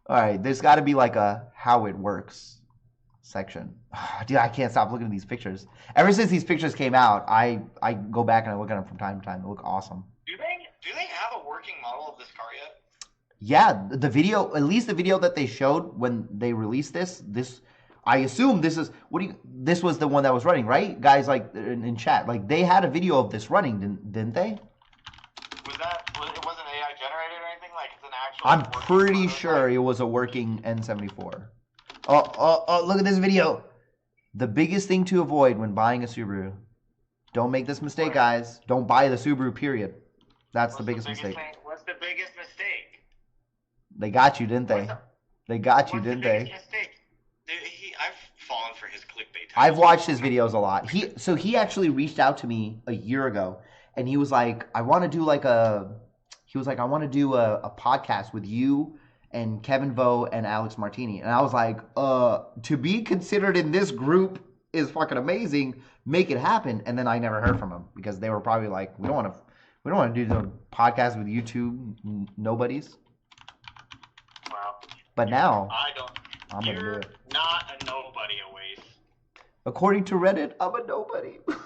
Speaker 1: All right, there's got to be like a how it works section. Dude, I can't stop looking at these pictures. Ever since these pictures came out, I go back and I look at them from time to time. They look awesome.
Speaker 2: Do they have a working model of this car yet?
Speaker 1: Yeah, the video, at least the video that they showed when they released this, I assume this is this was the one that was running, right? Guys, like in chat, like they had a video of this running, didn't they?
Speaker 2: It wasn't AI generated or anything? Like, it's an actual.
Speaker 1: I'm pretty sure it was a working N74. Oh, look at this video. The biggest thing to avoid when buying a Subaru. Don't make this mistake, guys. Don't buy the Subaru, period. That's the biggest mistake.
Speaker 2: What's the biggest mistake?
Speaker 1: They got you, didn't they? They got you, didn't they?
Speaker 2: Mistake? I've fallen for his clickbait.
Speaker 1: I've watched his videos a lot. He actually reached out to me a year ago, and he was like, I want to do a podcast with you and Kevin Vo and Alex Martini. And I was like, to be considered in this group is fucking amazing. Make it happen. And then I never heard from him because they were probably like, we don't want to do the podcast with YouTube nobodies.
Speaker 2: Well,
Speaker 1: but now
Speaker 2: I'm gonna do it. Not a nobody, Awais.
Speaker 1: According to Reddit, I'm a nobody.
Speaker 2: Bro,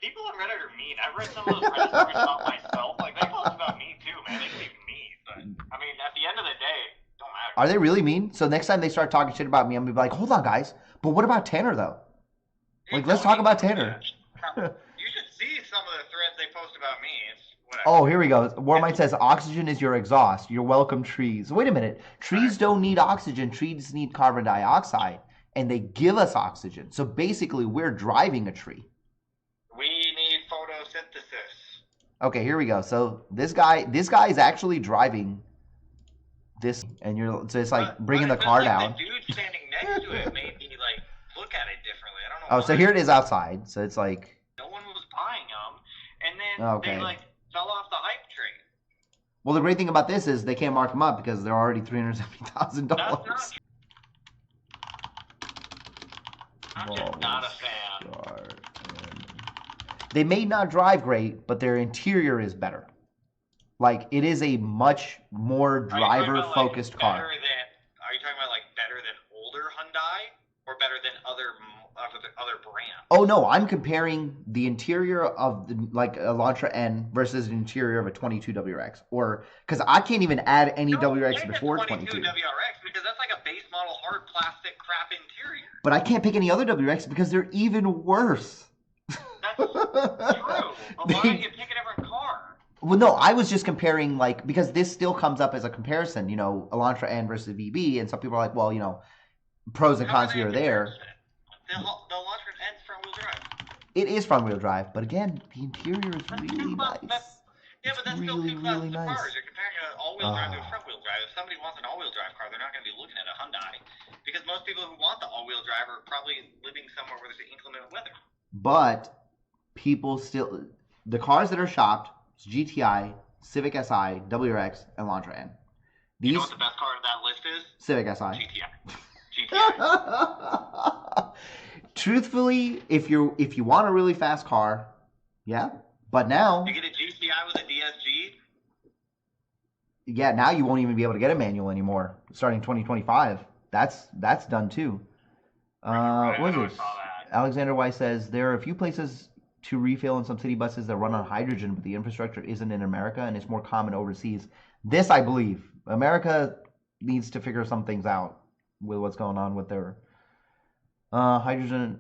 Speaker 2: people on Reddit are mean. I've read some of those Reddit stories about myself. Like, they post about me too, man. They can be mean. But, I mean, at the end of the day, it don't matter.
Speaker 1: Are they really mean? So next time they start talking shit about me, I'm gonna be like, hold on, guys. But what about Tanner though? Like, let's talk about Tanner.
Speaker 2: You should see some of the threads they post about me. It's whatever.
Speaker 1: Oh, here we go. Warmite says oxygen is your exhaust. You're welcome, trees. Wait a minute. Trees don't need oxygen. Trees need carbon dioxide, and they give us oxygen. So basically, we're driving a tree.
Speaker 2: We need photosynthesis.
Speaker 1: Okay, here we go. So this guy is actually driving this, and so it's like bringing the car down.
Speaker 2: The dude standing next to it made me like look at it differently. I don't know.
Speaker 1: Oh, so here it is outside. So it's like
Speaker 2: no one was buying them, and then
Speaker 1: okay.
Speaker 2: They like fell off the hype train.
Speaker 1: Well, the great thing about this is they can't mark them up because they're already $370,000.
Speaker 2: I'm just not a fan.
Speaker 1: They may not drive great, but their interior is better. Like, it is a much more driver-focused car.
Speaker 2: Are you talking about like better than older Hyundai or better than other brands?
Speaker 1: Oh no, I'm comparing the interior of like Elantra N versus the interior of a 22 WRX, or because I can't even add any WRX before 22
Speaker 2: WRX because that's like a base model hard plastic crap interior.
Speaker 1: But I can't pick any other WRX because they're even worse.
Speaker 2: That's true. Why don't you pick a different car?
Speaker 1: Well, no, I was just comparing, like, because this still comes up as a comparison, you know, Elantra N versus VB, and some people are like, well, you know, pros and cons here or there.
Speaker 2: The Elantra N's front-wheel drive.
Speaker 1: It is front-wheel drive, but again, the interior is really nice.
Speaker 2: Yeah, but that's
Speaker 1: really,
Speaker 2: still two
Speaker 1: really
Speaker 2: cars.
Speaker 1: nice.
Speaker 2: You're comparing an all-wheel drive to a front-wheel drive. If somebody wants an all-wheel drive car, they're not going to be looking at a Hyundai, because most people who want the all-wheel drive are probably living somewhere where there's inclement weather.
Speaker 1: But people still, the cars that are shopped, GTI, Civic Si, WRX, and Elantra N.
Speaker 2: You know what the best car on that list is?
Speaker 1: Civic Si.
Speaker 2: GTI.
Speaker 1: Truthfully, if you want a really fast car, yeah. But now
Speaker 2: you get a GTI with a DSG.
Speaker 1: Yeah, now you won't even be able to get a manual anymore. Starting 2025, that's done too. What is this? Alexander Weiss says there are a few places to refill in some city buses that run on hydrogen, but the infrastructure isn't in America, and it's more common overseas. This, I believe, America needs to figure some things out with what's going on with their hydrogen.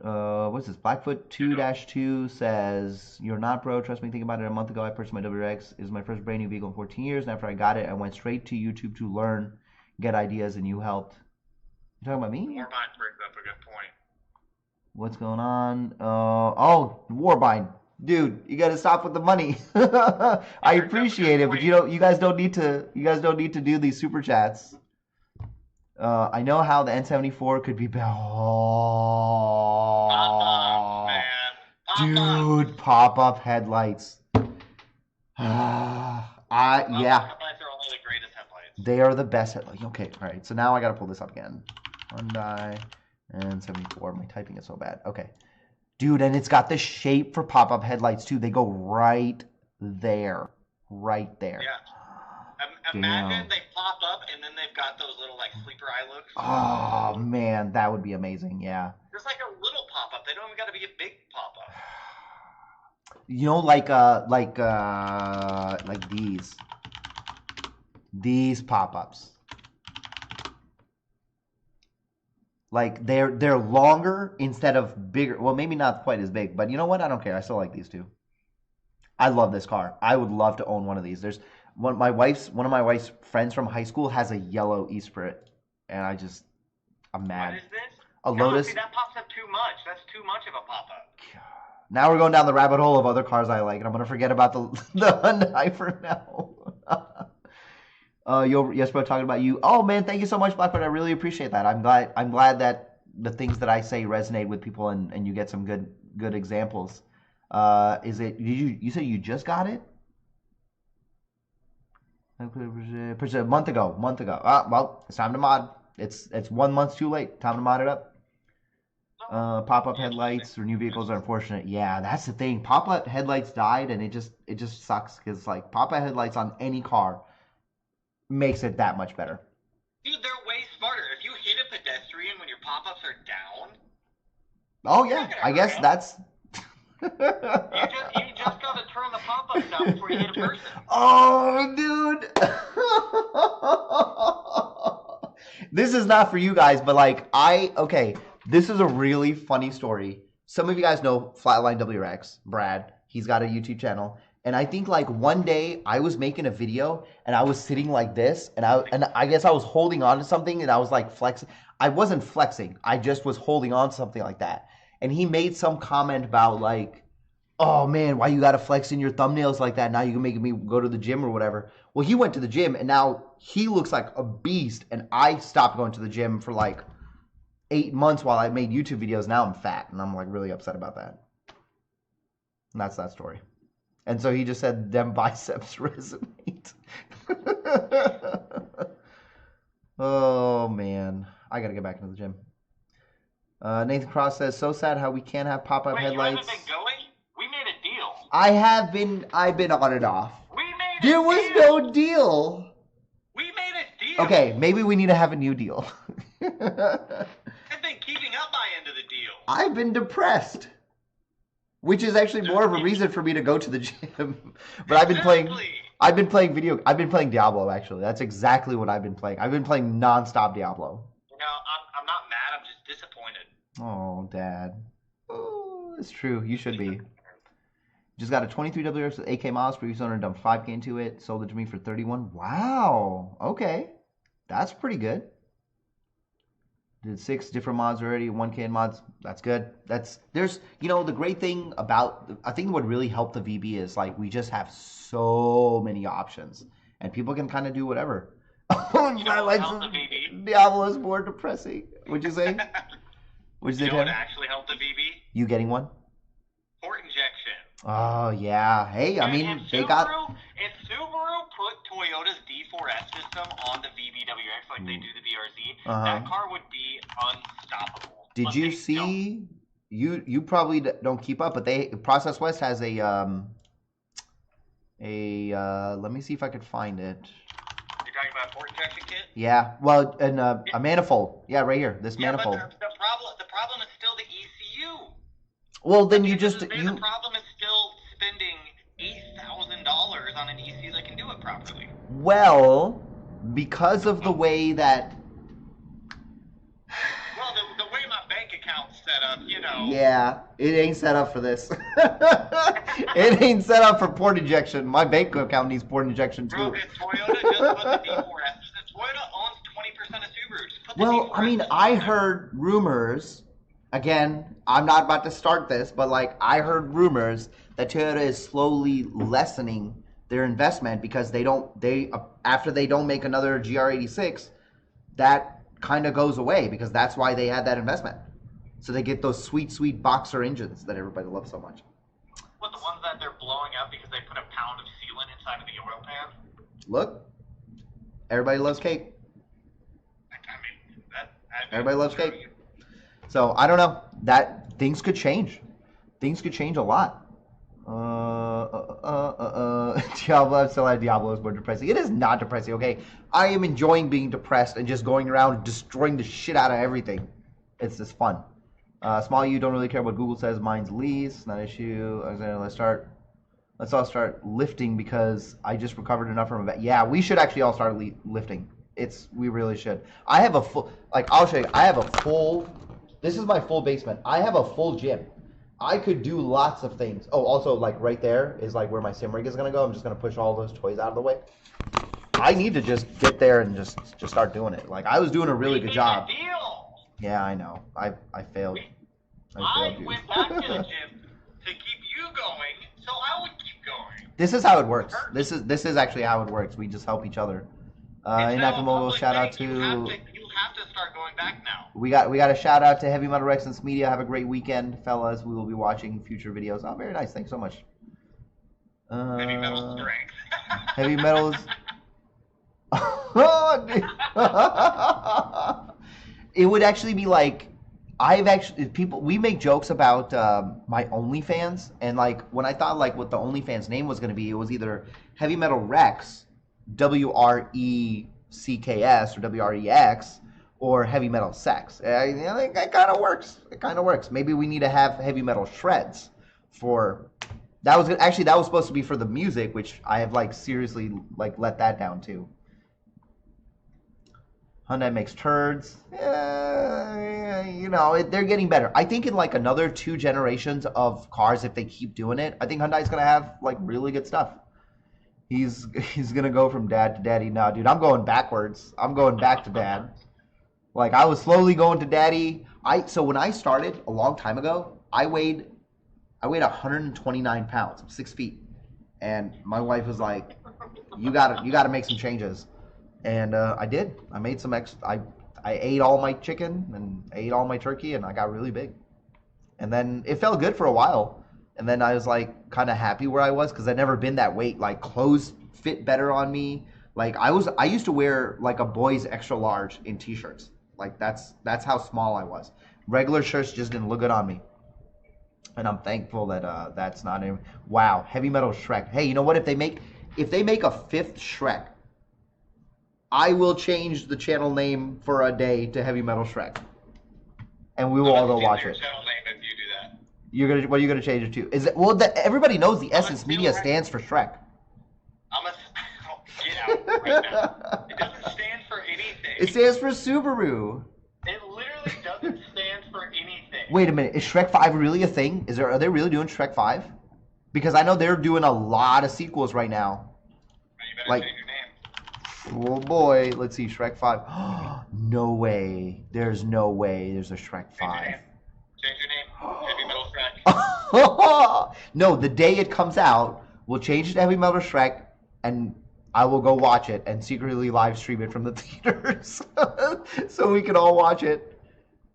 Speaker 1: What's this? Blackfoot 2-2 says, "You're not, bro. Trust me, think about it. A month ago, I purchased my WRX. It is my first brand new vehicle in 14 years, and after I got it, I went straight to YouTube to learn, get ideas, and you helped." You talking about me?
Speaker 2: Warbind brings up a good point.
Speaker 1: What's going on? Warbind, dude, you gotta stop with the money. I appreciate it, but you guys don't need to do these super chats. I know how the N74 could be better. Oh,
Speaker 2: man.
Speaker 1: Dude, pop-up headlights.
Speaker 2: Yeah. Headlights are only the greatest headlights.
Speaker 1: They are the best headlights. Okay, all right. So now I gotta pull this up again. Hyundai N74. My typing is so bad. Okay, dude, and it's got the shape for pop-up headlights too. They go right there, Yeah.
Speaker 2: Imagine they pop up and then they've got those little like sleeper eye looks.
Speaker 1: Oh man, that would be amazing. Yeah.
Speaker 2: Just like a little pop up. They don't even got to be a big pop up.
Speaker 1: You know, like these pop-ups. Like they're longer instead of bigger. Well, maybe not quite as big, but you know what? I don't care. I still like these two. I love this car. I would love to own one of these. There's one of my wife's friends from high school has a yellow E-Spirit, and I'm mad.
Speaker 2: What is this?
Speaker 1: A Lotus.
Speaker 2: See, that pops up too much. That's too much of a pop up.
Speaker 1: Now we're going down the rabbit hole of other cars I like, and I'm gonna forget about the Hyundai for now. Yes, bro, talking about you. Oh man, thank you so much, Blackbird. I really appreciate that. I'm glad that the things that I say resonate with people, and you get some good examples. Is it you said you just got it? A month ago. Well, it's time to mod. It's 1 month too late. Time to mod it up. Pop-up headlights or new vehicles are unfortunate. Yeah, that's the thing. Pop-up headlights died, and it just sucks because like pop-up headlights on any car makes it that much better.
Speaker 2: Dude, they're way smarter. If you hit a pedestrian when your pop-ups are down.
Speaker 1: Oh yeah, I guess that's.
Speaker 2: You just gotta turn the pop-ups down before you hit a person.
Speaker 1: Oh, dude. This is not for you guys, but like okay, this is a really funny story. Some of you guys know Flatline WRX, Brad. He's got a YouTube channel. And I think like one day I was making a video and I was sitting like this and I guess I was holding on to something and I was like flexing. I wasn't flexing. I just was holding on to something like that. And he made some comment about like, oh man, why you gotta flex in your thumbnails like that? Now you're making me go to the gym or whatever. Well, he went to the gym and now he looks like a beast. And I stopped going to the gym for like 8 months while I made YouTube videos. Now I'm fat and I'm like really upset about that. And that's that story. And so he just said, them biceps resonate. Oh, man. I got to get back into the gym. Nathan Cross says, so sad how we can't have pop-up headlights.
Speaker 2: You haven't been going? We made a deal.
Speaker 1: I have been. I've been on and off.
Speaker 2: We made
Speaker 1: There was no deal.
Speaker 2: We made a deal.
Speaker 1: Okay, maybe we need to have a new deal.
Speaker 2: I've been keeping up my end of the deal.
Speaker 1: I've been depressed. Which is actually more of a reason for me to go to the gym. But I've been playing Diablo, actually. That's exactly what I've been playing. I've been playing non-stop Diablo.
Speaker 2: You know, I'm not mad, I'm just disappointed.
Speaker 1: Oh, Dad. Oh, it's true. You should be. Just got a 23 WRX with 8K miles. Previous owner dumped 5K into it. Sold it to me for 31. Wow. Okay. That's pretty good. Did 6 different mods already, 1K in mods. That's good. There's the great thing about, I think what really helped the VB is like we just have so many options and people can kind of do whatever. Diablo is more depressing. What'd you say? What'd you say,
Speaker 2: what actually helped the VB?
Speaker 1: You getting one?
Speaker 2: Port injection.
Speaker 1: Oh yeah. Hey, I mean they got.
Speaker 2: If Subaru put Toyota's D4S system on the VBWX like they do the VRZ, that car would be unstoppable.
Speaker 1: Did you see? You probably don't keep up, but Process West has a let me see if I could find it.
Speaker 2: You're talking about a port injection kit?
Speaker 1: Yeah. Well, and a manifold. Yeah, right here. This manifold.
Speaker 2: But the problem is still the ECU.
Speaker 1: Well, then you
Speaker 2: The problem is still spending $8,000 on an ECU that can do it properly.
Speaker 1: Well, because of the way that.
Speaker 2: Well, the way my bank account's set up,
Speaker 1: Yeah, it ain't set up for this. It ain't set up for port injection. My bank account needs port injection too.
Speaker 2: Bro, if Toyota just put the D4S, Toyota owns 20% of Subaru.
Speaker 1: Well, I mean, I heard rumors. Again, I'm not about to start this, but like I heard rumors that Toyota is slowly lessening their investment because after they don't make another GR86, that kind of goes away because that's why they had that investment. So they get those sweet, sweet boxer engines that everybody loves so much.
Speaker 2: What, the ones that they're blowing up because they put a pound of sealant inside of the oil pan?
Speaker 1: Look, everybody loves cake. Everybody loves cake. So I don't know. That things could change. Things could change a lot. Diablo, I'm still at Diablo is more depressing. It is not depressing, okay? I am enjoying being depressed and just going around destroying the shit out of everything. It's just fun. Small you don't really care what Google says. Mine's lease, not an issue. Let's all start lifting because I just recovered enough from a Yeah, we should actually all start lifting. We really should. I have a full, I'll show you. I have a full, this is my full basement. I have a full gym. I could do lots of things. Oh, also, right there is, where my sim rig is going to go. I'm just going to push all those toys out of the way. I need to just get there and just start doing it. I was doing a really good job. Yeah, I know. I failed.
Speaker 2: I went back to the gym to keep you going, so I would keep going.
Speaker 1: This is how it works. This is actually how it works. We just help each other. Nakamoto, shout out to.
Speaker 2: You have to start going back now.
Speaker 1: We got a shout out to Heavy Metal Rex Media. Have a great weekend, fellas. We will be watching future videos. Oh, very nice. Thanks so much.
Speaker 2: Heavy Metal strength.
Speaker 1: Heavy Metals. It would actually be we make jokes about my OnlyFans, and when I thought what the OnlyFans name was going to be, it was either Heavy Metal Rex, WRECKS or WREX, or Heavy Metal Sex. It kind of works. It kind of works. Maybe we need to have Heavy Metal Shreds for. That was supposed to be for the music, which I have seriously let that down too. Hyundai makes turds. You know, they're getting better. I think in like another 2 generations of cars, if they keep doing it, I think Hyundai's gonna have like really good stuff. He's gonna go from dad to daddy now, dude. I'm going backwards. I'm going back to dad. Like I was slowly going to daddy. So when I started a long time ago, I weighed 129 pounds. I'm 6 feet, and my wife was like, "You gotta make some changes." And I did. I made some I ate all my chicken and ate all my turkey, and I got really big. And then it felt good for a while. And then I was like kind of happy where I was because I'd never been that weight. Like clothes fit better on me. Like I used to wear like a boy's extra large in t-shirts. Like that's how small I was. Regular shirts just didn't look good on me. And I'm thankful that that's not in. Wow, Heavy Metal Shrek. Hey, you know what? If they make a 5th Shrek, I will change the channel name for a day to Heavy Metal Shrek, and we will all go watch it.
Speaker 2: Channel name if you do that.
Speaker 1: What are you gonna change it to? Is it everybody knows the Essence Media stands for Shrek.
Speaker 2: Get out right now. It doesn't stand for anything.
Speaker 1: It stands for Subaru.
Speaker 2: It literally doesn't stand for anything.
Speaker 1: Wait a minute, is Shrek 5 really a thing? Are they really doing Shrek 5? Because I know they're doing a lot of sequels right now.
Speaker 2: You better
Speaker 1: like,
Speaker 2: change your name.
Speaker 1: Oh boy, let's see, Shrek 5. No way. There's no way there's a Shrek 5.
Speaker 2: Change your name. Heavy Metal Shrek.
Speaker 1: No, the day it comes out, we'll change it to Heavy Metal Shrek, and I will go watch it and secretly live stream it from the theaters so we can all watch it.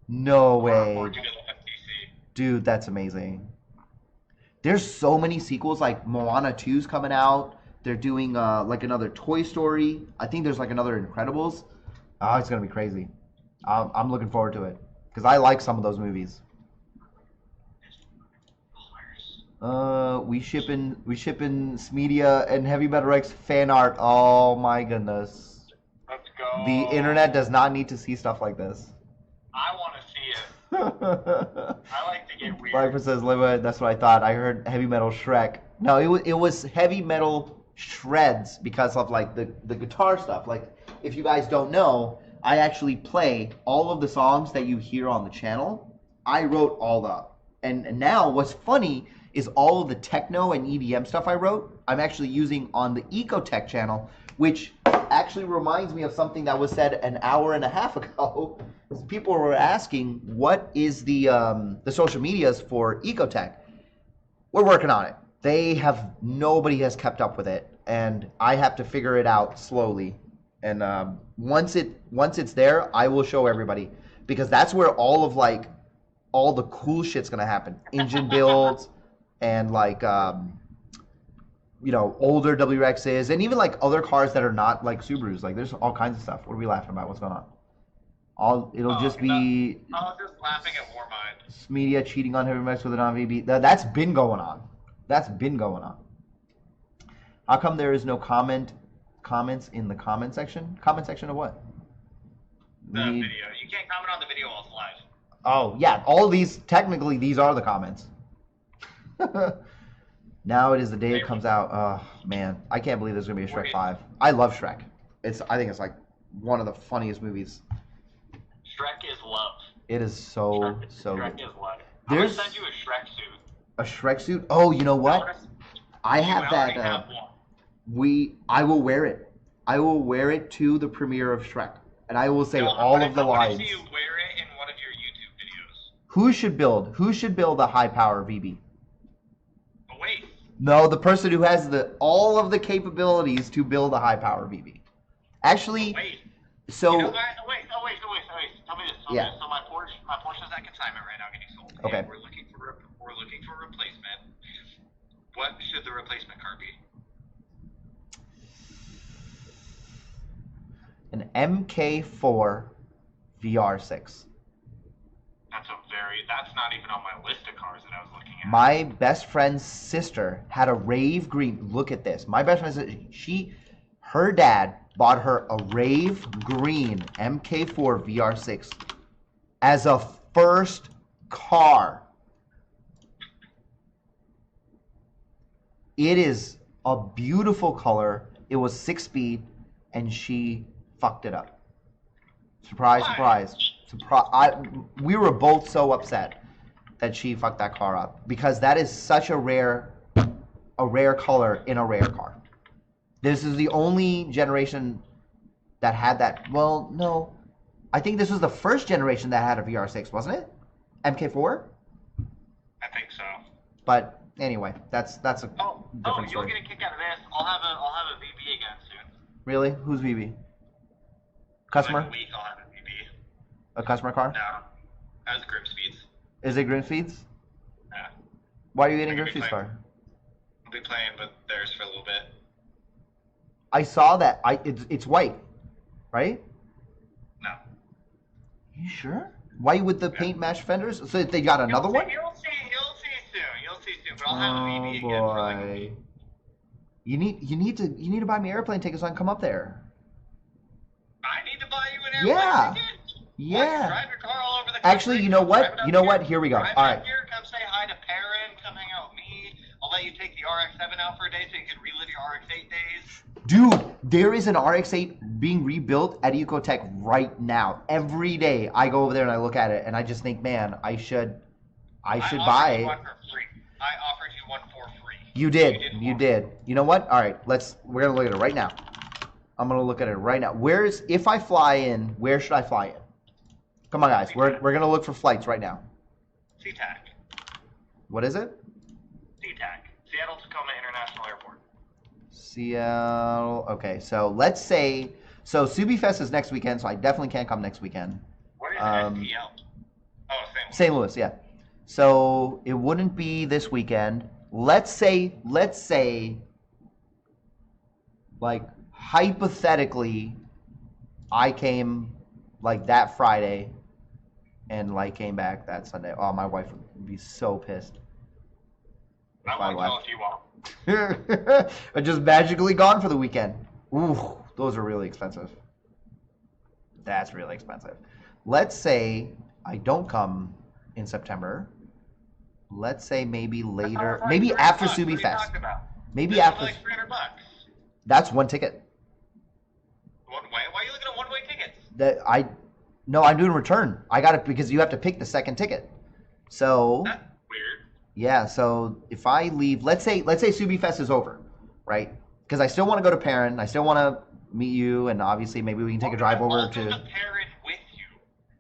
Speaker 1: No way. Dude, that's amazing. There's so many sequels, like Moana 2's coming out. They're doing like another Toy Story. I think there's like another Incredibles. Oh, it's gonna be crazy. I'm looking forward to it because I like some of those movies. We shipping Smedia and Heavy Metal Rex fan art. Oh my goodness.
Speaker 2: Let's go.
Speaker 1: The internet does not need to see stuff like this.
Speaker 2: I want to see it. I like to get weird.
Speaker 1: Viper says, that's what I thought. I heard Heavy Metal Shrek. No, it was Heavy Metal Shreds because of like the guitar stuff. Like if you guys don't know, I actually play all of the songs that you hear on the channel. I wrote all up. And now what's funny is all of the techno and EDM stuff I wrote, I'm actually using on the Ecotech channel, which actually reminds me of something that was said an hour and a half ago. People were asking, what is the social medias for Ecotech? We're working on it. Nobody has kept up with it, and I have to figure it out slowly. And once it's there, I will show everybody, because that's where all the cool shit's gonna happen. Engine builds and like older WRXs, and even like other cars that are not like Subarus. Like there's all kinds of stuff. What are we laughing about? What's going on? It'll just be.
Speaker 2: I was just laughing at Warmind.
Speaker 1: Media cheating on Heavy Mex with a non-VB. That's been going on. That's been going on. How come there is no comments in the comment section? Comment section of what?
Speaker 2: The video. You can't comment on the video while it's live.
Speaker 1: Oh yeah, technically these are the comments. Now it is the day it comes out. Oh man, I can't believe there's gonna be a Shrek 5. I love Shrek. I think it's like one of the funniest movies.
Speaker 2: Shrek is love.
Speaker 1: It is so good.
Speaker 2: Shrek is love. I'm gonna send you a Shrek suit.
Speaker 1: A Shrek suit? Oh, you know what? I have that. I will wear it. I will wear it to the premiere of Shrek, and I will say all of the lines.
Speaker 2: I want to see you wear it in one of your YouTube videos.
Speaker 1: Who should build a high power VB?
Speaker 2: Oh wait.
Speaker 1: No, the person who has all of the capabilities to build a high power VB. Actually,
Speaker 2: wait.
Speaker 1: So.
Speaker 2: You know, wait. Tell me this. So my Porsche is at consignment right now, getting sold.
Speaker 1: Okay.
Speaker 2: And we're looking for a replacement. What should the replacement car be?
Speaker 1: An MK4 VR6.
Speaker 2: That's not even on my list of cars that I was looking at.
Speaker 1: My best friend's sister had a rave green. Look at this. My best friend, her dad bought her a rave green MK4 VR6 as a first car. It is a beautiful color. It was 6-speed, and she fucked it up. Surprise, surprise. We were both so upset that she fucked that car up because that is such a rare color in a rare car. This is the only generation that had that. Well, no. I think this was the first generation that had a VR6, wasn't it? MK4?
Speaker 2: I think so.
Speaker 1: But anyway, that's a different story.
Speaker 2: You'll get a kick out of this. I'll have a VB again soon.
Speaker 1: Really? Who's VB? Customer?
Speaker 2: Like a week I'll have a VB.
Speaker 1: A customer car?
Speaker 2: No. That was Grimspeed's.
Speaker 1: Is it Grimspeed's?
Speaker 2: Yeah.
Speaker 1: Why are you getting Grimspeed's car?
Speaker 2: I'll be playing with theirs for a little bit.
Speaker 1: I saw that. It's white, right?
Speaker 2: No.
Speaker 1: You sure? Why with the paint match fenders? So they got another one?
Speaker 2: You'll see soon. But I'll have a VB again for like a week.
Speaker 1: You need to buy me airplane tickets so I can come up there.
Speaker 2: I need to buy you an airplane ticket?
Speaker 1: Yeah.
Speaker 2: Well, drive your car all over the country.
Speaker 1: Actually, you know what? Here we go. All right.
Speaker 2: Here, come say hi to Perrin. Come hang out with me. I'll let you take the RX-7 out for a day so you can relive your RX-8 days.
Speaker 1: Dude, there is an RX-8 being rebuilt at Ecotech right now. Every day I go over there and I look at it and I just think, man, I should buy it.
Speaker 2: I offered you one for free.
Speaker 1: You did. You know what? All right, we're gonna look at it right now. I'm gonna look at it right now. If I fly in, where should I fly in? Come on, guys. We're gonna look for flights right now.
Speaker 2: SeaTac.
Speaker 1: What is it?
Speaker 2: SeaTac. Seattle Tacoma International Airport.
Speaker 1: Seattle. Okay, so let's say Subi Fest is next weekend, so I definitely can't come next weekend.
Speaker 2: What is STL? Oh,
Speaker 1: St. Louis, yeah. So it wouldn't be this weekend. Let's say, like hypothetically, I came like that Friday, and like came back that Sunday. Oh, my wife would be so pissed.
Speaker 2: I won't tell if you won't.
Speaker 1: Are just magically gone for the weekend. Ooh, those are really expensive. That's really expensive. Let's say I don't come in September. Let's say maybe later, maybe after Subi Fest. Maybe after.
Speaker 2: Like $300.
Speaker 1: That's one ticket.
Speaker 2: One way? Why are you looking at one-way tickets?
Speaker 1: No, I'm doing return. I got it because you have to pick the second ticket. So.
Speaker 2: That's weird.
Speaker 1: Yeah, so if I leave, let's say Subi Fest is over, right? Because I still want to go to Perrin. I still want to meet you, and obviously maybe we can take a drive over to.
Speaker 2: I'll go to Perrin with you.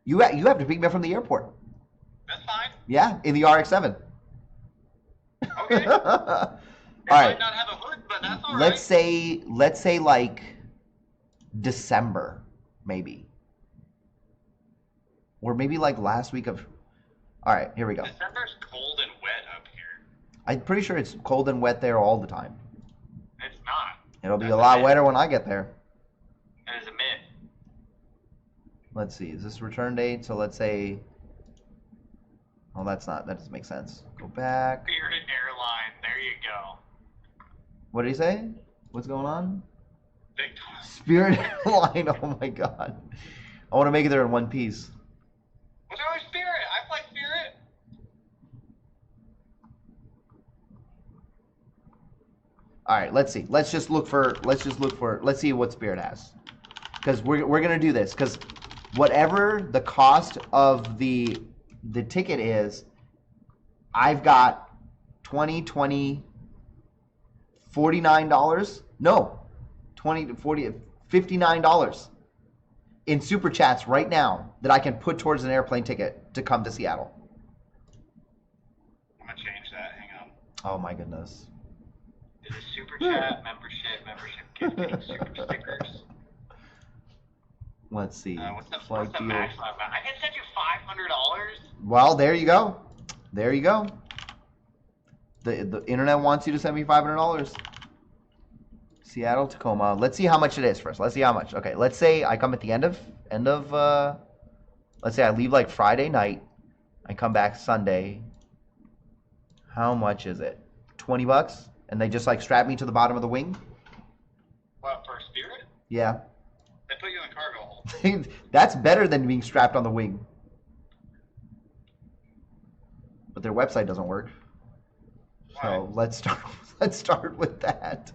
Speaker 1: You have to pick me up from the airport.
Speaker 2: That's fine.
Speaker 1: Yeah, in the RX-7.
Speaker 2: Okay.
Speaker 1: All right.
Speaker 2: Might not have a hood, but that's all
Speaker 1: let's say like December, maybe, or maybe like last week of. All right, here we go.
Speaker 2: December's cold and wet up here.
Speaker 1: I'm pretty sure it's cold and wet there all the time.
Speaker 2: It's not.
Speaker 1: It'll be a lot wetter when I get there.
Speaker 2: It is a mid.
Speaker 1: Let's see. Is this return date? So let's say. Oh, that doesn't make sense. Go back.
Speaker 2: Spirit Airline. There you go.
Speaker 1: What did he say? What's going on?
Speaker 2: Big time.
Speaker 1: Spirit Airline. Oh my god. I want to make it there in one piece.
Speaker 2: What's wrong with Spirit? I fly Spirit.
Speaker 1: All right, let's see. Let's see what Spirit has. Because we're gonna do this. Because whatever the cost of the ticket is, I've got $20, $49. No, $20, $40, $59 in super chats right now that I can put towards an airplane ticket to come to Seattle.
Speaker 2: I'm gonna change that. Hang on.
Speaker 1: Oh my goodness.
Speaker 2: Is it super chat, membership gifting, super stickers?
Speaker 1: Let's see.
Speaker 2: What's the maximum? I can send you $500.
Speaker 1: Well, there you go. There you go. The internet wants you to send me $500. Seattle, Tacoma. Let's see how much it is first. Let's see how much. Okay, let's say I come at the end of let's say I leave like Friday night. I come back Sunday. How much is it? $20? And they just like strap me to the bottom of the wing?
Speaker 2: What, for Spirit?
Speaker 1: Yeah.
Speaker 2: They put you in cargo hold.
Speaker 1: That's better than being strapped on the wing. But their website doesn't work.
Speaker 2: Why?
Speaker 1: So let's start with that.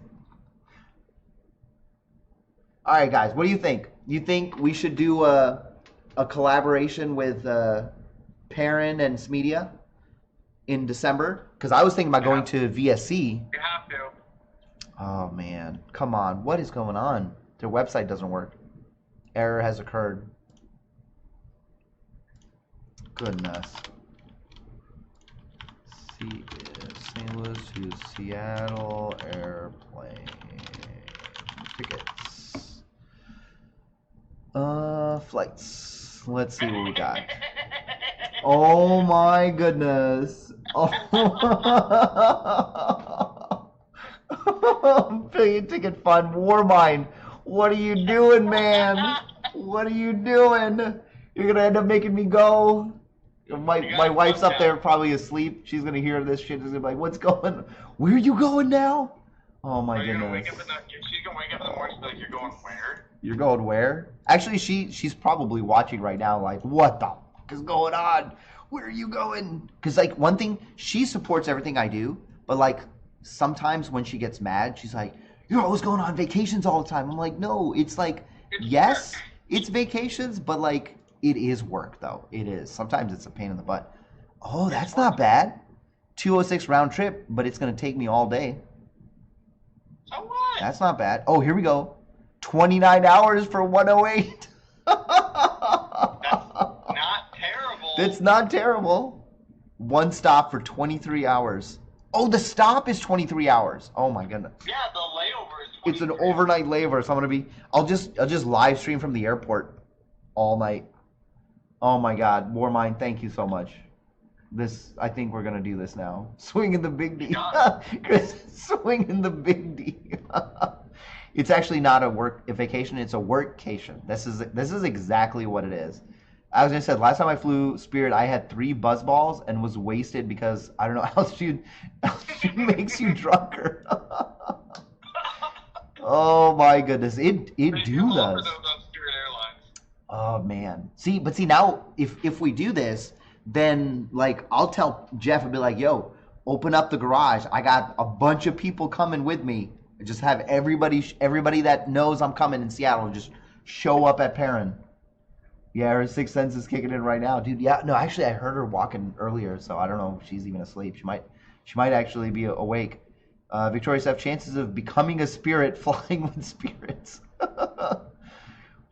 Speaker 1: All right, guys, what do you think? You think we should do a collaboration with Perrin and Smedia in December? Because I was thinking about going to VSC.
Speaker 2: You have to.
Speaker 1: Oh man, come on! What is going on? Their website doesn't work. Error has occurred. Goodness. St. Louis to Seattle airplane tickets. Flights. Let's see what we got. Oh my goodness. Oh. Billion ticket fund. Warmine. What are you doing, man? What are you doing? You're gonna end up making me go. My wife's up there probably asleep. She's gonna hear this shit. She's gonna be like, "What's going? Where are you going now?" Oh my goodness.
Speaker 2: She's gonna wake up in the morning and be like, "You're going where?"
Speaker 1: You're going where? Actually, she's probably watching right now. Like, what the fuck is going on? Where are you going? Because like one thing, she supports everything I do, but like sometimes when she gets mad, she's like, "You're always going on vacations all the time." I'm like, no, it's like, yes, it's vacations, but like. It is work, though. It is. Sometimes it's a pain in the butt. Oh, that's not bad. 206 round trip, but it's going to take me all day.
Speaker 2: So what?
Speaker 1: That's not bad. Oh, here we go. 29 hours for 108.
Speaker 2: That's not terrible.
Speaker 1: It's not terrible. One stop for 23 hours. Oh, the stop is 23 hours. Oh, my goodness.
Speaker 2: Yeah, the layover is 23
Speaker 1: It's an overnight layover, so I'm going to be... I'll just live stream from the airport all night. Oh my God, Warmine, thank you so much. I think we're gonna do this now. Swing in the big D. Chris, swing in the big D. It's actually not a vacation, it's a workcation. This is exactly what it is. I was gonna say, last time I flew Spirit, I had 3 buzz balls and was wasted because I don't know, altitude makes you drunker. Oh my goodness, it does. Oh man. See now if we do this, then like I'll tell Jeff and be like, "Yo, open up the garage. I got a bunch of people coming with me. Just have everybody that knows I'm coming in Seattle just show up at Perrin." Yeah, her sixth sense is kicking in right now, dude. Yeah, no, actually I heard her walking earlier, so I don't know if she's even asleep. She might actually be awake. Victorious have chances of becoming a spirit flying with spirits.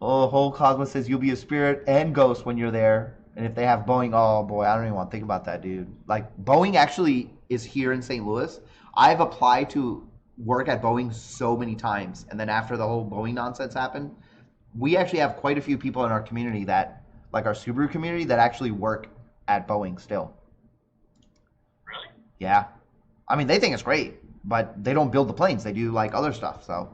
Speaker 1: Oh, whole Cosmos says you'll be a spirit and ghost when you're there. And if they have Boeing, oh boy, I don't even want to think about that, dude. Like, Boeing actually is here in St. Louis. I've applied to work at Boeing so many times. And then after the whole Boeing nonsense happened, we actually have quite a few people in our community that, like our Subaru community, that actually work at Boeing still.
Speaker 2: Really?
Speaker 1: Yeah. I mean, they think it's great, but they don't build the planes. They do, like, other stuff, so.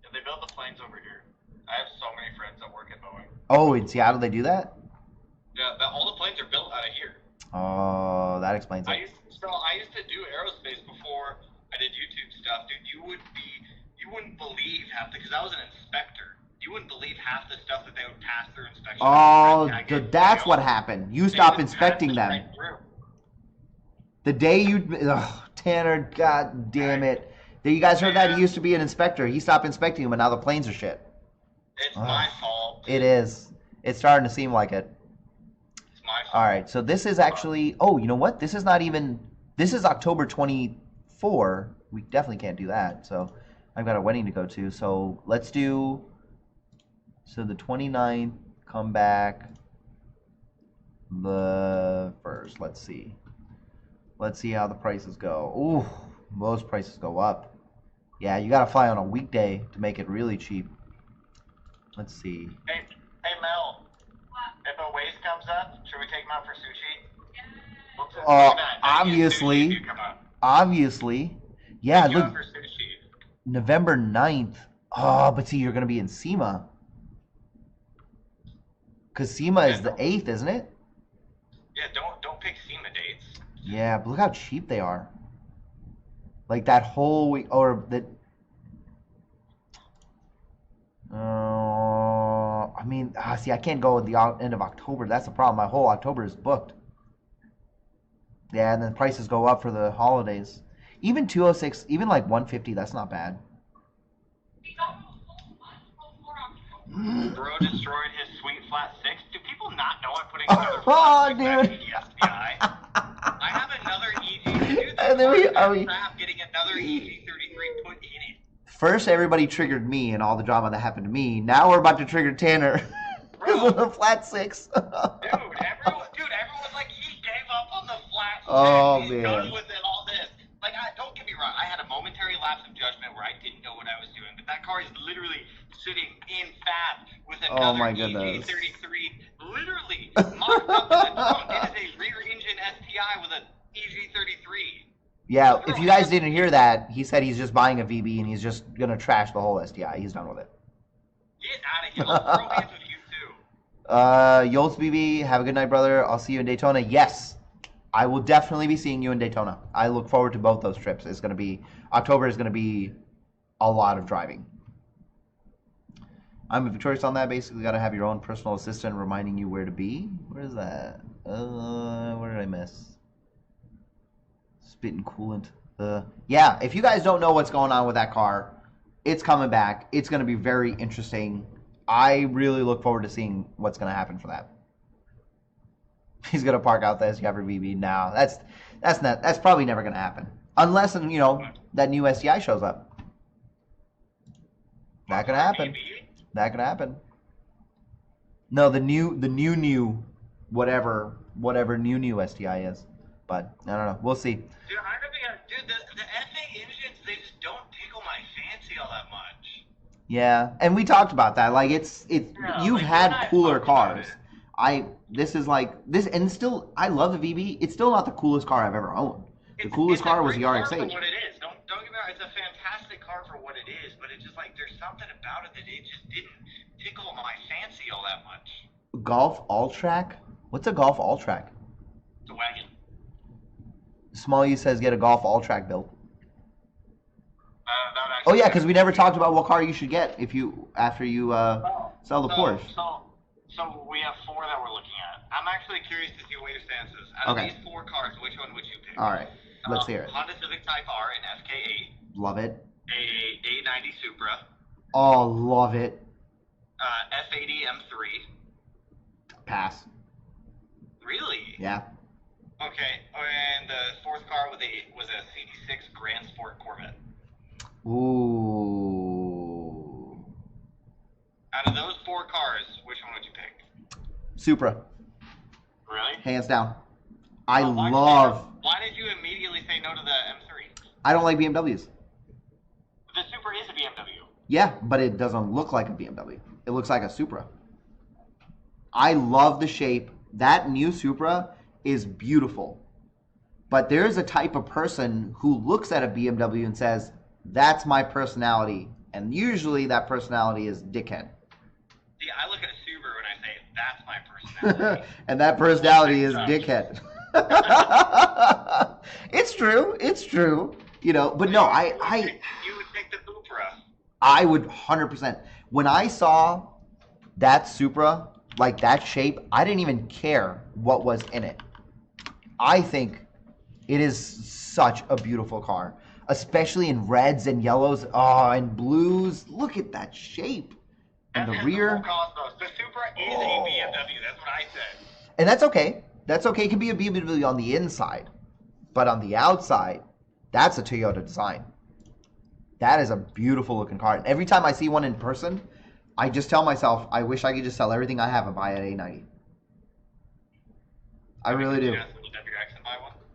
Speaker 2: Yeah, they build the planes over here. I have so many friends that work at Boeing.
Speaker 1: Oh, in Seattle they do that?
Speaker 2: Yeah, all the planes are built out of here.
Speaker 1: Oh, that explains it.
Speaker 2: I used to do aerospace before I did YouTube stuff, dude. You wouldn't believe half because I was an inspector. You wouldn't believe half the stuff that they would pass through inspection.
Speaker 1: Oh, that's what happened. You stopped inspecting them.
Speaker 2: Right through.
Speaker 1: The day Tanner, god damn it. You guys heard that? He used to be an inspector. He stopped inspecting them, and now the planes are shit.
Speaker 2: It's my fault.
Speaker 1: It is. It's starting to seem like it.
Speaker 2: It's my fault.
Speaker 1: All right, so this is actually... Oh, you know what? This is not even... This is October 24. We definitely can't do that. So I've got a wedding to go to. So let's do... So the 29th, come back the 1st. Let's see. Let's see how the prices go. Ooh, most prices go up. Yeah, you got to fly on a weekday to make it really cheap. Let's see.
Speaker 2: Hey Mel. If a waste comes up, should we take him out for sushi?
Speaker 1: Obviously. Obviously. Yeah, look.
Speaker 2: For sushi.
Speaker 1: November 9th. Oh, but see, you're going to be in SEMA. Because SEMA is the 8th, isn't it?
Speaker 2: Yeah, don't pick SEMA dates.
Speaker 1: Yeah, but look how cheap they are. Like that whole week, or that. I mean, see, I can't go at the end of October. That's the problem. My whole October is booked. Yeah, and then prices go up for the holidays. Even 206, even like 150, that's not bad.
Speaker 2: Bro destroyed his sweet flat 6. Do not know I'm putting another
Speaker 1: oh, dude.
Speaker 2: in the STI? I have another EG. Dude, getting another EG33 put in it.
Speaker 1: First, everybody triggered me and all the drama that happened to me. Now we're about to trigger Tanner because of the flat 6.
Speaker 2: Everyone's like, he gave up on the flat 6.
Speaker 1: Oh,
Speaker 2: He's
Speaker 1: man.
Speaker 2: done with it, all this. Like, don't get me wrong. I had a momentary lapse of judgment where I didn't know what I was doing, but that car is literally sitting in fat with another EG33, literally mocked up in the trunk. It is a rear engine STI with an EG33.
Speaker 1: Yeah, if you guys didn't hear that, he said he's just buying a VB and he's just gonna trash the whole STI. He's done with it.
Speaker 2: Get out of here. I'll throw hands with you too.
Speaker 1: Yols BB, have a good night, brother. I'll see you in Daytona. Yes, I will definitely be seeing you in Daytona. I look forward to both those trips. It's gonna be October is gonna be a lot of driving. I'm victorious on that. Basically, gotta have your own personal assistant reminding you where to be. Where is that? Where did I miss? Spitting coolant. Yeah, if you guys don't know what's going on with that car, it's coming back. It's going to be very interesting. I really look forward to seeing what's going to happen for that. He's going to park out the STI for VB now. That's probably never going to happen unless that new STI shows up. That could happen. That could happen. No, the new whatever new STI is. But I don't know. We'll see.
Speaker 2: Dude, the FA engines, they just don't tickle my fancy all that much.
Speaker 1: Yeah, and we talked about that. Like you've had cooler cars. This is like this, and still I love the VB. It's still not the coolest car I've ever owned. The coolest car was the RX-8.
Speaker 2: For what it is. Don't get me wrong. It's a fantastic car for what it is, but it's just like there's something about it that it just didn't tickle my fancy all that much.
Speaker 1: Golf All-Track? What's a Golf All-Track?
Speaker 2: It's a wagon.
Speaker 1: Small U says get a Golf All-Track built. Oh yeah, because we never talked about what car you should get after you sell the Porsche.
Speaker 2: So we have 4 that we're looking at. I'm actually curious to see what your stance is. Out of these 4 cars, which one would you pick?
Speaker 1: All right, let's hear it.
Speaker 2: Honda Civic Type R in FK8.
Speaker 1: Love it.
Speaker 2: A 890 Supra.
Speaker 1: Oh, love it.
Speaker 2: F80 M3.
Speaker 1: Pass.
Speaker 2: Really?
Speaker 1: Yeah.
Speaker 2: Okay, and the 4th car was a CD6 Grand Sport Corvette.
Speaker 1: Ooh.
Speaker 2: Out of those 4 cars, which one would you pick?
Speaker 1: Supra.
Speaker 2: Really?
Speaker 1: Hands down.
Speaker 2: Why did you immediately say no to the M3?
Speaker 1: I don't like BMWs.
Speaker 2: The Supra is a BMW.
Speaker 1: Yeah, but it doesn't look like a BMW. It looks like a Supra. I love the shape. That new Supra is beautiful. But there's a type of person who looks at a BMW and says, that's my personality. And usually that personality is dickhead.
Speaker 2: See, I look at a Subaru and I say, that's my personality.
Speaker 1: And that personality is dickhead. It's true. It's true. But no,
Speaker 2: You would pick the Supra.
Speaker 1: I would 100%. When I saw that Supra, like that shape, I didn't even care what was in it. I think it is such a beautiful car, especially in reds and yellows, and blues. Look at that shape. And the rear.
Speaker 2: The Supra is a BMW. That's what I said.
Speaker 1: And that's okay. That's okay. It can be a BMW on the inside. But on the outside, that's a Toyota design. That is a beautiful looking car. And every time I see one in person, I just tell myself, I wish I could just sell everything I have and buy an A90. I really do.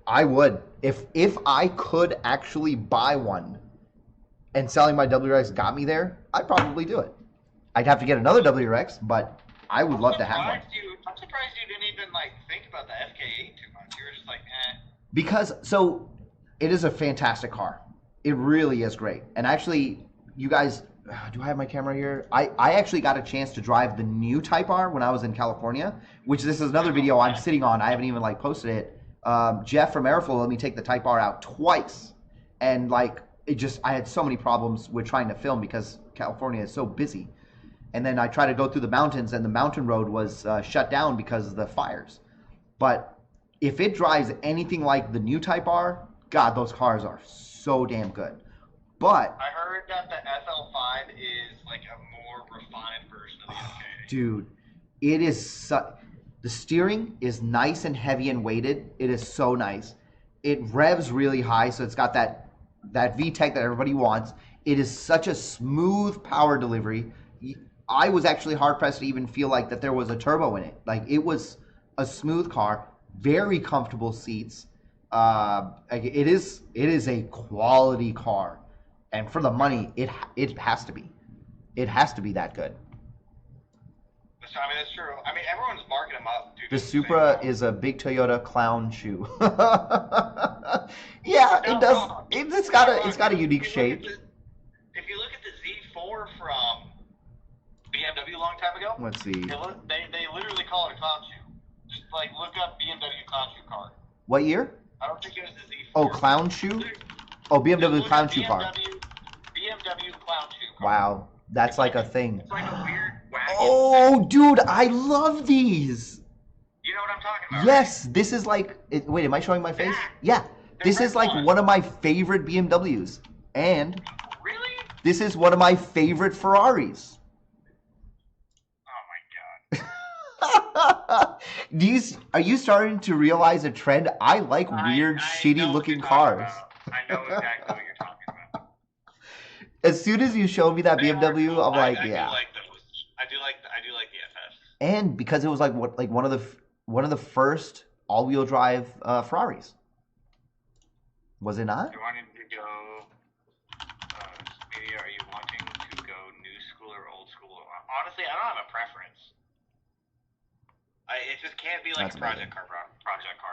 Speaker 1: I would. If I could actually buy one and selling my WRX got me there, I'd probably do it. I'd have to get another WRX, but I would love to have one.
Speaker 2: I'm surprised you didn't even think about the FK8 too much. You were just like, eh.
Speaker 1: Because, it is a fantastic car. It really is great. And actually, you guys, do I have my camera here? I actually got a chance to drive the new Type R when I was in California, which this is another video I'm sitting on. I haven't even posted it. Jeff from Airflow let me take the Type R out twice. And I had so many problems with trying to film because California is so busy. And then I tried to go through the mountains and the mountain road was shut down because of the fires. But if it drives anything like the new Type R, God, those cars are so damn good. But
Speaker 2: I heard that the SL5 is a more refined version of the FK8.
Speaker 1: Dude, it is the The steering is nice and heavy and weighted. It is so nice. It revs really high, so it's got that VTEC that everybody wants. It is such a smooth power delivery. I was actually hard-pressed to even feel like that there was a turbo in it. Like, it was a smooth car, very comfortable seats. It is a quality car. And for the money, it has to be. It has to be that good.
Speaker 2: I mean, that's true. I mean, everyone's marking them up, dude.
Speaker 1: The Supra is a big Toyota clown shoe. Yeah, it does. It's got a unique shape.
Speaker 2: If you look at the Z4 from BMW a long time ago,
Speaker 1: let's see.
Speaker 2: They literally call it a clown shoe. Just like look up BMW clown shoe car.
Speaker 1: What year?
Speaker 2: I don't think it was the Z4.
Speaker 1: Oh, clown shoe? Oh, BMW clown shoe car.
Speaker 2: BMW clown shoe car.
Speaker 1: Wow, that's like a thing.
Speaker 2: It's like a weird wagon.
Speaker 1: Oh, dude, I love these.
Speaker 2: You know what I'm talking about?
Speaker 1: Yes, right? This is like. Wait, am I showing my face? Yeah, this is like one of my favorite BMWs, and
Speaker 2: really,
Speaker 1: this is one of my favorite Ferraris.
Speaker 2: Oh my god.
Speaker 1: Are you starting to realize a trend? I like weird, shitty looking cars.
Speaker 2: I know exactly what you're talking about.
Speaker 1: As soon as you showed me that BMW, I'm like, yeah.
Speaker 2: I do like the FS.
Speaker 1: And because it was like one of the first all-wheel drive Ferraris. Was it not?
Speaker 2: You're wanting to go. Maybe are you wanting to go new school or old school? Honestly, I don't have a preference. It just can't be like a project car.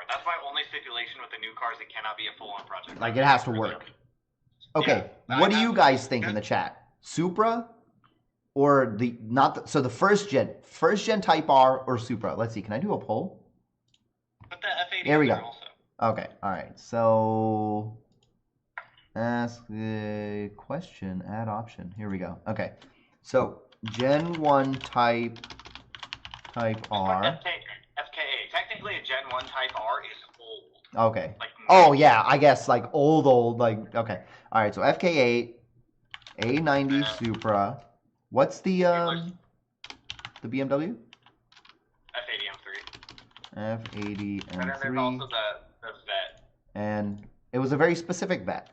Speaker 2: That's my only stipulation with the new cars. It cannot be a full-on project.
Speaker 1: Like it has to work. Okay, yeah, what do you guys think in the chat? Supra or the first gen Type R or Supra? Let's see. Can I do a poll?
Speaker 2: Put the F80
Speaker 1: there we go.
Speaker 2: Also.
Speaker 1: Okay. All right. So ask the question. Add option. Here we go. Okay. So Gen 1 Type R.
Speaker 2: FKA. Technically, a Gen 1 Type R is old.
Speaker 1: Okay. Oh yeah, I guess like old like okay. All right. So FK8, A90 Supra. What's the BMW?
Speaker 2: F80 M3.
Speaker 1: F80 M3.
Speaker 2: And then there's also the Vet.
Speaker 1: And it was a very specific Vet.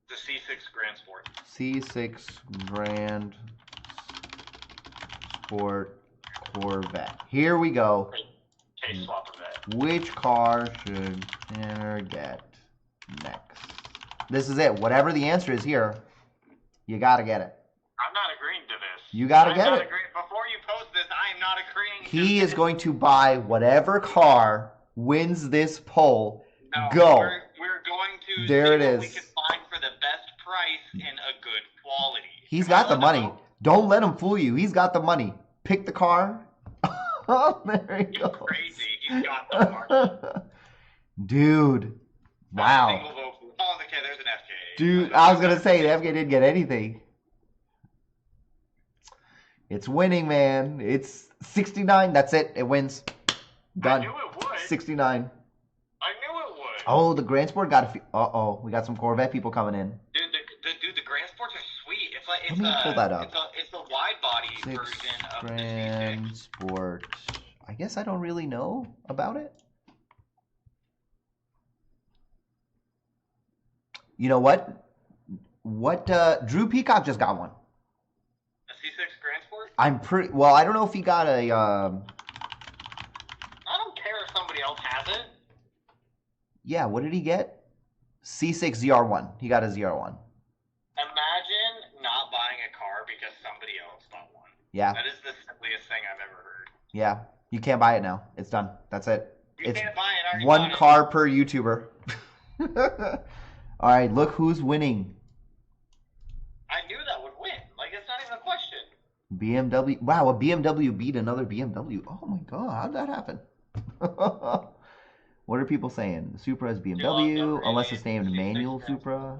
Speaker 2: The C6 Grand Sport.
Speaker 1: C6 Grand Sport Corvette. Here we go.
Speaker 2: Case swap of Vet.
Speaker 1: Which car should Tanner get next? This is it. Whatever the answer is here, you gotta get it.
Speaker 2: I'm not agreeing to this.
Speaker 1: You gotta get it.
Speaker 2: Before you post this, I am not agreeing to
Speaker 1: He is going to buy whatever car wins this poll.
Speaker 2: No,
Speaker 1: go.
Speaker 2: We're going to
Speaker 1: there
Speaker 2: see
Speaker 1: it
Speaker 2: what
Speaker 1: is.
Speaker 2: we can find for the best price in a good quality.
Speaker 1: He's got the money. Don't let him fool you. He's got the money. Pick the car. Oh, there he goes.
Speaker 2: Crazy. He's got the car.
Speaker 1: Dude. Wow.
Speaker 2: Oh, okay, there's an FK.
Speaker 1: Dude, I was going to say, the FK didn't get anything. It's winning, man. It's 69. That's it. It wins. Done.
Speaker 2: I knew it would.
Speaker 1: 69.
Speaker 2: I knew it would.
Speaker 1: Oh, the Grand Sport got a few. Uh-oh. We got some Corvette people coming in.
Speaker 2: Dude, the Grand Sports are sweet. It's like
Speaker 1: Let me pull that up.
Speaker 2: It's the wide body version of the
Speaker 1: Grand Sport. I guess I don't really know about it. You know what? Drew Peacock just got one.
Speaker 2: A C6 Grand Sport?
Speaker 1: I'm pretty well. I don't know if he got a.
Speaker 2: I don't care if somebody else has it.
Speaker 1: Yeah, what did he get? C6 ZR1. He got a ZR1.
Speaker 2: Imagine not buying a car because somebody else bought one.
Speaker 1: Yeah.
Speaker 2: That is the simplest thing I've ever heard.
Speaker 1: Yeah, you can't buy it now. It's done. That's it.
Speaker 2: It's can't buy it.
Speaker 1: One car per YouTuber. All right, look who's winning.
Speaker 2: I knew that would win. Like, it's not even a question.
Speaker 1: BMW. Wow, a BMW beat another BMW. Oh my God, how'd that happen? What are people saying? The Supra is BMW, unless it's named manual Supra.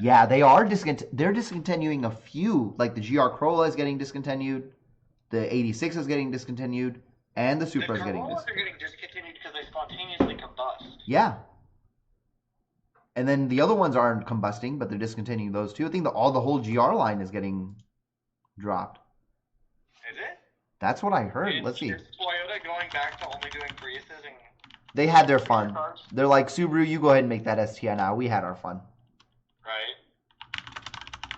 Speaker 1: Yeah, they are they're discontinuing a few. Like the GR Corolla is getting discontinued, the 86 is getting discontinued, and the Supra is getting discontinued.
Speaker 2: They're getting discontinued because they spontaneously combust.
Speaker 1: Yeah. And then the other ones aren't combusting, but they're discontinuing those too. I think the whole GR line is getting dropped.
Speaker 2: Is it?
Speaker 1: That's what I heard. Let's see.
Speaker 2: Is Toyota going back to only doing Priuses and
Speaker 1: they had their fun. They're like, Subaru, you go ahead and make that STI now. We had our fun.
Speaker 2: Right.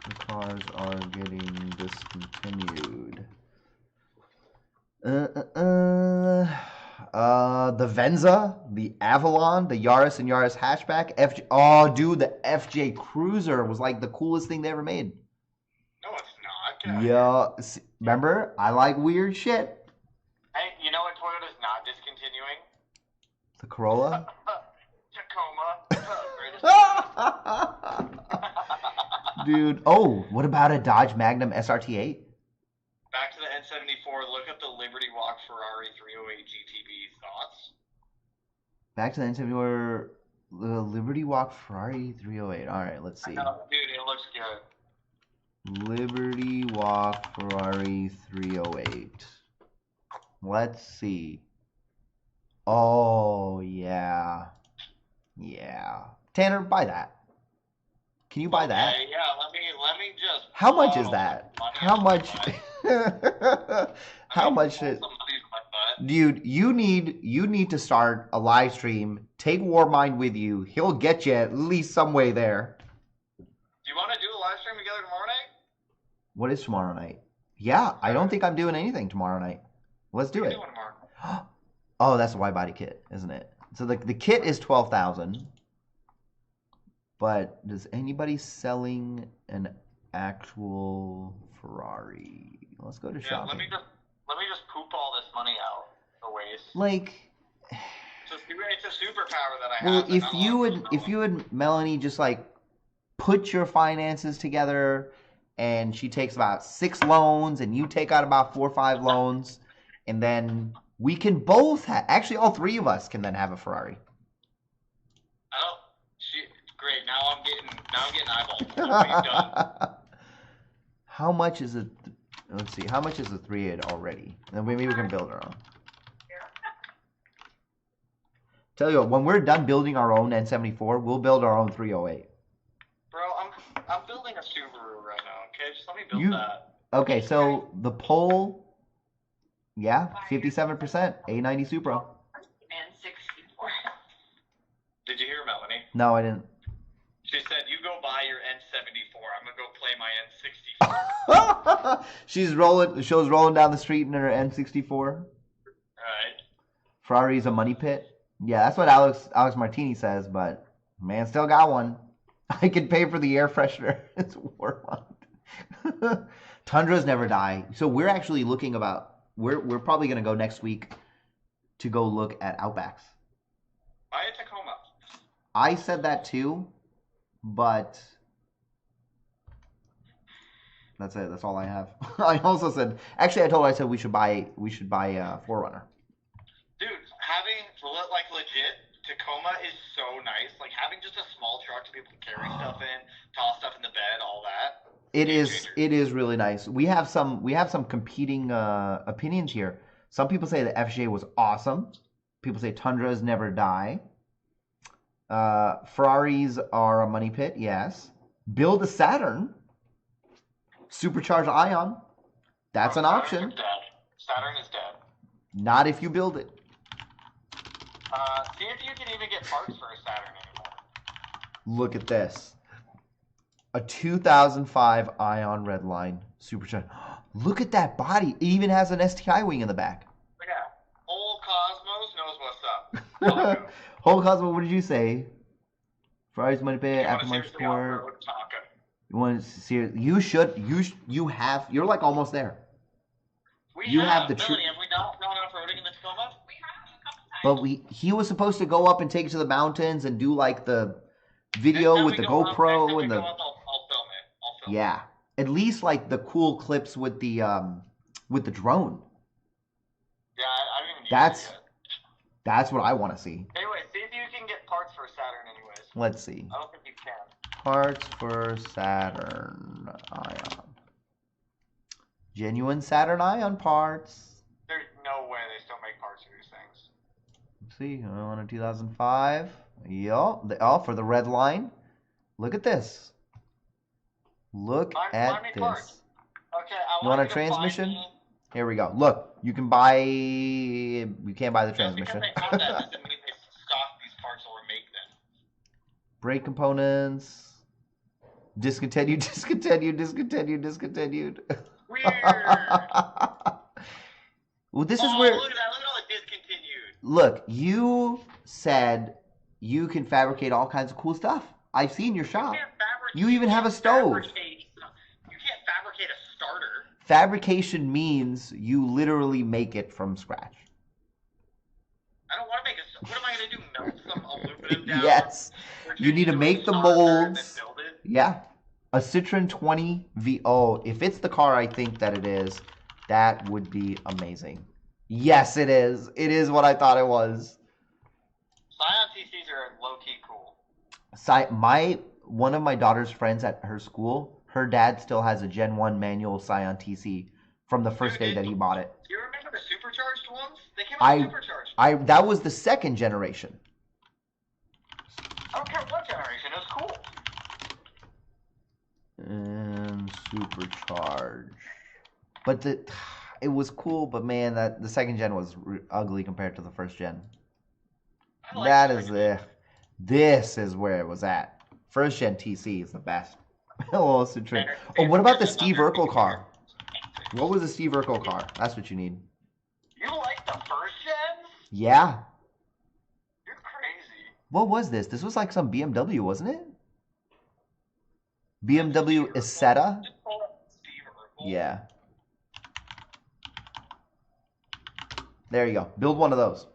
Speaker 1: The cars are getting discontinued. The Venza, the Avalon, the Yaris and Yaris hatchback. Oh, dude, the FJ Cruiser was like the coolest thing they ever made.
Speaker 2: No, it's not.
Speaker 1: Yeah, remember? I like weird shit.
Speaker 2: Hey, you know what Toyota's not discontinuing?
Speaker 1: The Corolla?
Speaker 2: Tacoma.
Speaker 1: Dude, oh, what about a Dodge Magnum SRT8?
Speaker 2: Back to the N74, look up the Liberty Walk Ferrari 308 GTB thoughts.
Speaker 1: Back to the N74, the Liberty Walk Ferrari 308. All right, let's see.
Speaker 2: No, dude, it looks good.
Speaker 1: Liberty Walk Ferrari 308. Let's see. Oh, yeah. Yeah. Tanner, buy that. Can you buy that?
Speaker 2: Yeah, let me just.
Speaker 1: How much is that? How much? How much? Dude, you need to start a live stream. Take Warmind with you. He'll get you at least some way there.
Speaker 2: Do you want to do a live stream together tomorrow night?
Speaker 1: What is tomorrow night? Yeah, I don't think I'm doing anything tomorrow night. Let's do it. Oh, that's a wide body kit, isn't it? So the kit is 12,000. But does anybody selling an actual Ferrari? Let's go to shopping.
Speaker 2: Let me just poop all this money out the waste.
Speaker 1: Like,
Speaker 2: it's a superpower that I
Speaker 1: well,
Speaker 2: have.
Speaker 1: if you and Melanie just like put your finances together, and she takes about 6 loans, and you take out about 4 or 5 loans, and then we can both have. Actually, all 3 of us can then have a Ferrari.
Speaker 2: Great. Now I'm getting eyeballs.
Speaker 1: How much is it? Let's see. How much is the 3.8 already? And then maybe we can build our own. Tell you what, when we're done building our own N74, we'll build our own 308.
Speaker 2: Bro, I'm building a Subaru right now. Okay, just let me build that.
Speaker 1: Okay, so the pole, yeah, 57%, A90 Supra.
Speaker 2: N64. Did you hear Melanie?
Speaker 1: No, I didn't.
Speaker 2: She said, "You go buy your N74. I'm gonna go play my N64."
Speaker 1: She was rolling down the street in her N64.
Speaker 2: Right.
Speaker 1: Ferrari's a money pit. Yeah, that's what Alex Martini says, but man, still got one. I could pay for the air freshener. It's Warlock. Tundras never die. So we're actually looking about. We're probably gonna go next week to go look at Outbacks.
Speaker 2: Buy a Tacoma.
Speaker 1: I said that too. But that's it. That's all I have. I also said, actually, I said we should buy a 4Runner.
Speaker 2: Dude, having like legit Tacoma is so nice. Like having just a small truck to be able to carry stuff in, toss stuff in the bed, all that.
Speaker 1: It is really nice. We have some competing opinions here. Some people say the FJ was awesome. People say Tundras never die. Ferraris are a money pit, yes. Build a Saturn. Supercharged Ion. That's an option.
Speaker 2: Saturn is dead.
Speaker 1: Not if you build it.
Speaker 2: See if you can even get parts for a Saturn anymore.
Speaker 1: Look at this. A 2005 Ion Redline Supercharged. Look at that body. It even has an STI wing in the back.
Speaker 2: Look at that. Old Cosmos knows what's up.
Speaker 1: Whole Cosmo, what did you say? Ferrari's money pit, aftermarket support. You want to see it? You have. You're like almost there.
Speaker 2: You have the truth. Have we not gone off-roading in the Tacoma? We have a couple times.
Speaker 1: But he was supposed to go up and take it to the mountains and do like the video with the GoPro and the.
Speaker 2: I'll film it.
Speaker 1: Yeah, at least like the cool clips with the drone.
Speaker 2: Yeah, I didn't even use it yet.
Speaker 1: That's what I want to see.
Speaker 2: Anyway, see if you can get parts for Saturn anyways.
Speaker 1: Let's see.
Speaker 2: I don't think you can.
Speaker 1: Parts for Saturn Ion. Genuine Saturn Ion parts.
Speaker 2: There's no way they still make parts for these things.
Speaker 1: Let's see. On a 2005. Yup. For the red line. Look at this. Look at this.
Speaker 2: Parts. Okay,
Speaker 1: you want a transmission? Here we go. Look, you can buy. You can't buy the transmission.
Speaker 2: Just because they have that doesn't mean they stock these parts or make them.
Speaker 1: Brake components. Discontinued, discontinued, discontinued, discontinued.
Speaker 2: Weird.
Speaker 1: Well, this is where.
Speaker 2: Look at that. Look at all the discontinued.
Speaker 1: Look, you said you can fabricate all kinds of cool stuff. I've seen your shop. You even have a stove.
Speaker 2: You can't fabricate a starter.
Speaker 1: Fabrication means you literally make it from scratch.
Speaker 2: I don't want to make a. What am I going to do? Melt some aluminum down?
Speaker 1: Yes. You need to make the molds. Yeah. A Citroen 20 VO. If it's the car I think that it is, that would be amazing. Yes, it is. It is what I thought it was.
Speaker 2: Scion TCs are low-key cool.
Speaker 1: One of my daughter's friends at her school, her dad still has a Gen 1 manual Scion TC from the first day that he bought it.
Speaker 2: Do you remember the supercharged ones? They came out supercharged.
Speaker 1: That was the second generation.
Speaker 2: I don't care what generation. It was cool.
Speaker 1: And supercharge. But it was cool, but man, the second gen was ugly compared to the first gen. This is where it was at. First gen TC is the best. Oh, Citroen. Oh, what about the Steve Urkel car? What was the Steve Urkel car? That's what you need.
Speaker 2: You like the first gens?
Speaker 1: Yeah.
Speaker 2: You're crazy.
Speaker 1: What was this? This was like some BMW, wasn't it? BMW Isetta? Yeah. There you go. Build one of those.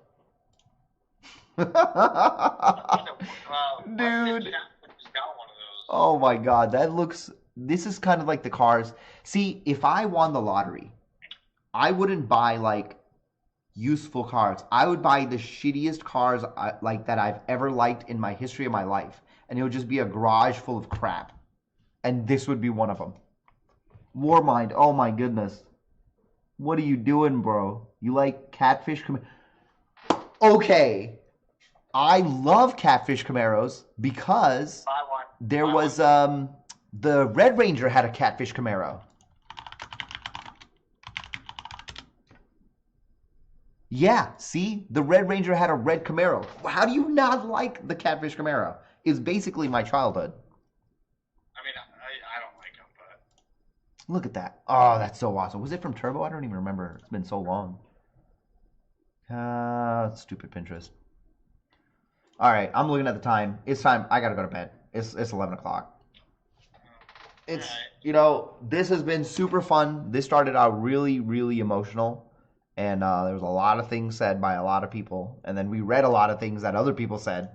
Speaker 1: Dude. Oh my God. This is kind of like the cars. See, if I won the lottery, I wouldn't buy like useful cars. I would buy the shittiest cars that I've ever liked in my history of my life. And it would just be a garage full of crap. And this would be one of them. Warmind, oh my goodness. What are you doing, bro? You like Catfish Camaros? Okay. I love Catfish Camaros because there was, the Red Ranger had a Catfish Camaro. Yeah, see? The Red Ranger had a red Camaro. How do you not like the Catfish Camaro? It's basically my childhood.
Speaker 2: I don't like them, but...
Speaker 1: Look at that. Oh, that's so awesome. Was it from Turbo? I don't even remember. It's been so long. Stupid Pinterest. All right, I'm looking at the time. It's time. I got to go to bed. It's 11 o'clock. It's, this has been super fun. This started out really, really emotional. And there was a lot of things said by a lot of people. And then we read a lot of things that other people said.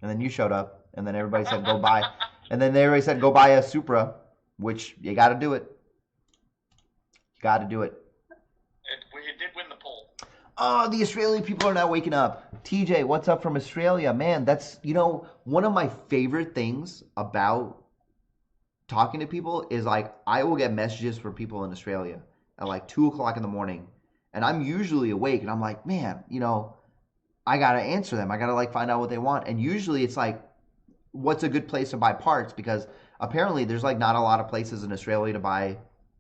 Speaker 1: And then you showed up. And then everybody said, go buy. And then everybody said, go buy a Supra. Which, you got to do it. You got to do it.
Speaker 2: It did win the poll.
Speaker 1: Oh, the Australian people are now waking up. TJ, what's up from Australia? Man, that's, one of my favorite things about talking to people is like, I will get messages from people in Australia at like 2 o'clock in the morning. And I'm usually awake and I'm like, man, I got to answer them. I got to like find out what they want. And usually it's like, what's a good place to buy parts? Because apparently there's like not a lot of places in Australia to buy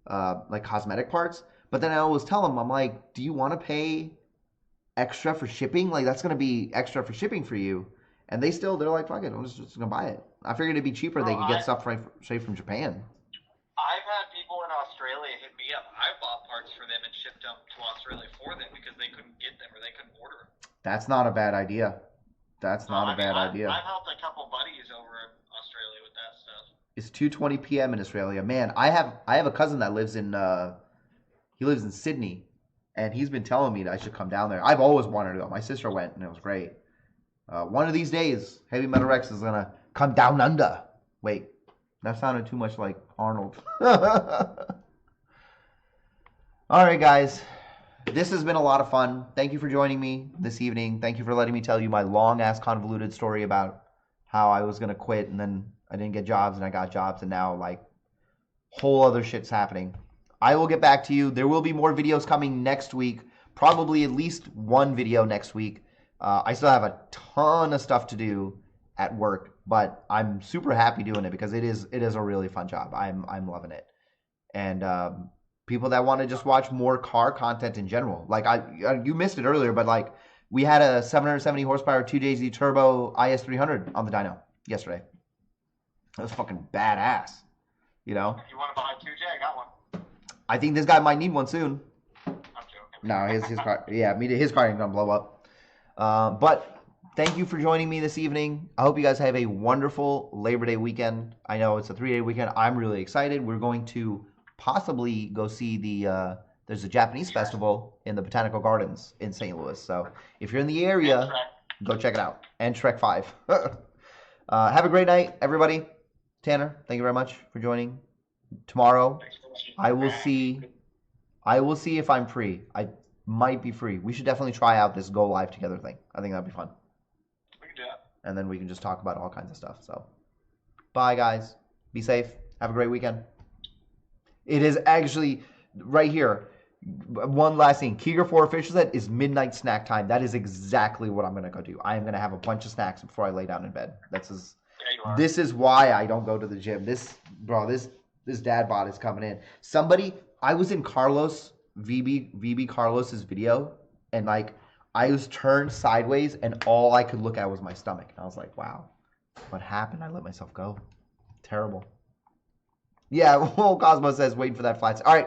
Speaker 1: like cosmetic parts. But then I always tell them, I'm like, do you want to pay extra for shipping? Like that's going to be extra for shipping for you. And they're like, fuck it, I'm just going to buy it. I figured it'd be cheaper. They could get stuff straight from Japan.
Speaker 2: I've had people in Australia hit me up. I bought parts for them and shipped them to Australia for them because they couldn't get them or they couldn't order them. That's
Speaker 1: not a bad idea. That's not a bad idea.
Speaker 2: I've helped a couple buddies over in Australia with that stuff.
Speaker 1: It's 2:20 p.m. in Australia. Man, I have a cousin that lives in Sydney, and he's been telling me that I should come down there. I've always wanted to go. My sister went, and it was great. One of these days, Heavy Metal Rex is gonna come down under. Wait, that sounded too much like Arnold. All right, guys. This has been a lot of fun. Thank you for joining me this evening. Thank you for letting me tell you my long-ass convoluted story about how I was going to quit and then I didn't get jobs and I got jobs and now like whole other shit's happening. I will get back to you. There will be more videos coming next week. Probably at least one video next week. I still have a ton of stuff to do at work, but I'm super happy doing it because it is a really fun job. I'm loving it. And People that want to just watch more car content in general. Like you missed it earlier, but like we had a 770 horsepower 2JZ turbo IS300 on the dyno yesterday. That was fucking badass. You know.
Speaker 2: If you want to buy a 2J, I got one.
Speaker 1: I think this guy might need one soon.
Speaker 2: I'm joking.
Speaker 1: No, his car. Yeah, his car ain't gonna blow up. But thank you for joining me this evening. I hope you guys have a wonderful Labor Day weekend. I know it's a 3-day weekend. I'm really excited. We're going to possibly go see there's a Japanese festival in the Botanical Gardens in St. Louis. So if you're in the area, go check it out. And Shrek 5. Have a great night, everybody. Tanner, thank you very much for joining. Tomorrow, I will see if I'm free. I might be free. We should definitely try out this go live together thing. I think that'd be fun.
Speaker 2: We can do that.
Speaker 1: And then we can just talk about all kinds of stuff. So, bye guys. Be safe. Have a great weekend. It is actually right here. One last thing. Keeger 4 official set is midnight snack time. That is exactly what I'm going to go do. I am going to have a bunch of snacks before I lay down in bed. This is why I don't go to the gym. This dad bod is coming in. I was in Carlos, VB Carlos's video, and like I was turned sideways and all I could look at was my stomach. And I was like, wow, what happened? I let myself go. Terrible. Yeah, well, Cosmo says, waiting for that flight. All right.